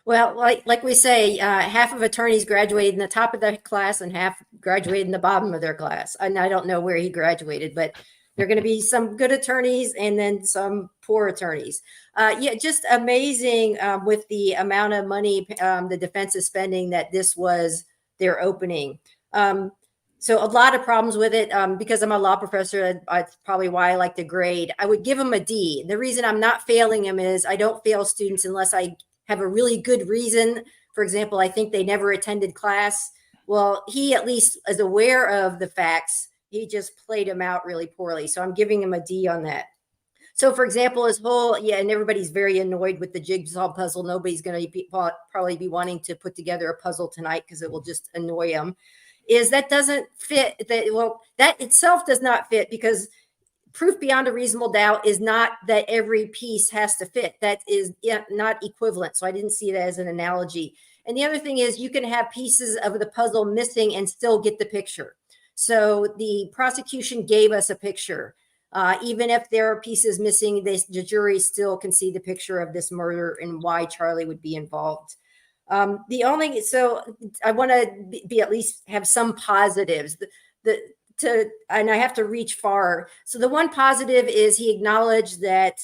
Well, like we say, half of attorneys graduated in the top of their class and half graduated in the bottom of their class. And I don't know where he graduated, but there are going to be some good attorneys and then some poor attorneys. Yeah, just amazing with the amount of money the defense is spending, that this was their opening. So a lot of problems with it. Because I'm a law professor, that's probably why I like to grade. I would give him a D. The reason I'm not failing him is I don't fail students unless I have a really good reason. For example, I think they never attended class. Well, he at least is aware of the facts. He just played him out really poorly. So I'm giving him a D on that. So for example, his whole, and everybody's very annoyed with the jigsaw puzzle. Nobody's going to probably be wanting to put together a puzzle tonight because it will just annoy them. Is that doesn't fit. That itself does not fit, because proof beyond a reasonable doubt is not that every piece has to fit. That is not equivalent. So I didn't see it as an analogy. And the other thing is, you can have pieces of the puzzle missing and still get the picture. So the prosecution gave us a picture. Even if there are pieces missing, the jury still can see the picture of this murder and why Charlie would be involved. So I want to be at least have some positives. And I have to reach far. So the one positive is he acknowledged that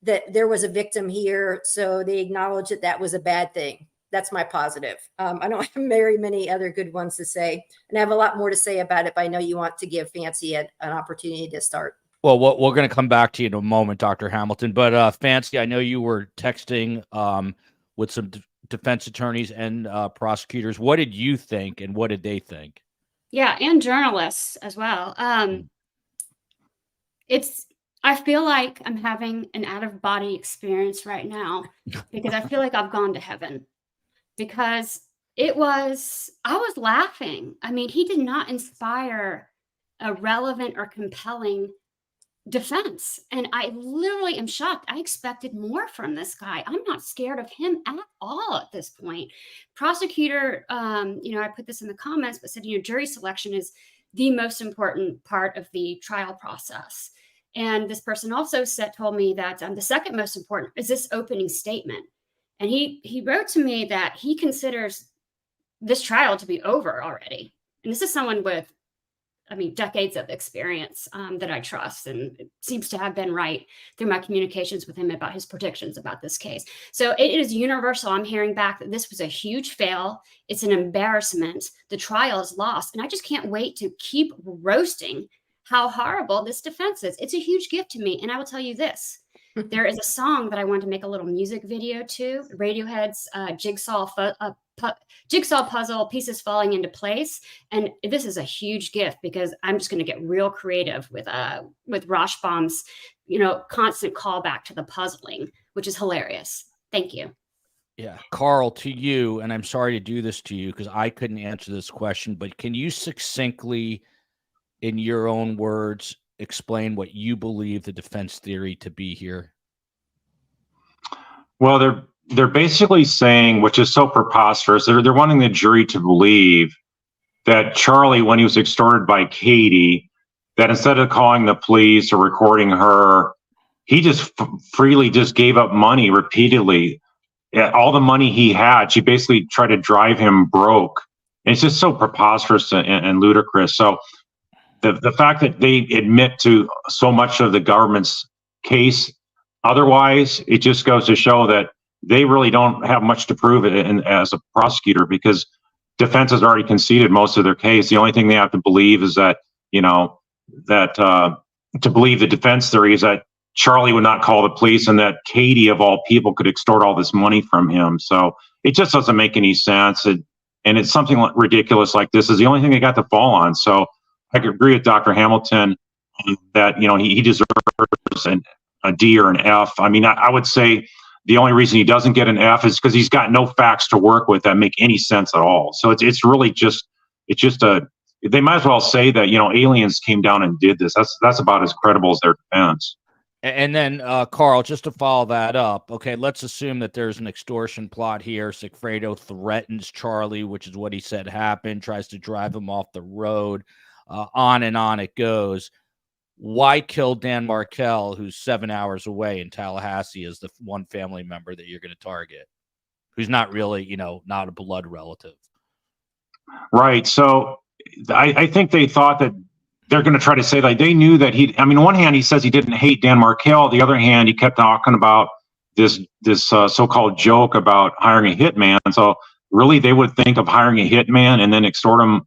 there was a victim here. So they acknowledged that was a bad thing. That's my positive. I don't have very many other good ones to say, and I have a lot more to say about it, but I know you want to give FANCI an opportunity to start. Well, we're going to come back to you in a moment, Dr. Hamilton, but FANCI, I know you were texting with some defense attorneys and prosecutors. What did you think, and what did they think? Yeah, and journalists as well. I feel like I'm having an out-of-body experience right now, because I feel like I've gone to heaven, because I was laughing. I mean, he did not inspire a relevant or compelling defense. And I literally am shocked. I expected more from this guy. I'm not scared of him at all at this point. Prosecutor, I put this in the comments, but said, jury selection is the most important part of the trial process. And this person also told me that the second most important is this opening statement. And he wrote to me that he considers this trial to be over already. And this is someone with, decades of experience that I trust, and it seems to have been right through my communications with him about his predictions about this case. So it is universal. I'm hearing back that this was a huge fail. It's an embarrassment. The trial is lost. And I just can't wait to keep roasting how horrible this defense is. It's a huge gift to me. And I will tell you this. There is a song that I wanted to make a little music video to, Radiohead's Jigsaw Puzzle, Pieces Falling into Place. And this is a huge gift, because I'm just going to get real creative with Rashbaum's, constant callback to the puzzling, which is hilarious. Thank you. Yeah. Carl, to you, and I'm sorry to do this to you because I couldn't answer this question, but can you succinctly, in your own words, explain what you believe the defense theory to be here? Well, they're basically saying, which is so preposterous, they're wanting the jury to believe that Charlie, when he was extorted by Katie, that instead of calling the police or recording her, he just freely just gave up money repeatedly. All the money he had, she basically tried to drive him broke. And it's just so preposterous and ludicrous. So the fact that they admit to so much of the government's case, otherwise, it just goes to show that they really don't have much to prove as a prosecutor, because defense has already conceded most of their case. The only thing they have to believe is that, to believe the defense theory is that Charlie would not call the police and that Katie, of all people, could extort all this money from him. So it just doesn't make any sense. And it's something ridiculous like this is the only thing they got to fall on. So I could agree with Dr. Hamilton that, he deserves a D or an F. I mean, I would say the only reason he doesn't get an F is because he's got no facts to work with that make any sense at all. So it's really just they might as well say that, aliens came down and did this. That's about as credible as their defense. And then, Carl, just to follow that up, okay, let's assume that there's an extortion plot here. Sigfredo threatens Charlie, which is what he said happened, tries to drive him off the road, on and on it goes. Why kill Dan Markel, who's 7 hours away in Tallahassee, as the one family member that you're going to target, who's not really, not a blood relative? Right. So I think they thought that they're going to try to say like they knew that on one hand, he says he didn't hate Dan Markel. The other hand, he kept talking about this so-called joke about hiring a hitman. So really they would think of hiring a hitman and then extort him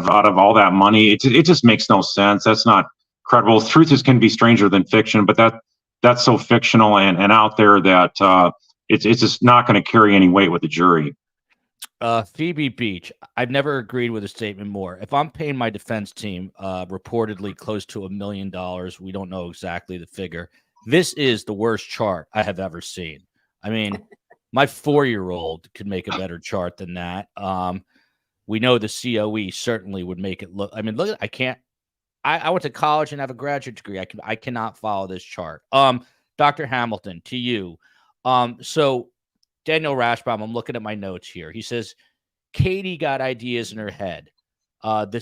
out of all that money. It just makes no sense. That's not credible. Truth can be stranger than fiction, but that's so fictional and out there that it's just not going to carry any weight with the jury. Phoebe Beach, I've never agreed with a statement more. If I'm paying my defense team reportedly close to $1 million, we don't know exactly the figure, this is the worst chart I have ever seen. I mean, my 4-year-old could make a better chart than that. We know the COE certainly would make it look. I mean, look, I went to college and have a graduate degree. I cannot follow this chart. Dr. Hamilton, to you. So Daniel Rashbaum, I'm looking at my notes here. He says, Katie got ideas in her head. The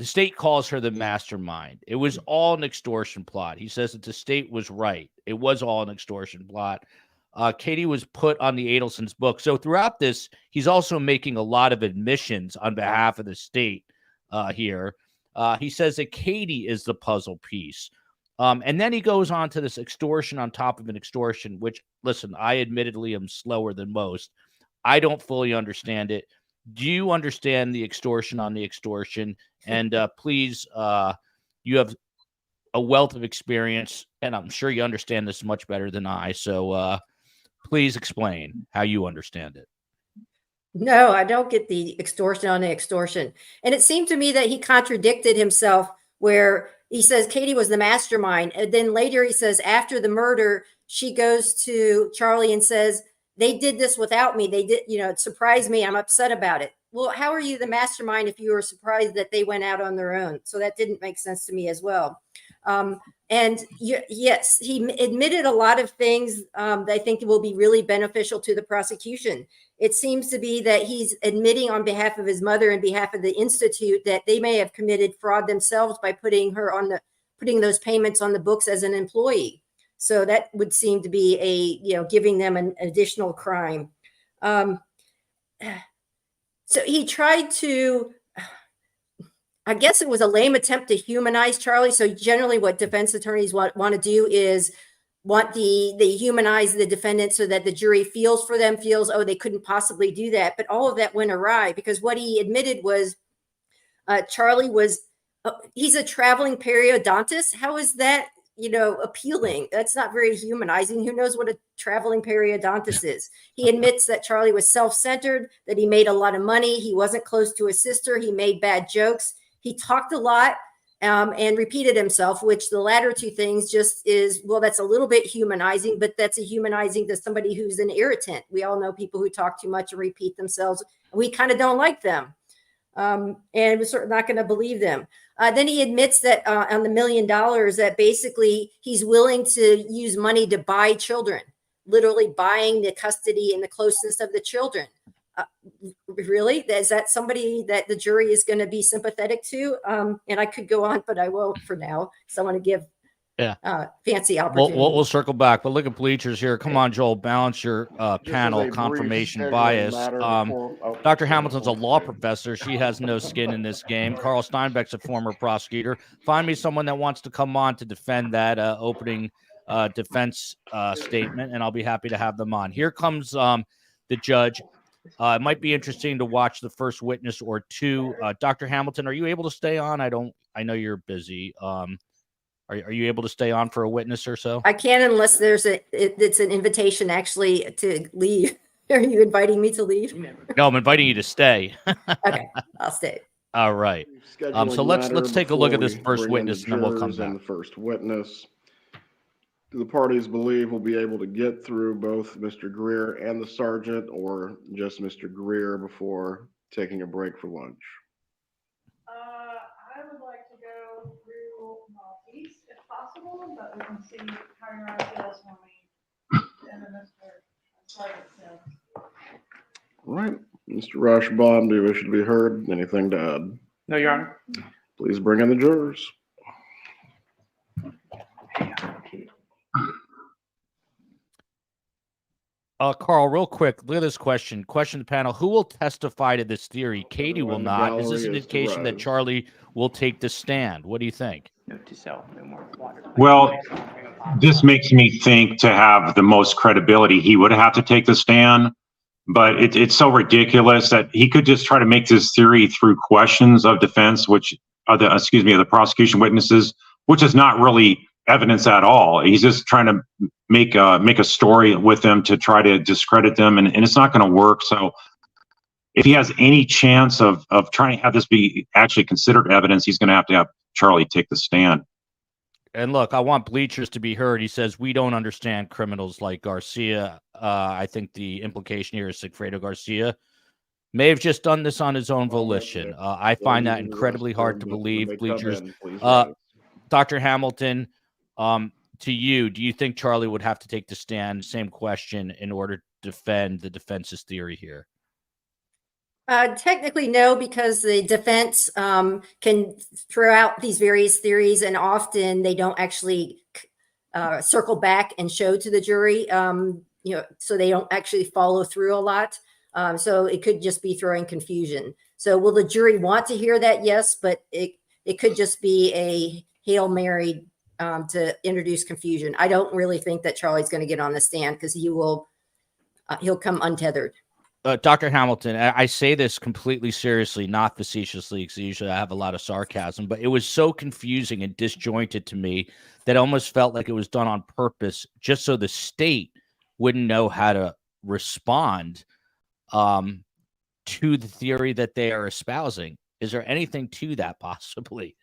state calls her the mastermind. It was all an extortion plot. He says that the state was right. It was all an extortion plot. Katie was put on the Adelson's book. So throughout this, he's also making a lot of admissions on behalf of the state here. He says that Katie is the puzzle piece. And then he goes on to this extortion on top of an extortion, which, listen, I admittedly am slower than most. I don't fully understand it. Do you understand the extortion on the extortion? And please, you have a wealth of experience, and I'm sure you understand this much better than I. So please explain how you understand it. No, I don't get the extortion on the extortion. And it seemed to me that he contradicted himself where he says Katie was the mastermind. And then later he says after the murder, she goes to Charlie and says, they did this without me. They did, it surprised me. I'm upset about it. Well, how are you the mastermind if you were surprised that they went out on their own? So that didn't make sense to me as well. Yes, he admitted a lot of things that I think will be really beneficial to the prosecution. It seems to be that he's admitting on behalf of his mother and behalf of the Institute that they may have committed fraud themselves by putting those payments on the books as an employee. So that would seem to be giving them an additional crime. So he tried to, I guess it was a lame attempt to humanize Charlie. So generally what defense attorneys want to do is they humanize the defendant so that the jury feels, oh, they couldn't possibly do that. But all of that went awry because what he admitted was Charlie he's a traveling periodontist. How is that, appealing? That's not very humanizing. Who knows what a traveling periodontist is? He admits that Charlie was self-centered, that he made a lot of money. He wasn't close to his sister. He made bad jokes. He talked a lot and repeated himself, which the latter two things just is, well, that's a little bit humanizing, but that's a humanizing to somebody who's an irritant. We all know people who talk too much and repeat themselves. We kind of don't like them. And we're sort of not going to believe them. Then he admits that on the $1 million that basically he's willing to use money to buy children, literally buying the custody and the closeness of the children. Really? Is that somebody that the jury is going to be sympathetic to? And I could go on, but I won't for now. So I want to give fancy opportunity. We'll circle back, but look at bleachers here. Come on, Joel, balance your panel confirmation bias. Dr. Hamilton's a law professor. She has no skin in this game. Carl Steinbeck's a former prosecutor. Find me someone that wants to come on to defend that opening defense statement, and I'll be happy to have them on. Here comes the judge. It might be interesting to watch the first witness or two. Dr. Hamilton, are you able to stay on? I know you're busy. Are you able to stay on for a witness or so? I can, unless it's an invitation actually to leave. Are you inviting me to leave? No, I'm inviting you to stay. Okay, I'll stay. All right. So let's take a look at this first witness, and then we'll come back. The first witness. The parties believe will be able to get through both Mr. Greer and the sergeant, or just Mr. Greer before taking a break for lunch. I would like to go through Maltese if possible, but we can see how your eye feels when we and then Mr. Sergeant says. All right, Mr. Rashbaum, do you wish to be heard? Anything to add? No, Your Honor. Please bring in the jurors. Carl, real quick, look at this question. Question to the panel: who will testify to this theory? Katie will not. Is this an indication that Charlie will take the stand? What do you think? Well, this makes me think to have the most credibility, he would have to take the stand. But it's so ridiculous that he could just try to make this theory through questions of defense, which are the prosecution witnesses, which is not really evidence at all. He's just trying to make a story with them to try to discredit them, and it's not going to work. So if he has any chance of trying to have this be actually considered evidence, he's going to have Charlie take the stand. And look, I want Bleachers to be heard. He says, we don't understand criminals like Garcia. I think the implication here is Sigfredo Garcia may have just done this on his own volition. I find that incredibly hard to believe, Bleachers. Dr. Hamilton, to you, do you think Charlie would have to take the stand? Same question, in order to defend the defense's theory here. Technically, no, because the defense can throw out these various theories, and often they don't actually circle back and show to the jury, so they don't actually follow through a lot. So it could just be throwing confusion. So will the jury want to hear that? Yes, but it could just be a Hail Mary to introduce confusion. I don't really think that Charlie's going to get on the stand, because he'll come untethered. Dr. Hamilton, I say this completely seriously, not facetiously, because usually I have a lot of sarcasm, but it was so confusing and disjointed to me that it almost felt like it was done on purpose, just so the state wouldn't know how to respond to the theory that they are espousing. Is there anything to that, possibly?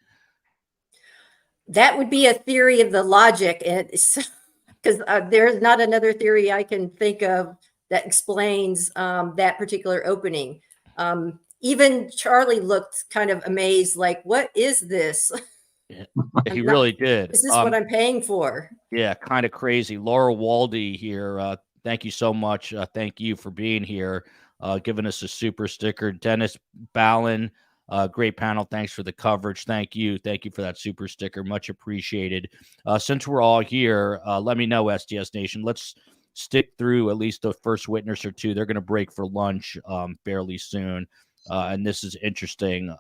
That would be a theory of the logic, because there's not another theory I can think of that explains that particular opening. Even Charlie looked kind of amazed, like, what is this? Yeah, he really did. Is this what I'm paying for? Yeah, kind of crazy. Laura Waldy here. Thank you so much. Thank you for being here, giving us a super sticker. Dennis Ballin, great panel. Thanks for the coverage. Thank you. Thank you for that super sticker. Much appreciated. Since we're all here, let me know, SDS Nation. Let's stick through at least the first witness or two. They're going to break for lunch fairly soon. And this is interesting.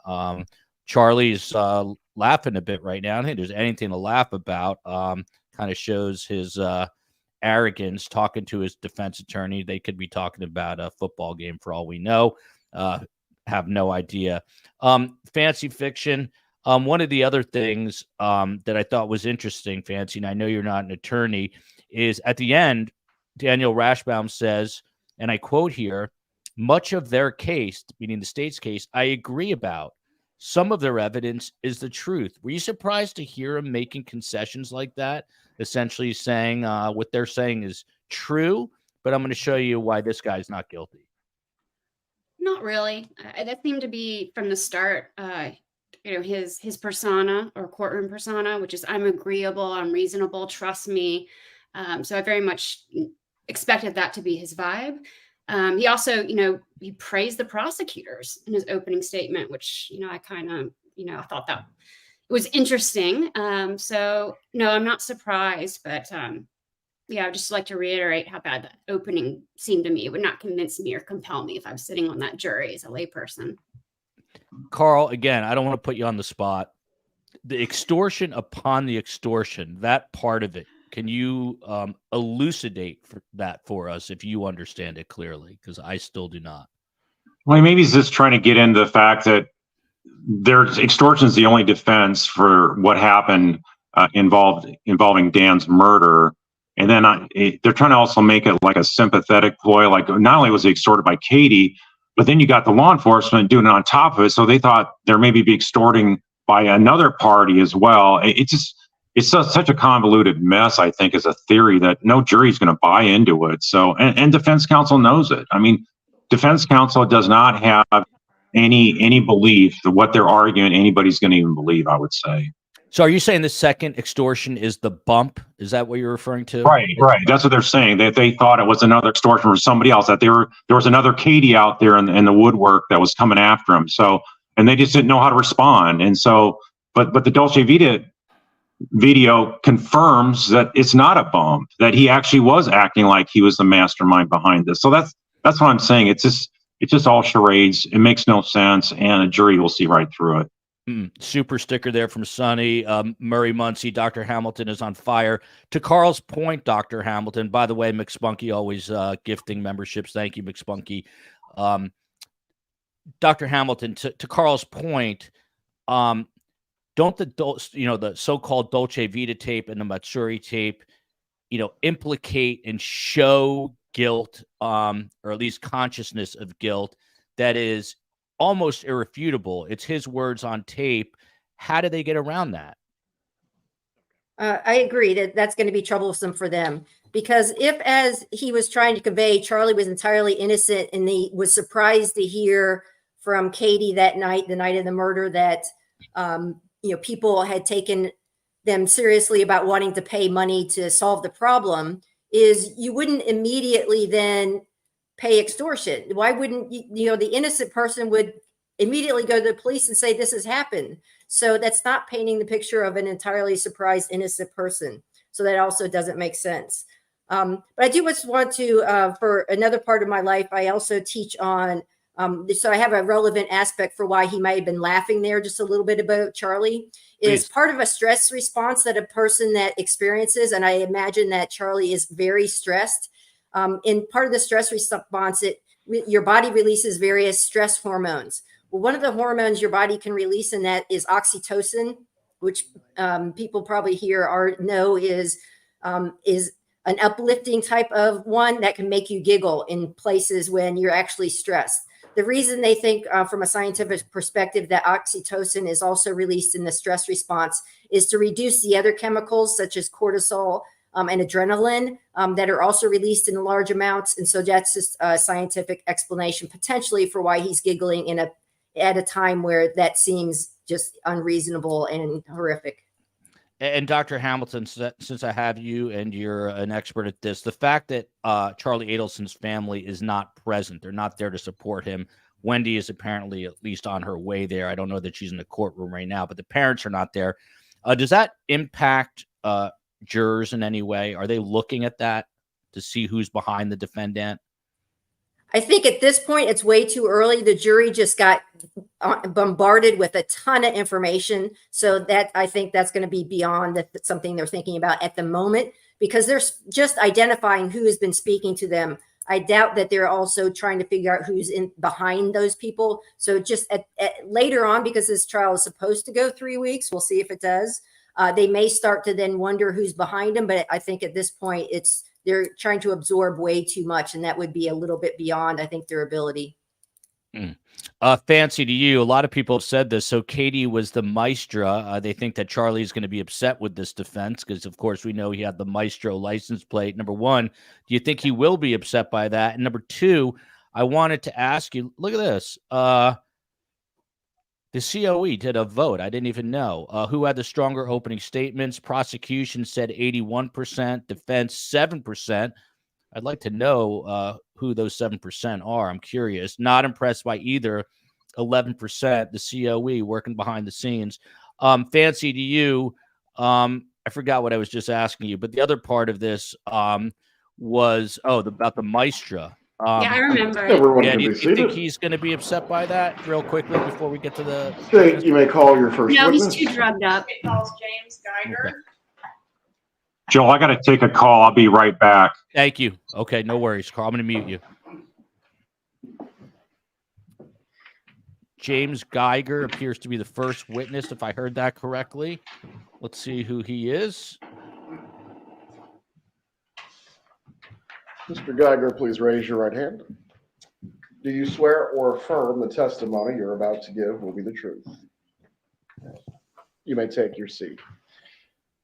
Charlie's laughing a bit right now. I don't think there's anything to laugh about. Kind of shows his arrogance talking to his defense attorney. They could be talking about a football game for all we know. Have no idea. Fancy Fiction. One of the other things that I thought was interesting, Fancy, and I know you're not an attorney, is at the end, Daniel Rashbaum says, and I quote here, much of their case, meaning the state's case, I agree about. Some of their evidence is the truth. Were you surprised to hear him making concessions like that? Essentially saying what they're saying is true, but I'm going to show you why this guy's not guilty. Not really. That seemed to be from the start, his persona or courtroom persona, which is I'm agreeable, I'm reasonable, trust me. So I very much expected that to be his vibe. He also, he praised the prosecutors in his opening statement, which, I kind of, I thought that it was interesting. So no, I'm not surprised, but I'd just like to reiterate how bad the opening seemed to me. It would not convince me or compel me if I was sitting on that jury as a layperson. Carl, again, I don't want to put you on the spot. The extortion upon the extortion, that part of it, can you elucidate that for us if you understand it clearly? Because I still do not. Well, maybe he's just trying to get into the fact that there's extortion is the only defense for what happened involving Dan's murder. And then they're trying to also make it like a sympathetic ploy. Like, not only was he extorted by Katie, but then you got the law enforcement doing it on top of it. So they thought there maybe be extorting by another party as well. It's such a convoluted mess, I think, as a theory that no jury's going to buy into it. So, and defense counsel knows it. I mean, defense counsel does not have any belief that what they're arguing anybody's going to even believe, I would say. So are you saying the second extortion is the bump? Is that what you're referring to? Right. That's what they're saying. That they thought it was another extortion from somebody else, that there was another Katie out there in the woodwork that was coming after him. So, and they just didn't know how to respond. And so, but the Dolce Vita video confirms that it's not a bump, that he actually was acting like he was the mastermind behind this. So that's what I'm saying. It's just all charades. It makes no sense, and a jury will see right through it. Super sticker there from Sonny. Murray Muncie, Dr. Hamilton is on fire. To Carl's point, Dr. Hamilton, by the way, McSpunky always gifting memberships. Thank you, McSpunky. Dr. Hamilton, to Carl's point, don't the so-called Dolce Vita tape and the Matsuri tape, implicate and show guilt, or at least consciousness of guilt that is almost irrefutable. It's his words on tape. How do they get around that? I agree that that's going to be troublesome for them, because if, as he was trying to convey, Charlie was entirely innocent and he was surprised to hear from Katie that night, the night of the murder, that people had taken them seriously about wanting to pay money to solve the problem, is you wouldn't immediately then pay extortion. Why wouldn't the innocent person would immediately go to the police and say this has happened? So that's not painting the picture of an entirely surprised innocent person. So that also doesn't make sense. But I do just want to, for another part of my life, I also teach on, so I have a relevant aspect for why he might have been laughing there just a little bit about Charlie. Is part of a stress response that a person that experiences, and I imagine that Charlie is very stressed. In part of the stress response, your body releases various stress hormones. Well, one of the hormones your body can release in that is oxytocin, which people probably here know is an uplifting type of one that can make you giggle in places when you're actually stressed. The reason they think from a scientific perspective that oxytocin is also released in the stress response is to reduce the other chemicals such as cortisol and adrenaline that are also released in large amounts. And so that's just a scientific explanation potentially for why he's giggling at a time where that seems just unreasonable and horrific. And Dr. Hamilton, since I have you and you're an expert at this, the fact that Charlie Adelson's family is not present, they're not there to support him. Wendy is apparently at least on her way there. I don't know that she's in the courtroom right now, but the parents are not there. Does that impact jurors in any way? Are they looking at that to see who's behind the defendant? I think at this point, it's way too early. The jury just got bombarded with a ton of information. So that I think that's going to be beyond something they're thinking about at the moment, because they're just identifying who has been speaking to them. I doubt that they're also trying to figure out who's behind those people. So just later on, because this trial is supposed to go 3 weeks, we'll see if it does. They may start to then wonder who's behind them. But I think at this point, they're trying to absorb way too much, and that would be a little bit beyond, I think, their ability. Fancy to you. A lot of people have said this. So Katie was the maestra. They think that Charlie is going to be upset with this defense because, of course, we know he had the maestro license plate. Number one, do you think he will be upset by that? And number two, I wanted to ask you, look at this. The COE did a vote. I didn't even know. Who had the stronger opening statements? Prosecution said 81%, defense 7%. I'd like to know who those 7% are. I'm curious. Not impressed by either 11%, the COE working behind the scenes. Fancy to you. I forgot what I was just asking you, but the other part of this was, about the maestra. Yeah, I remember. Everyone do you think he's going to be upset by that real quickly before we get to the... Okay, you may call your first No, witness. he's too drugged up. It calls James Geiger. Okay. Joel, I got to take a call. I'll be right back. Thank you. Okay, no worries, Carl. I'm going to mute you. James Geiger appears to be the first witness, if I heard that correctly. Let's see who he is. Mr. Geiger, please raise your right hand. Do you swear or affirm the testimony you're about to give will be the truth? You may take your seat.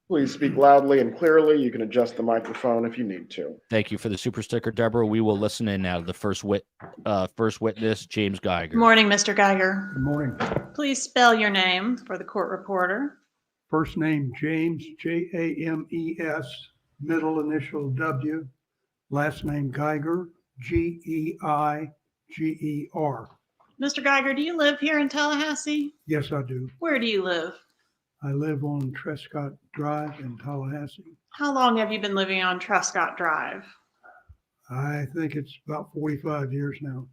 Please speak loudly and clearly. You can adjust the microphone if you need to. Thank you for the super sticker, Deborah. We will listen in now to the first witness, James Geiger. Good morning, Mr. Geiger. Good morning. Please spell your name for the court reporter. First name James, James, middle initial W, last name Geiger, Geiger. Mr. Geiger, do you live here in Tallahassee? Yes, I do. Where do you live? I live on Trescott Drive in Tallahassee. How long have you been living on Trescott Drive? I think it's about 45 years now.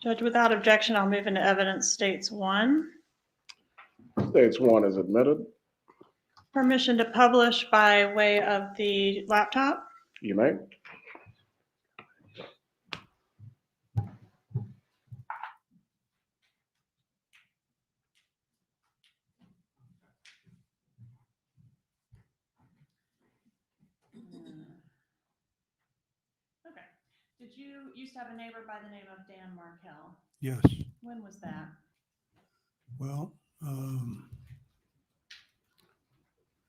Judge, without objection, I'll move into evidence states 1. States 1 is admitted. Permission to publish by way of the laptop. You may. Okay. Did you used to have a neighbor by the name of Dan Markel? Yes. When was that? Well,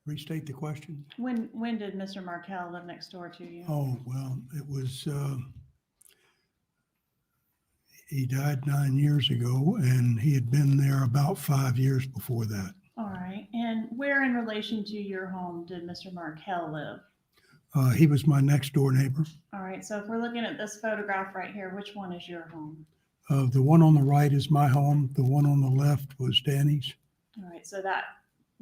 restate the question. When did Mr. Markel live next door to you? Oh, well, it was, he died 9 years ago, and he had been there about 5 years before that. All right. And where in relation to your home did Mr. Markel live? He was my next door neighbor. All right. So if we're looking at this photograph right here, which one is your home? The one on the right is my home. The one on the left was Danny's. All right. So that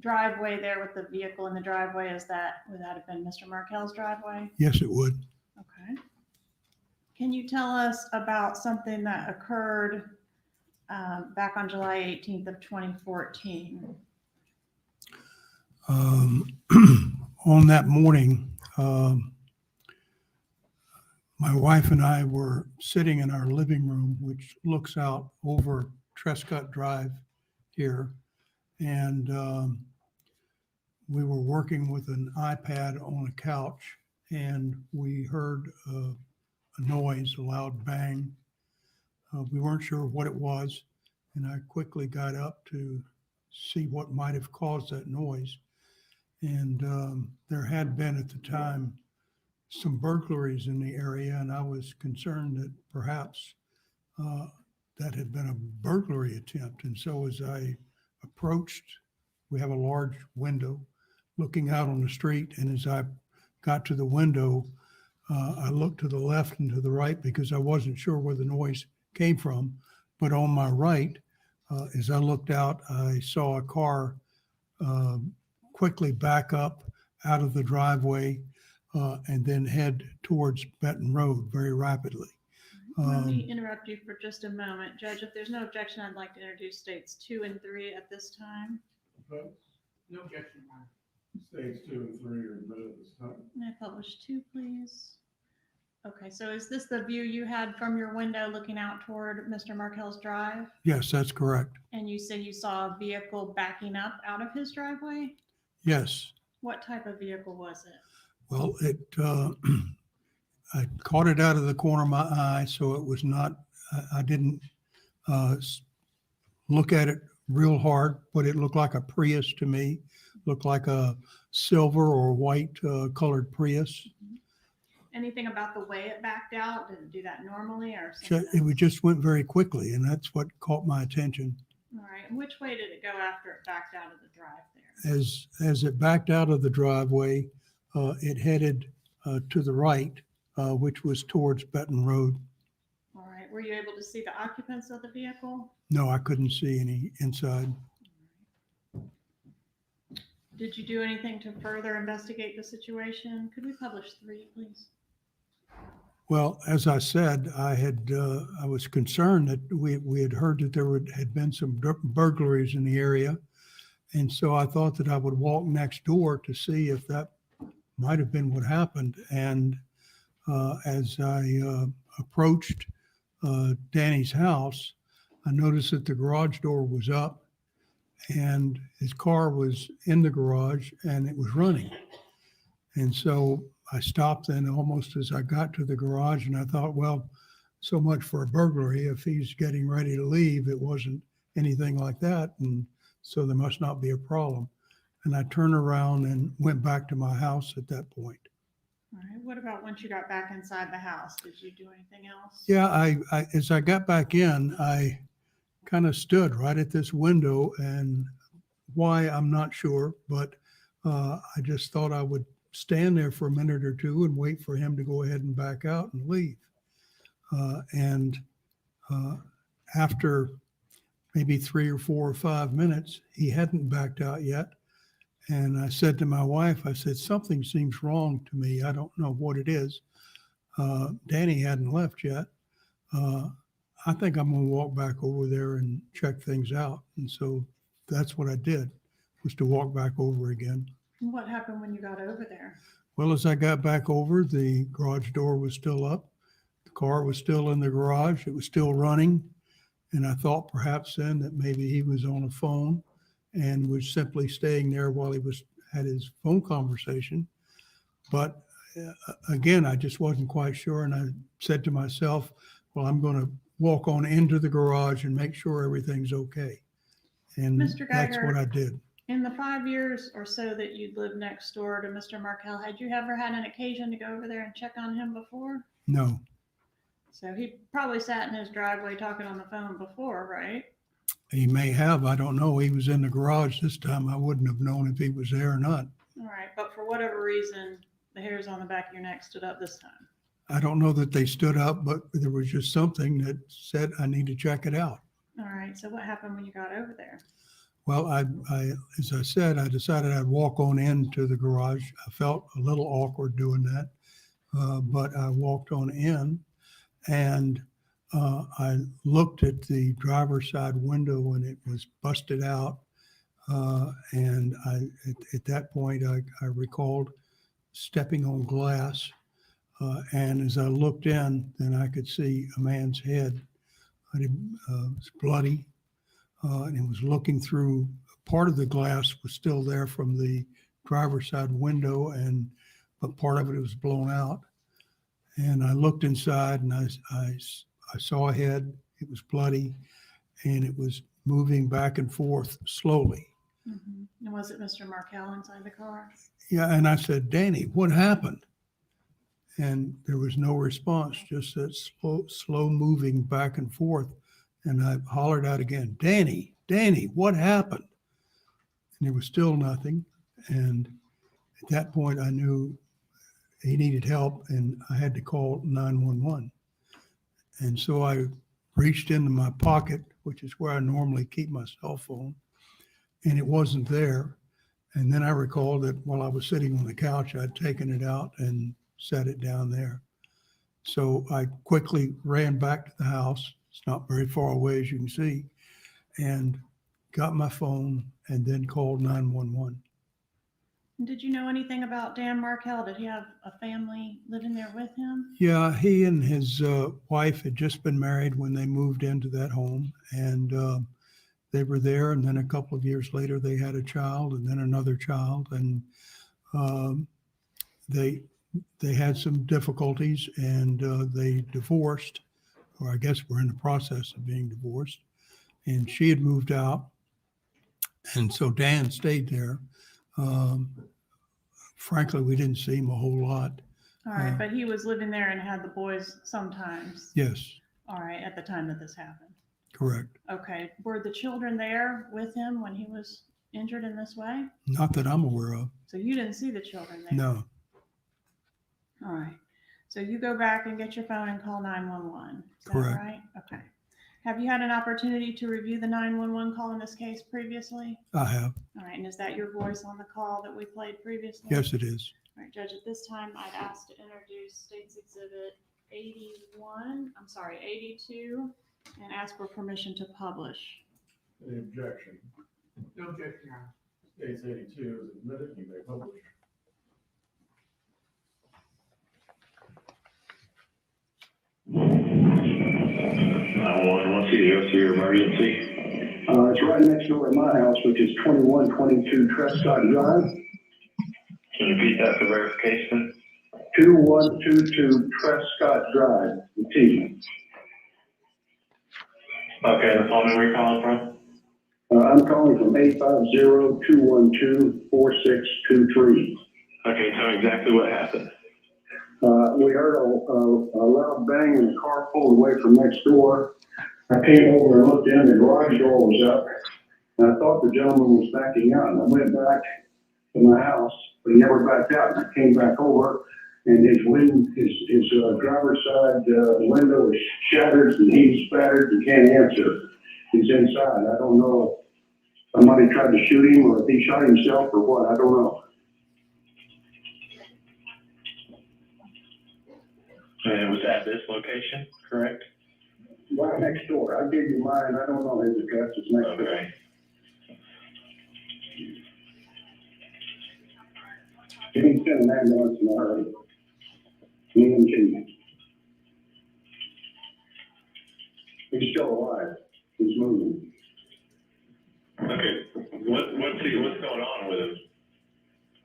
driveway there with the vehicle in the driveway, would that have been Mr. Markel's driveway? Yes, it would. Okay. Can you tell us about something that occurred back on July 18th of 2014? On that morning, my wife and I were sitting in our living room, which looks out over Trescott Drive here. And we were working with an iPad on a couch, and we heard a noise, a loud bang. We weren't sure what it was, and I quickly got up to see what might have caused that noise. And there had been at the time some burglaries in the area, and I was concerned that perhaps that had been a burglary attempt. And so as I approached, we have a large window looking out on the street, and as I got to the window, I looked to the left and to the right because I wasn't sure where the noise came from. But on my right, as I looked out, I saw a car quickly back up out of the driveway and then head towards Benton Road very rapidly. Let me interrupt you for just a moment. Judge, if there's no objection, I'd like to introduce states 2 and 3 at this time. No objection. States 2 and 3 are admitted at this time. May I publish 2, please? Okay, so is this the view you had from your window looking out toward Mr. Markel's drive? Yes, that's correct. And you said you saw a vehicle backing up out of his driveway? Yes. What type of vehicle was it? Well, I caught it out of the corner of my eye, so it was not, I didn't look at it real hard, but it looked like a Prius to me, looked like a silver or white colored Prius. Anything about the way it backed out? Did it do that normally or something? It just went very quickly, and that's what caught my attention. All right, and which way did it go after it backed out of the drive there? As it backed out of the driveway, it headed to the right, which was towards Benton Road. All right, were you able to see the occupants of the vehicle? No, I couldn't see any inside. Did you do anything to further investigate the situation? Could we publish 3, please? Well, as I said, I was concerned that we had heard that there had been some burglaries in the area. And so I thought that I would walk next door to see if that might have been what happened. And as I approached Danny's house, I noticed that the garage door was up and his car was in the garage and it was running. And so I stopped then almost as I got to the garage, and I thought, well, so much for a burglary. If he's getting ready to leave, it wasn't anything like that. And so there must not be a problem. And I turned around and went back to my house at that point. All right. What about once you got back inside the house? Did you do anything else? Yeah, I as I got back in, I kind of stood right at this window, and why, I'm not sure, but I just thought I would stand there for a minute or two and wait for him to go ahead and back out and leave. After maybe 3 or 4 or 5 minutes, he hadn't backed out yet. And I said to my wife, I said, something seems wrong to me. I don't know what it is. Danny hadn't left yet. I think I'm going to walk back over there and check things out. And so that's what I did, was to walk back over again. What happened when you got over there? Well, as I got back over, the garage door was still up. The car was still in the garage. It was still running. And I thought perhaps then that maybe he was on a phone and was simply staying there while he had his phone conversation. But again, I just wasn't quite sure. And I said to myself, well, I'm going to walk on into the garage and make sure everything's okay. And Mr. Geiger, that's what I did. In the 5 years or so that you'd lived next door to Mr. Markel, had you ever had an occasion to go over there and check on him before? No. So he probably sat in his driveway talking on the phone before, right? He may have, I don't know. He was in the garage this time. I wouldn't have known if he was there or not. All right, but for whatever reason, the hairs on the back of your neck stood up this time. I don't know that they stood up, but there was just something that said I need to check it out. All right, so what happened when you got over there? Well, I as I said, I decided I'd walk on into the garage. I felt a little awkward doing that, but I walked on in, and I looked at the driver's side window, and it was busted out. And at that point, I recalled stepping on glass. And as I looked in, then I could see a man's head. It was bloody, and it was looking through. Part of the glass was still there from the driver's side window, but part of it was blown out. And I looked inside, and I saw a head. It was bloody, and it was moving back and forth slowly. Mm-hmm. And was it Mr. Markel inside the car? Yeah, and I said, Danny, what happened? And there was no response, just that slow moving back and forth. And I hollered out again, Danny, what happened? And there was still nothing. And at that point, I knew he needed help, and I had to call 911. And so I reached into my pocket, which is where I normally keep my cell phone, and it wasn't there. And then I recalled that while I was sitting on the couch, I'd taken it out and set it down there. So I quickly ran back to the house. It's not very far away, as you can see, and got my phone and then called 911. Did you know anything about Dan Markel? Did he have a family living there with him? Yeah, he and his wife had just been married when they moved into that home, and they were there. And then a couple of years later, they had a child, and then another child, and they had some difficulties, and they divorced, or I guess we're in the process of being divorced. And she had moved out, and so Dan stayed there. Frankly, we didn't see him a whole lot. All right, but he was living there and had the boys sometimes. Yes. All right, at the time that this happened. Correct. Okay, were the children there with him when he was injured in this way? Not that I'm aware of. So you didn't see the children there? No. All right. So you go back and get your phone and call 911. Is that Correct. right? Okay. Have you had an opportunity to review the 911 call in this case previously? I have. All right. And is that your voice on the call that we played previously? Yes, it is. All right, Judge, at this time, I'd ask to introduce State's Exhibit 82, and ask for permission to publish. Any objection? No objection, Your Honor. State's 82 is admitted. You may publish. 911, what's your emergency? It's right next door to my house, which is 2122 Trescott Drive. Can you repeat that for verification? 2122 Trescott Drive, the T. Okay, the phone number you're calling from? I'm calling from 850-212-4623. Okay, tell me exactly what happened. We heard a loud bang and a car pulled away from next door. I came over and looked in, the garage door was up, and I thought the gentleman was backing out, and I went back to my house, but he never backed out, and I came back over, and his driver's side window is shattered, and he's battered and can't answer. He's inside. I don't know if somebody tried to shoot him, or if he shot himself, or what, I don't know. And it was at this location, correct? Right next door. I gave you mine. I don't know his address. It's next door. Okay. He needs to send an ambulance in a hurry. Me and Jimmy. He's still alive. He's moving. Okay. What's going on with him?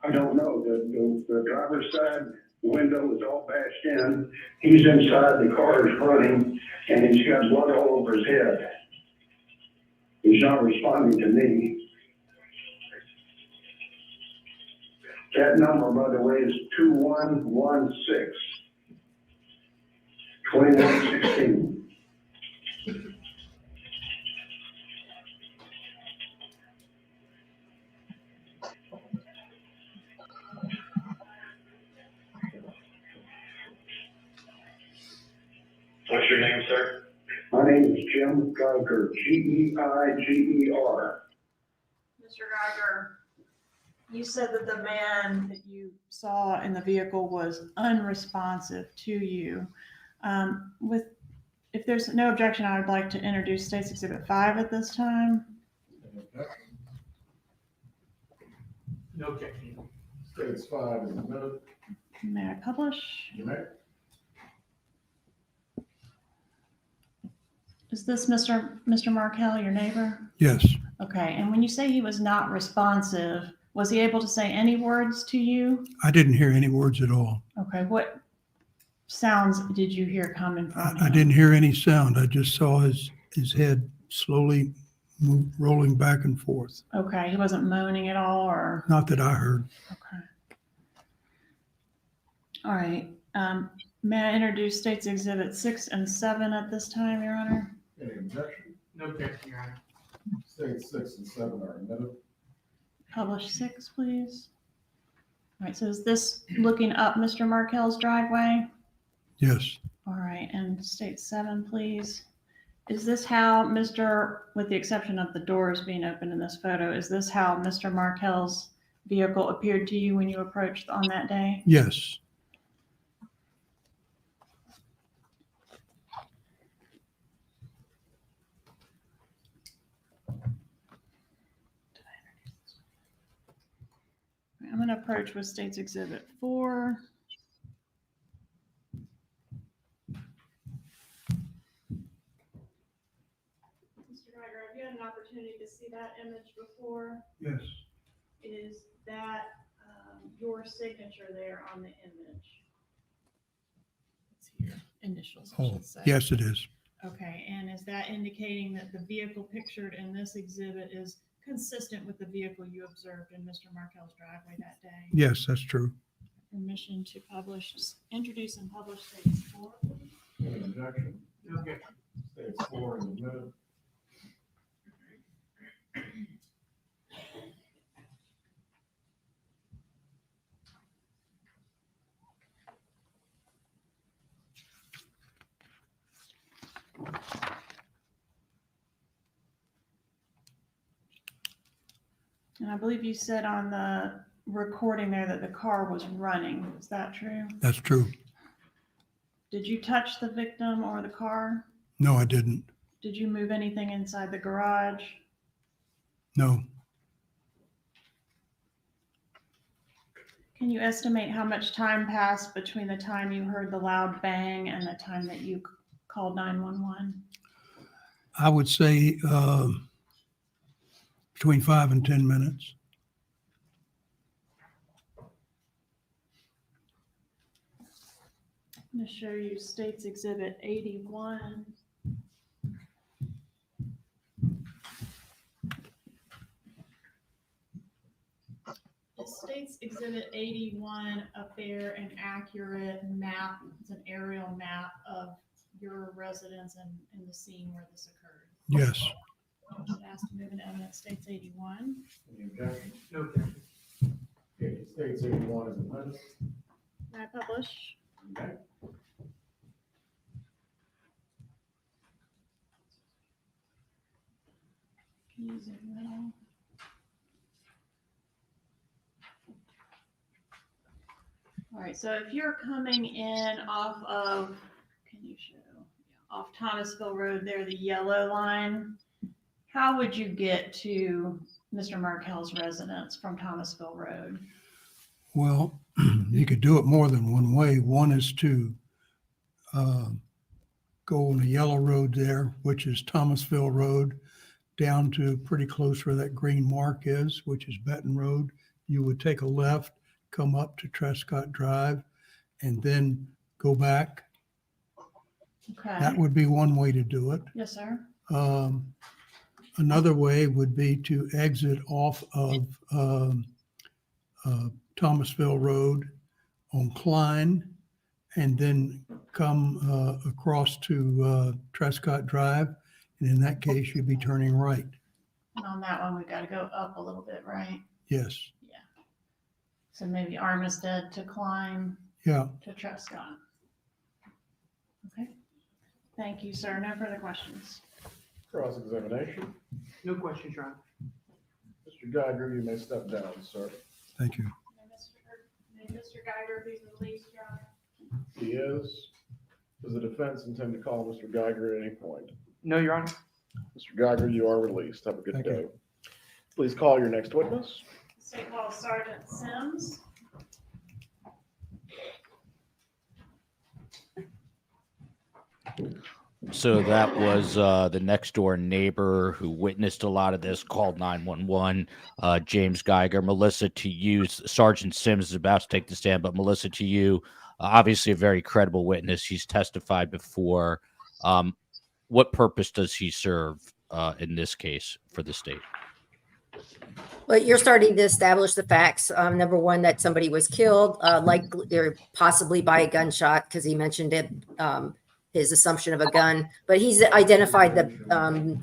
I don't know. The driver's side window is all bashed in. He's inside. The car is running, and he's got blood all over his head. He's not responding to me. That number, by the way, is 2116 2116. What's your name, sir? My name is Jim Geiger, Geiger. Mr. Geiger, you said that the man that you saw in the vehicle was unresponsive to you. If there's no objection, I would like to introduce State's Exhibit 5 at this time. No objection. States 5 is admitted. May I publish? You may. Is this Mr. Markel, your neighbor? Yes. Okay, and when you say he was not responsive, was he able to say any words to you? I didn't hear any words at all. Okay, what sounds did you hear coming from him? I didn't hear any sound. I just saw his head slowly rolling back and forth. Okay, he wasn't moaning at all, or? Not that I heard. Okay. All right. May I introduce State's Exhibit 6 and 7 at this time, Your Honor? Any objection? No objection, Your Honor. States 6 and 7 are admitted. Publish 6, please. All right, so is this looking up Mr. Markel's driveway? Yes. All right, and State 7, please. Is this how with the exception of the doors being open in this photo, is this how Mr. Markel's vehicle appeared to you when you approached on that day? Yes. I'm going to approach with State's Exhibit 4. Mr. Geiger, have you had an opportunity to see that image before? Yes. Is that your signature there on the image? It's here, initials, I should say. Yes, it is. Okay, and is that indicating that the vehicle pictured in this exhibit is consistent with the vehicle you observed in Mr. Markel's driveway that day? Yes, that's true. Permission to introduce and publish States 4. Any objection? No objection. States 4 is admitted. And I believe you said on the recording there that the car was running. Is that true? That's true. Did you touch the victim or the car? No, I didn't. Did you move anything inside the garage? No. Can you estimate how much time passed between the time you heard the loud bang and the time that you called 911? I would say between 5 and 10 minutes. I'm going to show you State's Exhibit 81. Is State's Exhibit 81 a fair and accurate map? It's an aerial map of your residence and the scene where this occurred. Yes. Asked to move into evidence. State's 81. Any objection? No objection. Okay, State's 81 is amended. May I publish? Okay. Can you zoom that all? All right, so if you're coming in off of, can you show, off Thomasville Road there, the yellow line, how would you get to Mr. Markel's residence from Thomasville Road? Well, you could do it more than one way. One is to go on the yellow road there, which is Thomasville Road, down to pretty close where that green mark is, which is Benton Road. You would take a left, come up to Trescott Drive, and then go back. Okay. That would be one way to do it. Yes, sir. Another way would be to exit off of Thomasville Road on Klein, and then come across to Trescott Drive. And in that case, you'd be turning right. And on that one, we got to go up a little bit, right? Yes. Yeah. So maybe Armistead to Klein. Yeah. To Trescott. Okay. Thank you, sir. No further questions. Cross-examination. No questions, Your Honor. Mr. Geiger, you may step down, sir. Thank you. May Mr. Geiger be released, Your Honor? He is. Does the defense intend to call Mr. Geiger at any point? No, Your Honor. Mr. Geiger, you are released. Have a good Thank day. you. Please call your next witness. State Hall Sergeant Sims. So that was the next door neighbor who witnessed a lot of this, called 911, James Geiger. Melissa, to you, Sergeant Sims is about to take the stand, but Melissa, to you, obviously a very credible witness. He's testified before. What purpose does he serve in this case for the state? Well, you're starting to establish the facts. Number one, that somebody was killed, likely or possibly by a gunshot, because he mentioned it, his assumption of a gun. But he's identified the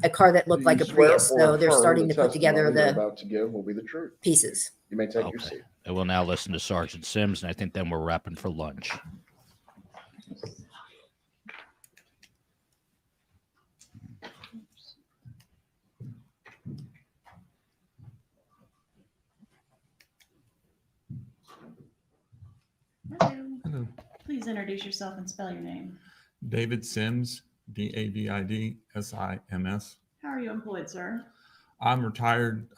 a car that looked like a Prius. So they're starting to put together the about to give will be the truth. pieces. You may take your seat. And we'll now listen to Sergeant Sims, and I think then we're wrapping for lunch. Hello. Please introduce yourself and spell your name. David Sims, David-Sims. How are you employed, sir? I'm retired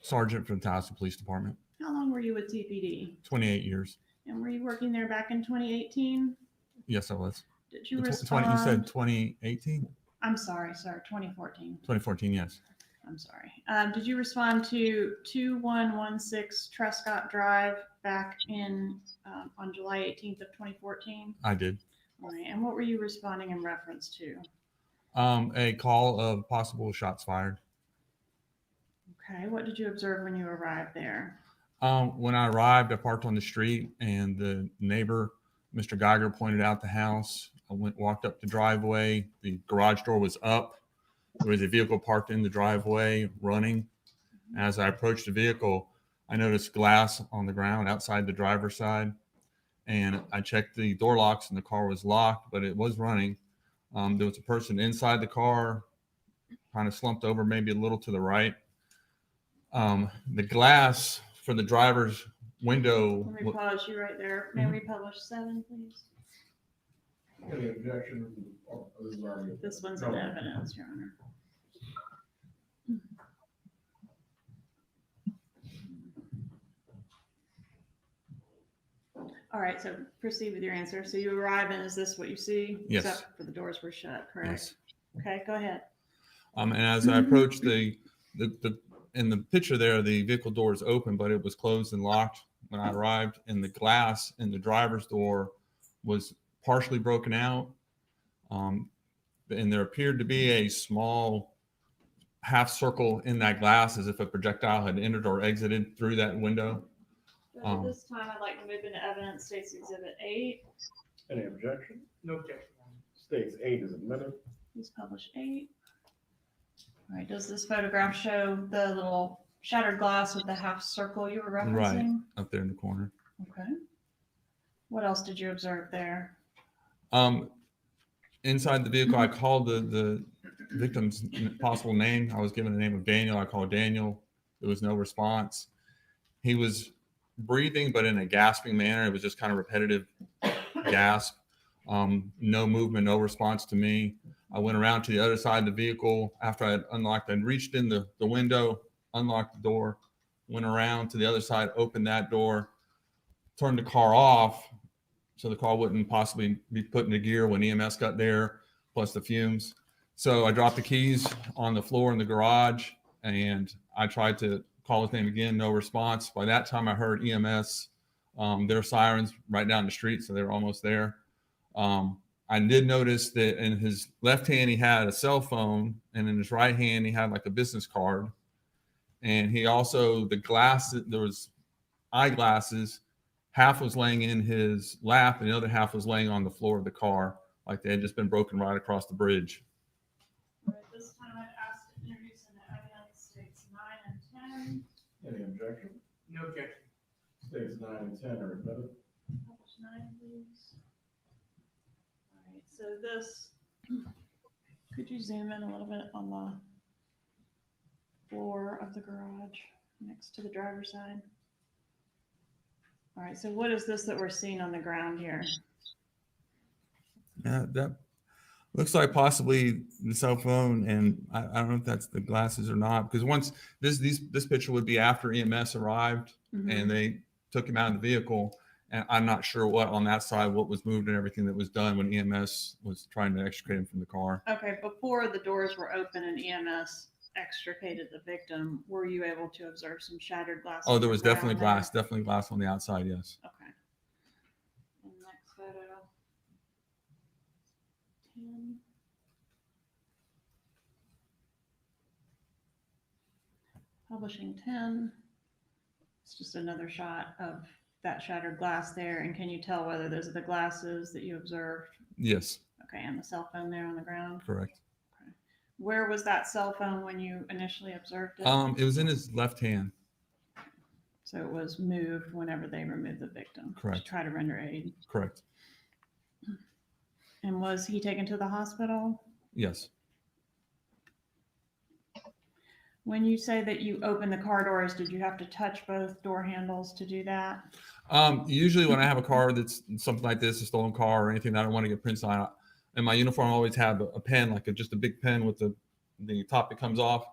sergeant for the Tallahassee Police Department. How long were you with TPD? 28 years. And were you working there back in 2018? Yes, I was. Did you You respond? said 2018? I'm sorry, sir, 2014. 2014, yes. I'm sorry. Did you respond to 2116 Trescott Drive back in on July 18th of 2014? I did. All right. And what were you responding in reference to? A call of possible shots fired. Okay. What did you observe when you arrived there? When I arrived, I parked on the street, and the neighbor, Mr. Geiger, pointed out the house. I walked up the driveway. The garage door was up. There was a vehicle parked in the driveway running. As I approached the vehicle, I noticed glass on the ground outside the driver's side. And I checked the door locks, and the car was locked, but it was running. There was a person inside the car, kind of slumped over maybe a little to the right. The glass for the driver's window. Let me pause you right there. May we publish 7, please? Any objection? This one's in evidence, Your Honor. All right, so proceed with your answer. So you arrive, and is this what you see? Yes. Except for the doors were shut, correct? Yes. Okay, go ahead. And as I approached in the picture there, the vehicle door is open, but it was closed and locked when I arrived, and the glass in the driver's door was partially broken out. And there appeared to be a small half circle in that glass as if a projectile had entered or exited through that window. At this time, I'd like to move into evidence, State's Exhibit 8. Any objection? No objection. States 8 is admitted. Please publish 8. All right, does this photograph show the little shattered glass with the half circle you were referencing? Right, up there in the corner. Okay. What else did you observe there? Inside the vehicle, I called the victim's possible name. I was given the name of Daniel. I called Daniel. There was no response. He was breathing, but in a gasping manner. It was just kind of repetitive gasp. No movement, no response to me. I went around to the other side of the vehicle after I had unlocked. I'd reached in the window, unlocked the door, went around to the other side, opened that door, turned the car off so the car wouldn't possibly be put into gear when EMS got there, plus the fumes. So I dropped the keys on the floor in the garage, and I tried to call his name again, no response. By that time, I heard EMS, their sirens right down the street, so they were almost there. I did notice that in his left hand, he had a cell phone, and in his right hand, he had like a business card. And he also, there was eyeglasses, half was laying in his lap, and the other half was laying on the floor of the car, like they had just been broken right across the bridge. All right, this time I'd ask to introduce into evidence States 9 and 10. Any objection? No objection. States 9 and 10 are admitted. Publish 9, please. All right, so this, could you zoom in a little bit on the floor of the garage next to the driver's side? All right, so what is this that we're seeing on the ground here? That looks like possibly the cell phone, and I don't know if that's the glasses or not, because once this picture would be after EMS arrived and they took him out of the vehicle, and I'm not sure what on that side, what was moved and everything that was done when EMS was trying to extricate him from the car. Okay, before the doors were open and EMS extricated the victim, were you able to observe some shattered glass? Oh, there was definitely glass on the outside, yes. Okay. And next photo. 10. Publishing 10. It's just another shot of that shattered glass there. And can you tell whether those are the glasses that you observed? Yes. Okay, and the cell phone there on the ground? Correct. Okay. Where was that cell phone when you initially observed it? It was in his left hand. So it was moved whenever they removed the victim. Correct. To try to render aid. Correct. And was he taken to the hospital? Yes. When you say that you opened the car doors, did you have to touch both door handles to do that? Usually when I have a car that's something like this, a stolen car or anything that I don't want to get prints on, in my uniform I always have a pen, like just a big pen with the top that comes off.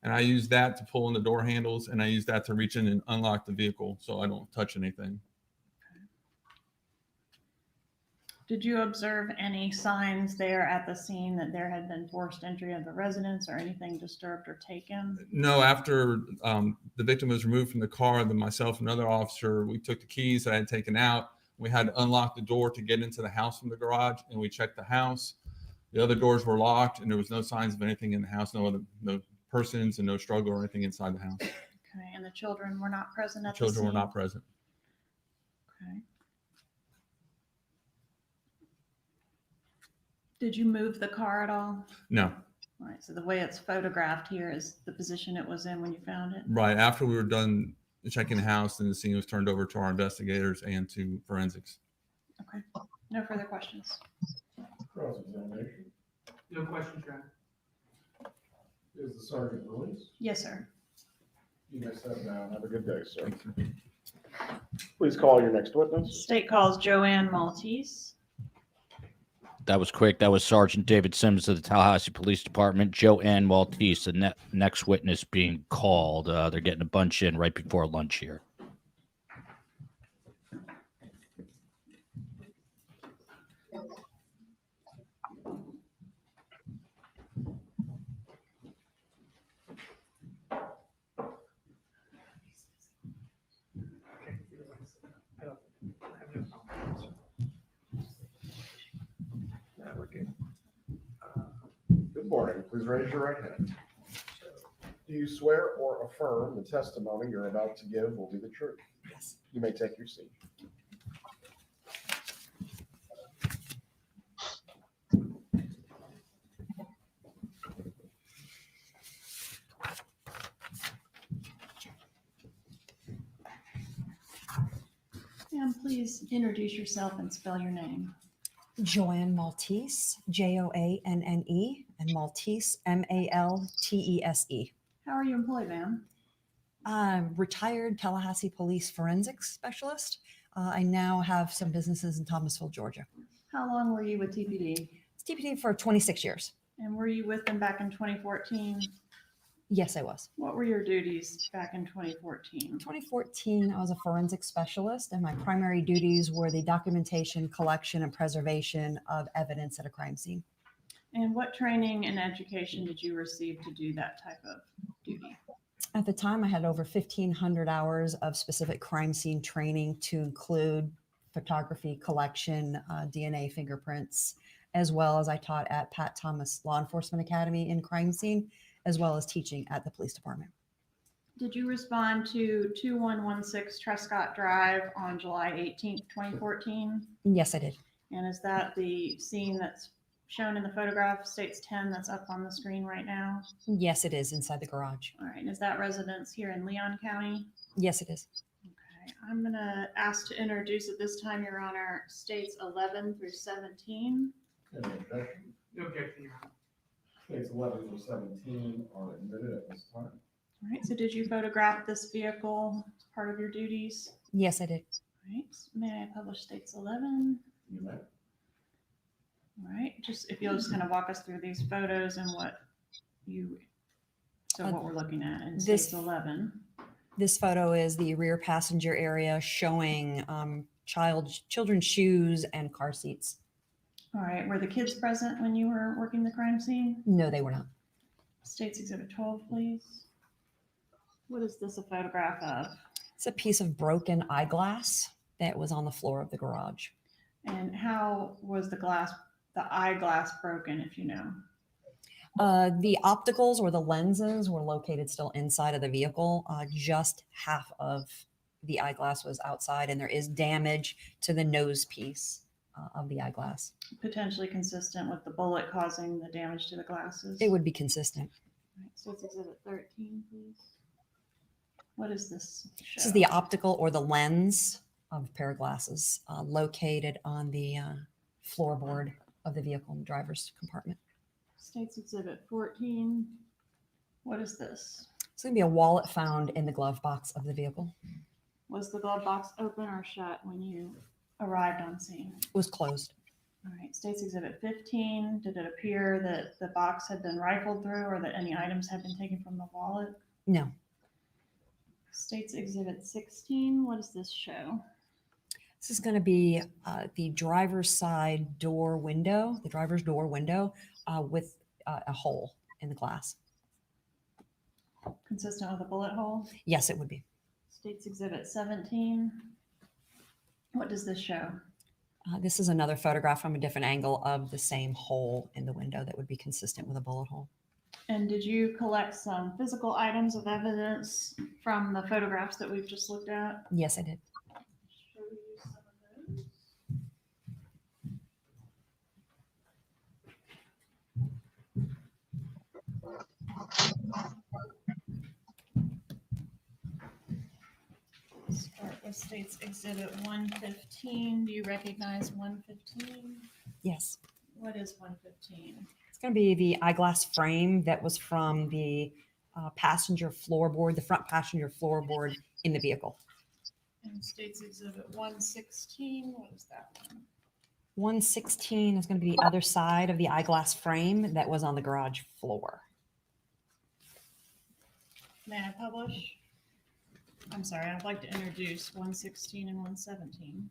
And I use that to pull in the door handles, and I use that to reach in and unlock the vehicle so I don't touch anything. Did you observe any signs there at the scene that there had been forced entry of the residence or anything disturbed or taken? No, after the victim was removed from the car, then myself and another officer, we took the keys that I had taken out. We had to unlock the door to get into the house from the garage, and we checked the house. The other doors were locked, and there was no signs of anything in the house, no persons and no struggle or anything inside the house. Okay, and the children were not present at the Children scene? were not present. Okay. Did you move the car at all? No. All right, so the way it's photographed here is the position it was in when you found it? Right. After we were done checking the house, and the scene was turned over to our investigators and to forensics. Okay. No further questions. Cross-examination. No questions, Your Honor. Is the sergeant released? Yes, sir. You may sit down. Have a good day, sir. Please call your next witness. State calls JoAnne Maltese. That was quick. That was Sergeant David Sims of the Tallahassee Police Department. JoAnne Maltese, the next witness being called. They're getting a bunch in right before lunch here. Please raise your right hand. Do you swear or affirm the testimony you're about to give will be the truth? Yes. You may take your seat. And please introduce yourself and spell your name. JoAnne Maltese, JoAnne, and Maltese, Maltese. How are you employed, ma'am? I'm retired Tallahassee police forensics specialist. I now have some businesses in Thomasville, Georgia. How long were you with TPD? It's TPD for 26 years. And were you with them back in 2014? Yes, I was. What were your duties back in 2014? In 2014, I was a forensic specialist, and my primary duties were the documentation, collection, and preservation of evidence at a crime scene. And what training and education did you receive to do that type of duty? At the time, I had over 1,500 hours of specific crime scene training to include photography, collection, DNA fingerprints, as well as I taught at Pat Thomas Law Enforcement Academy in crime scene, as well as teaching at the police department. Did you respond to 2116 Trescott Drive on July 18th, 2014? Yes, I did. And is that the scene that's shown in the photograph, States 10, that's up on the screen right now? Yes, it is inside the garage. All right. Is that residence here in Leon County? Yes, it is. Okay. I'm going to ask to introduce at this time, Your Honor, States 11 through 17. Any objection? No objection, Your Honor. States 11 through 17 are admitted at this time. All right. So did you photograph this vehicle as part of your duties? Yes, I did. All right. May I publish States 11? You may. All right. Just if you'll just kind of walk us through these photos and what we're looking at in States 11. This photo is the rear passenger area showing children's shoes and car seats. All right. Were the kids present when you were working the crime scene? No, they were not. States Exhibit 12, please. What is this a photograph of? It's a piece of broken eyeglass that was on the floor of the garage. And how was the eyeglass broken, if you know? The opticals or the lenses were located still inside of the vehicle. Just half of the eyeglass was outside, and there is damage to the nose piece of the eyeglass. Potentially consistent with the bullet causing the damage to the glasses? It would be consistent. All right, so it's Exhibit 13, please. What is this show? This is the optical or the lens of a pair of glasses located on the floorboard of the vehicle in the driver's compartment. States Exhibit 14. What is this? It's going to be a wallet found in the glove box of the vehicle. Was the glove box open or shut when you arrived on scene? It was closed. All right. States Exhibit 15. Did it appear that the box had been rifled through or that any items had been taken from the wallet? No. States Exhibit 16. What does this show? This is going to be the driver's side door window, the driver's door window with a hole in the glass. Consistent with a bullet hole? Yes, it would be. States Exhibit 17. What does this show? This is another photograph from a different angle of the same hole in the window that would be consistent with a bullet hole. And did you collect some physical items of evidence from the photographs that we've just looked at? Yes, I did. Show you some of those. Start with States Exhibit 115. Do you recognize 115? Yes. What is 115? It's going to be the eyeglass frame that was from the passenger floorboard, the front passenger floorboard in the vehicle. And States Exhibit 116, what is that one? 116 is going to be the other side of the eyeglass frame that was on the garage floor. May I publish? I'm sorry, I'd like to introduce 116 and 117.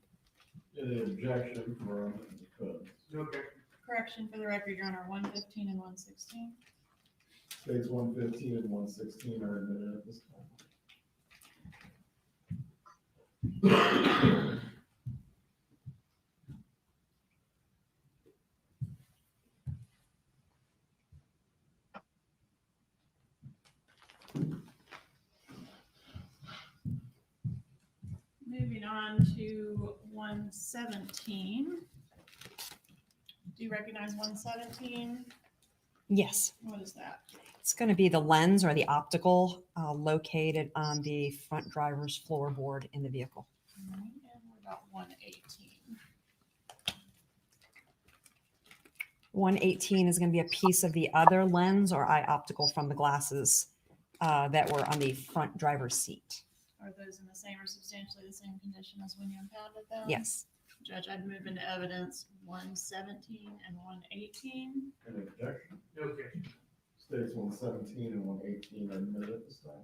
Any objection from the code? No objection. Correction for the record, Your Honor, 115 and 116. States 115 and 116 are admitted at this time. Moving on to 117. Do you recognize 117? Yes. What is that? It's going to be the lens or the optical located on the front driver's floorboard in the vehicle. And what about 118? 118 is going to be a piece of the other lens or eye optical from the glasses that were on the front driver's seat. Are those in the same or substantially the same condition as when you impounded them? Yes. Judge, I'd move into evidence 117 and 118. Any objection? No objection. States 117 and 118 are admitted at this time.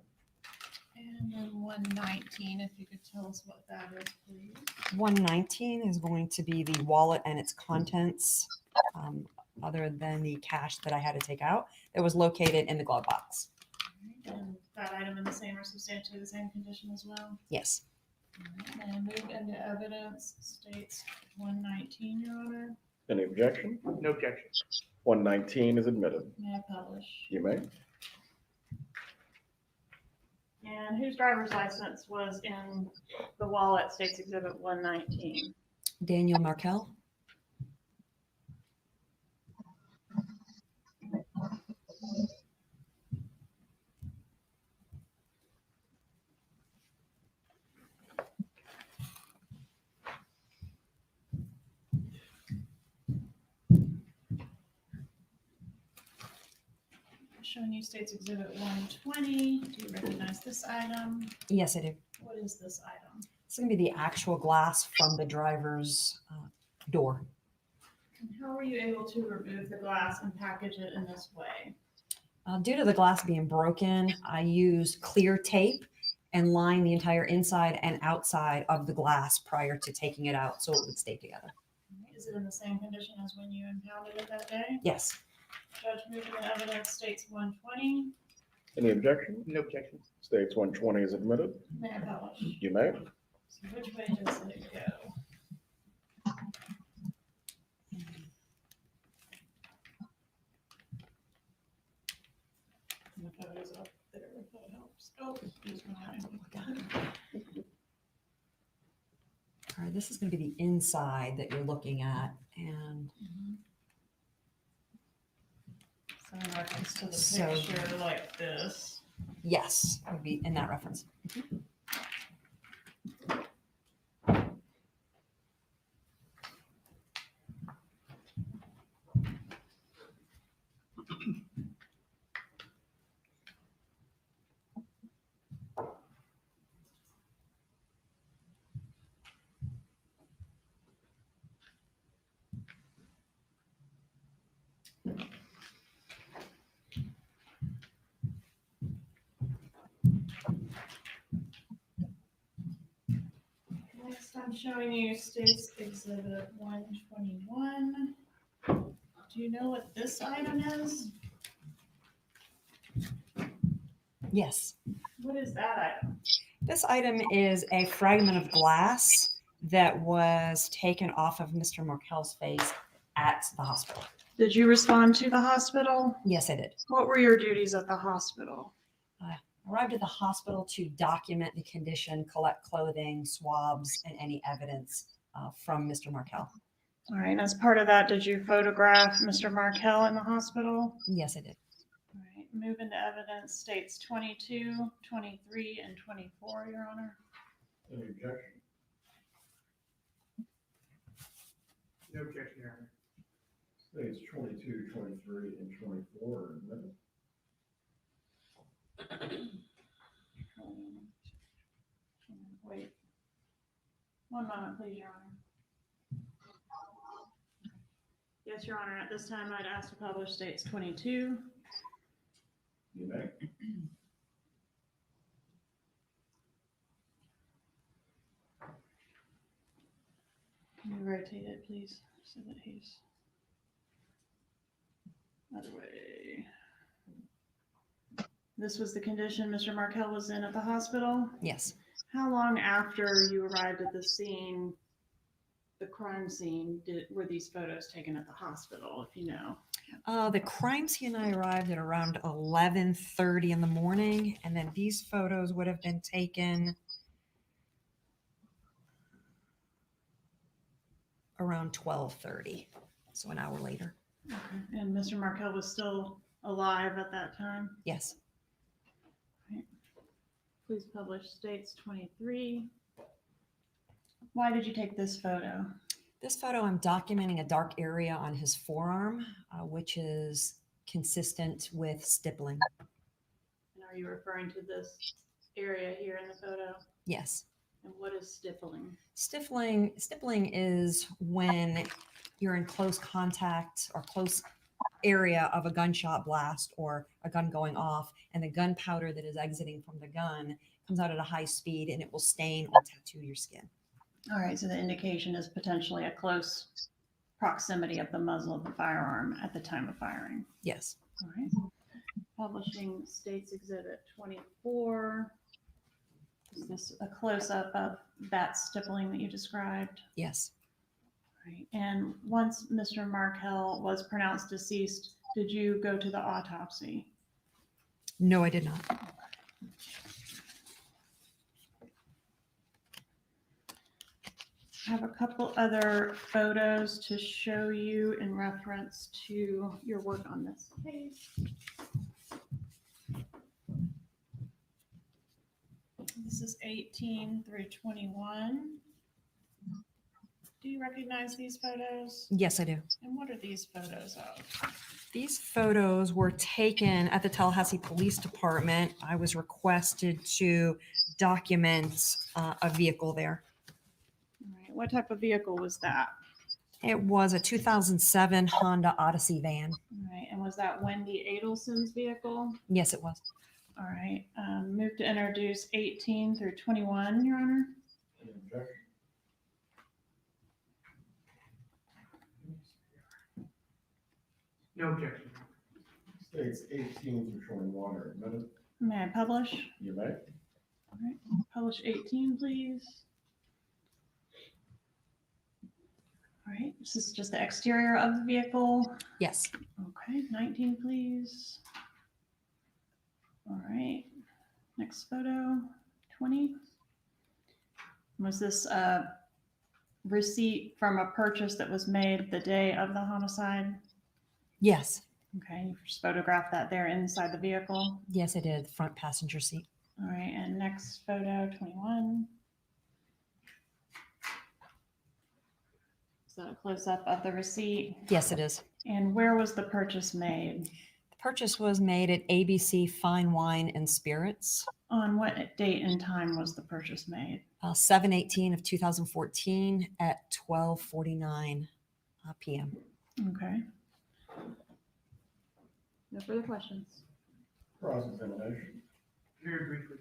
And then 119, if you could tell us what that is, please. 119 is going to be the wallet and its contents, other than the cash that I had to take out. It was located in the glove box. And that item in the same or substantially the same condition as well? Yes. And move into evidence states 119, Your Honor. Any objection? No objection. 119 is admitted. May I publish? You may. And whose driver's license was in the wallet states exhibit 119? Daniel Markel. Showing you states exhibit 120. Do you recognize this item? Yes, I do. What is this item? It's going to be the actual glass from the driver's door. And how were you able to remove the glass and package it in this way? Due to the glass being broken, I used clear tape and lined the entire inside and outside of the glass prior to taking it out so it would stay together. Is it in the same condition as when you impounded it that day? Yes. Judge, moving to evidence states 120. Any objection? No objection. States 120 is admitted. May I publish? You may. So which way does it go? The photo's up there if that helps. Oh, here's mine. All right, this is going to be the inside that you're looking at. And So in reference to the So- picture like this. yes, it would be in that reference. Next, I'm showing you states exhibit 121. Do you know what this item is? Yes. What is that item? This item is a fragment of glass that was taken off of Mr. Markel's face at the hospital. Did you respond to the hospital? Yes, I did. What were your duties at the hospital? I arrived at the hospital to document the condition, collect clothing, swabs, and any evidence from Mr. Markel. All right, and as part of that, did you photograph Mr. Markel in the hospital? Yes, I did. All right, move into evidence states 22, 23, and 24, Your Honor. Any objection? No objection, Your Honor. States 22, 23, and 24 are admitted. Wait. One moment, please, Your Honor. Yes, Your Honor, at this time, I'd ask to publish states 22. You may. Can you rotate it, please, so that he's other way. This was the condition Mr. Markel was in at the hospital? Yes. How long after you arrived at the scene, the crime scene, were these photos taken at the hospital, if you know? The crime scene, I arrived at around 11:30 in the morning, and then these photos would have been taken around 12:30, so an hour later. Okay. And Mr. Markel was still alive at that time? Yes. Right. Please publish states 23. Why did you take this photo? This photo, I'm documenting a dark area on his forearm, which is consistent with stippling. And are you referring to this area here in the photo? Yes. And what is stippling? Stippling is when you're in close contact or close area of a gunshot blast or a gun going off, and the gunpowder that is exiting from the gun comes out at a high speed and it will stain or tattoo your skin. All right, so the indication is potentially a close proximity of the muzzle of the firearm at the time of firing. Yes. All right. Publishing States Exhibit 24. Is this a close-up of that stippling that you described? Yes. Right. And once Mr. Markel was pronounced deceased, did you go to the autopsy? No, I did not. I have a couple other photos to show you in reference to your work on this case. This is 18 through 21. Do you recognize these photos? Yes, I do. And what are these photos of? These photos were taken at the Tallahassee Police Department. I was requested to document a vehicle there. All right. What type of vehicle was that? It was a 2007 Honda Odyssey van. All right. And was that Wendy Adelson's vehicle? Yes, it was. All right. Move to introduce 18 through 21, Your Honor. No objection. States 18 through 21 are admitted. May I publish? You may. All right. Publish 18, please. All right. This is just the exterior of the vehicle. Yes. Okay. 19, please. All right. Next photo. 20. Was this a receipt from a purchase that was made the day of the homicide? Yes. Okay. You just photographed that there inside the vehicle? Yes, I did. Front passenger seat. All right. And next photo, 21. Is that a close-up of the receipt? Yes, it is. And where was the purchase made? The purchase was made at ABC Fine Wine and Spirits. On what date and time was the purchase made? 7/18 of 2014 at 12:49 p.m. Okay. No further questions. Cross-examination. Very briefly.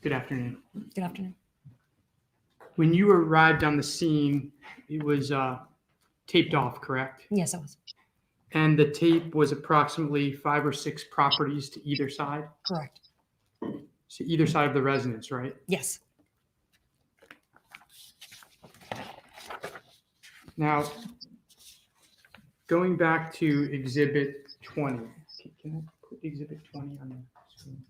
Good afternoon. Good afternoon. When you arrived on the scene, it was taped off, correct? Yes, it was. And the tape was approximately 5 or 6 properties to either side? Correct. So either side of the residence, right? Yes. Now, going back to Exhibit 20. Can I put Exhibit 20 on the screen?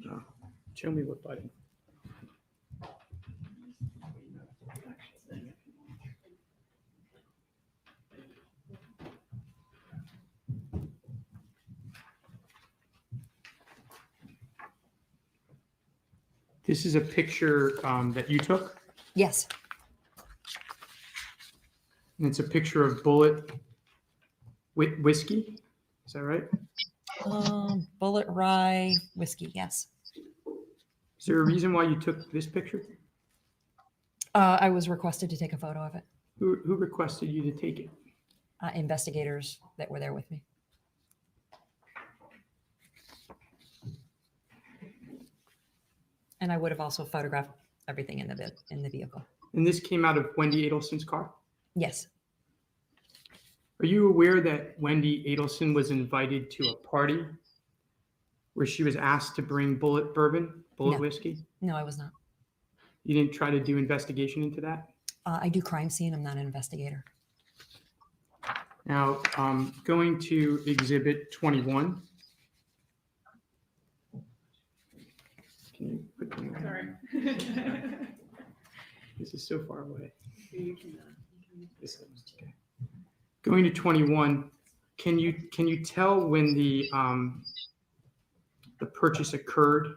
No. Show me what button. This is a picture that you took? Yes. And it's a picture of Bullet whiskey. Is that right? Bullet Rye whiskey. Yes. Is there a reason why you took this picture? I was requested to take a photo of it. Who requested you to take it? Investigators that were there with me. And I would have also photographed everything in the vehicle. And this came out of Wendy Adelson's car? Yes. Are you aware that Wendy Adelson was invited to a party where she was asked to bring Bullet bourbon, Bullet whiskey? No, I was not. You didn't try to do investigation into that? I do crime scene. I'm not an investigator. Now, going to Exhibit 21. Can you put me on? Sorry. This is so far away. This is, okay. Going to 21. Can you tell when the purchase occurred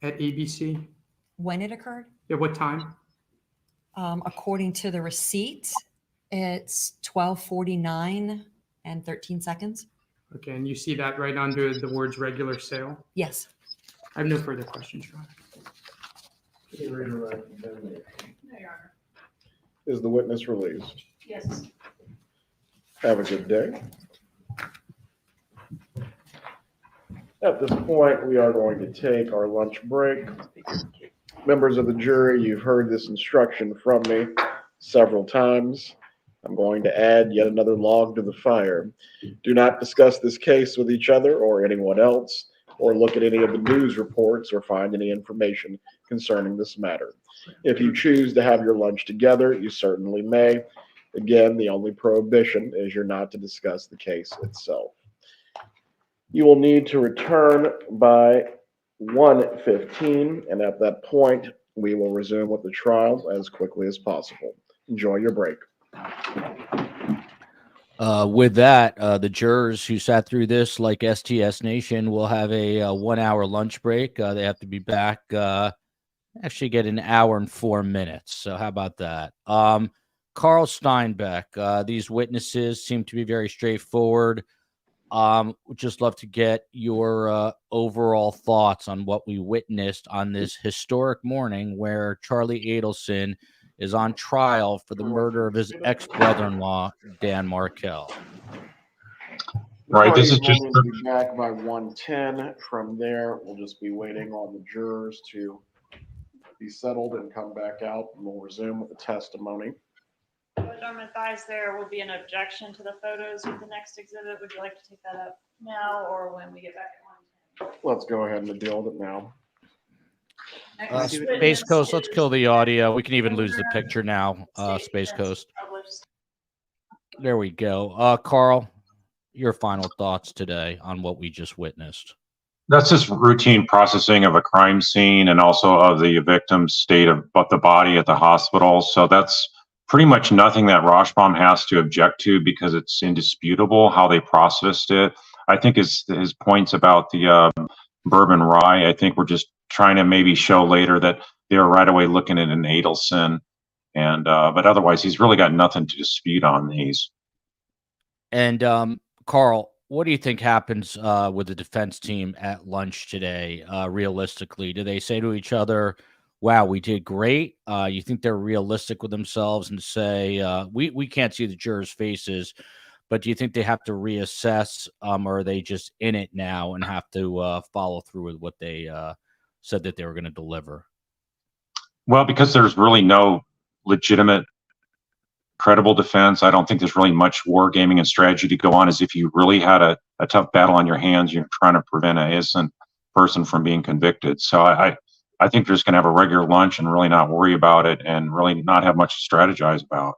at ABC? When it occurred? Yeah, what time? According to the receipt, it's 12:49 and 13 seconds. Okay, and you see that right under the words regular sale? Yes. I have no further questions, Your Honor. Is the witness released? Yes. Have a good day. At this point, we are going to take our lunch break. Members of the jury, you've heard this instruction from me several times. I'm going to add yet another log to the fire. Do not discuss this case with each other or anyone else, or look at any of the news reports or find any information concerning this matter. If you choose to have your lunch together, you certainly may. Again, the only prohibition is you're not to discuss the case itself. You will need to return by 1:15, and at that point, we will resume with the trial as quickly as possible. Enjoy your break. With that, the jurors who sat through this, like STS Nation, will have a 1 hour lunch break. They have to be back, actually get an hour and 4 minutes. So how about that? Carl Steinbeck, these witnesses seem to be very straightforward. Would just love to get your overall thoughts on what we witnessed on this historic morning where Charlie Adelson is on trial for the murder of his ex-brother-in-law, Dan Markel. Right, this is just to be back by 1:10. From there, we'll just be waiting on the jurors to be settled and come back out, and we'll resume with the testimony. Judge, I'm advised there will be an objection to the photos with the next exhibit. Would you like to take that up now or when we get back at 1:10? Let's go ahead and deal with it now. Space Coast, let's kill the audio. We can even lose the picture now. Space Coast. There we go. Carl, your final thoughts today on what we just witnessed. That's just routine processing of a crime scene and also of the victim's state of the body at the hospital. So that's pretty much nothing that Rashbaum has to object to because it's indisputable how they processed it. I think his points about the bourbon rye, I think we're just trying to maybe show later that they were right away looking at an Adelson, and but otherwise he's really got nothing to dispute on these. And Carl, what do you think happens with the defense team at lunch today? Realistically, do they say to each other, "Wow, we did great"? You think they're realistic with themselves and say, "We can't see the jurors' faces," but do you think they have to reassess, or are they just in it now and have to follow through with what they said that they were going to deliver? Well, because there's really no legitimate, credible defense, I don't think there's really much wargaming and strategy to go on. As if you really had a tough battle on your hands, you're trying to prevent an innocent person from being convicted. So I think they're just going to have a regular lunch and really not worry about it and really not have much to strategize about.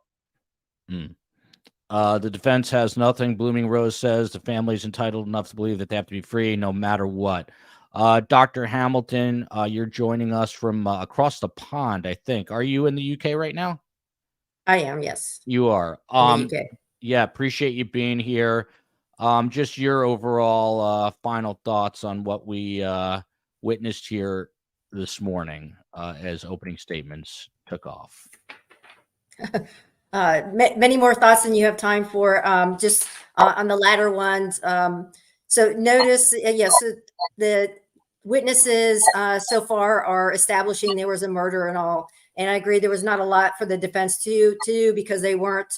The defense has nothing. Blooming Rose says the family is entitled enough to believe that they have to be free no matter what. Dr. Hamilton, you're joining us from across the pond, I think. Are you in the UK right now? I am, yes. You are. In the UK. Yeah, appreciate you being here. Just your overall final thoughts on what we witnessed here this morning as opening statements took off. Many more thoughts than you have time for. Just on the latter ones. So notice, yes, the witnesses so far are establishing there was a murder and all. And I agree there was not a lot for the defense to do because they weren't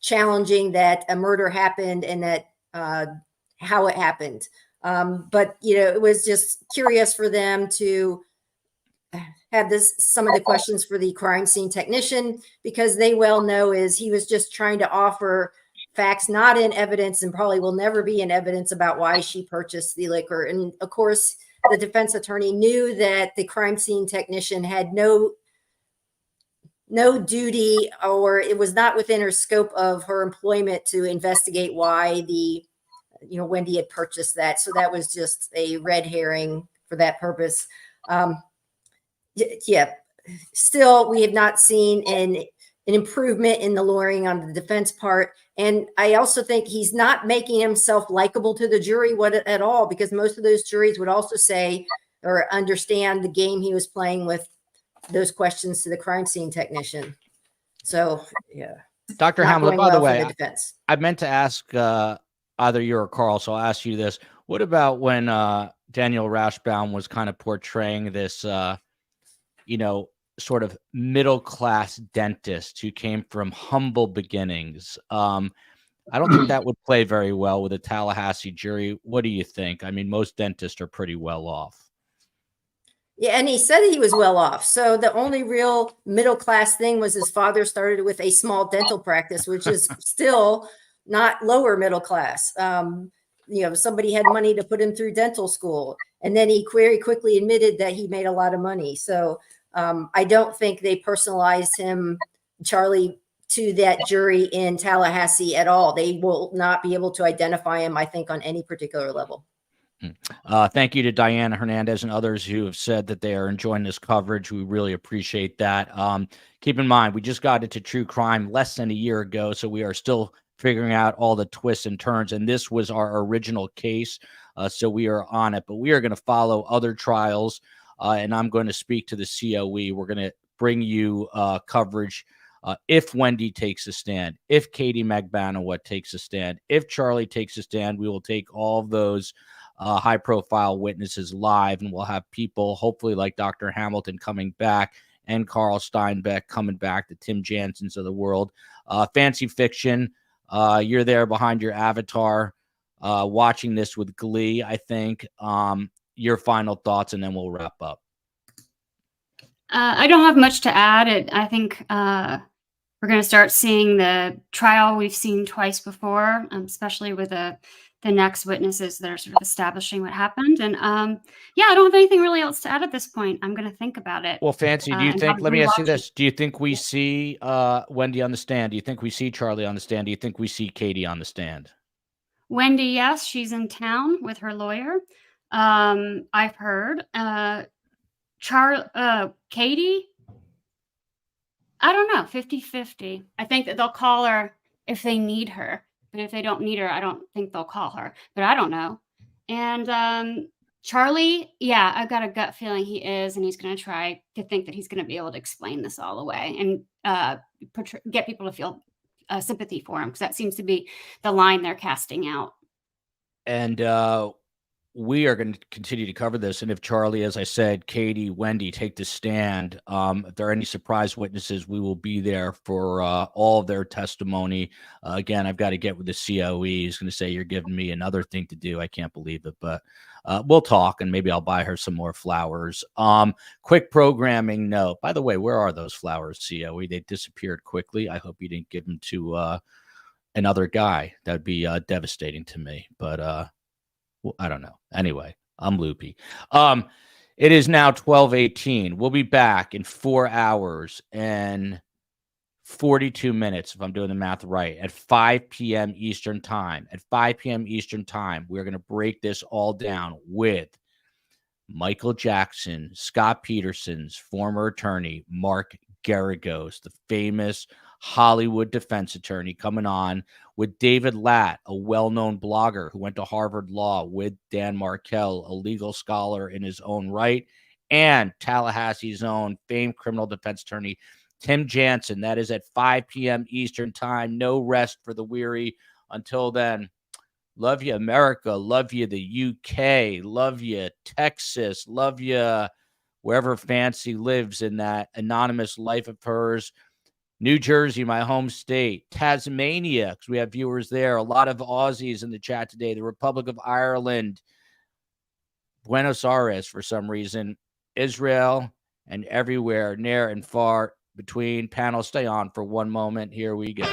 challenging that a murder happened and that how it happened. But, you know, it was just curious for them to have some of the questions for the crime scene technician, because they well know is he was just trying to offer facts not in evidence and probably will never be in evidence about why she purchased the liquor. And of course, the defense attorney knew that the crime scene technician had no no duty, or it was not within her scope of her employment to investigate why Wendy had purchased that. So that was just a red herring for that purpose. Yeah, still, we have not seen an improvement in the lawyering on the defense part. And I also think he's not making himself likable to the jury at all, because most of those juries would also say or understand the game he was playing with those questions to the crime scene technician. So, yeah. Dr. Hamilton, by the way, defense. I meant to ask either you or Carl, so I'll ask you this. What about when Daniel Rashbaum was kind of portraying this, sort of middle-class dentist who came from humble beginnings? I don't think that would play very well with a Tallahassee jury. What do you think? I mean, most dentists are pretty well off. Yeah, and he said he was well off. So the only real middle-class thing was his father started with a small dental practice, which is still not lower middle class. Somebody had money to put him through dental school, and then he very quickly admitted that he made a lot of money. So I don't think they personalized him, Charlie, to that jury in Tallahassee at all. They will not be able to identify him, I think, on any particular level. Thank you to Diana Hernandez and others who have said that they are enjoying this coverage. We really appreciate that. Keep in mind, we just got into true crime less than a year ago, so we are still figuring out all the twists and turns, and this was our original case, so we are on it. But we are going to follow other trials, and I'm going to speak to the COE. We're going to bring you coverage if Wendy takes a stand, if Katie Magbanawat takes a stand, if Charlie takes a stand. We will take all of those high-profile witnesses live, and we'll have people, hopefully like Dr. Hamilton coming back and Carl Steinbeck coming back, the Tim Jansons of the world. Fancy fiction, you're there behind your avatar watching this with glee, I think. Your final thoughts, and then we'll wrap up. I don't have much to add. I think we're going to start seeing the trial we've seen twice before, especially with the next witnesses that are sort of establishing what happened. And yeah, I don't have anything really else to add at this point. I'm going to think about it. Well, Fancy, do you think, let me ask you this. Do you think we see Wendy on the stand? Do you think we see Charlie on the stand? Do you think we see Katie on the stand? Wendy, yes, she's in town with her lawyer. I've heard. Katie, I don't know, 50-50. I think that they'll call her if they need her. But if they don't need her, I don't think they'll call her. But I don't know. And Charlie, yeah, I've got a gut feeling he is, and he's going to try to think that he's going to be able to explain this all away and get people to feel sympathy for him, because that seems to be the line they're casting out. And we are going to continue to cover this. And if Charlie, as I said, Katie, Wendy take the stand, if there are any surprise witnesses, we will be there for all of their testimony. Again, I've got to get with the COE. He's going to say, you're giving me another thing to do. I can't believe it, but we'll talk, and maybe I'll buy her some more flowers. Quick programming note. By the way, where are those flowers, COE? They disappeared quickly. I hope you didn't give them to another guy. That would be devastating to me, but well, I don't know. Anyway, I'm loopy. It is now 12:18. We'll be back in 4 hours and 42 minutes, if I'm doing the math right, at 5 p.m. Eastern time. At 5 p.m. Eastern time, we're going to break this all down with Michael Jackson, Scott Peterson's former attorney, Mark Geragos, the famous Hollywood defense attorney, coming on with David Latt, a well-known blogger who went to Harvard Law with Dan Markel, a legal scholar in his own right, and Tallahassee's own famed criminal defense attorney, Tim Jansen. That is at 5 p.m. Eastern time. No rest for the weary. Until then, love you, America. Love you, the UK. Love you, Texas. Love you, wherever FANCI lives in that anonymous life of hers. New Jersey, my home state. Tasmania, because we have viewers there. A lot of Aussies in the chat today. The Republic of Ireland. Buenos Aires, for some reason. Israel, and everywhere, near and far between. Panel, stay on for one moment. Here we go.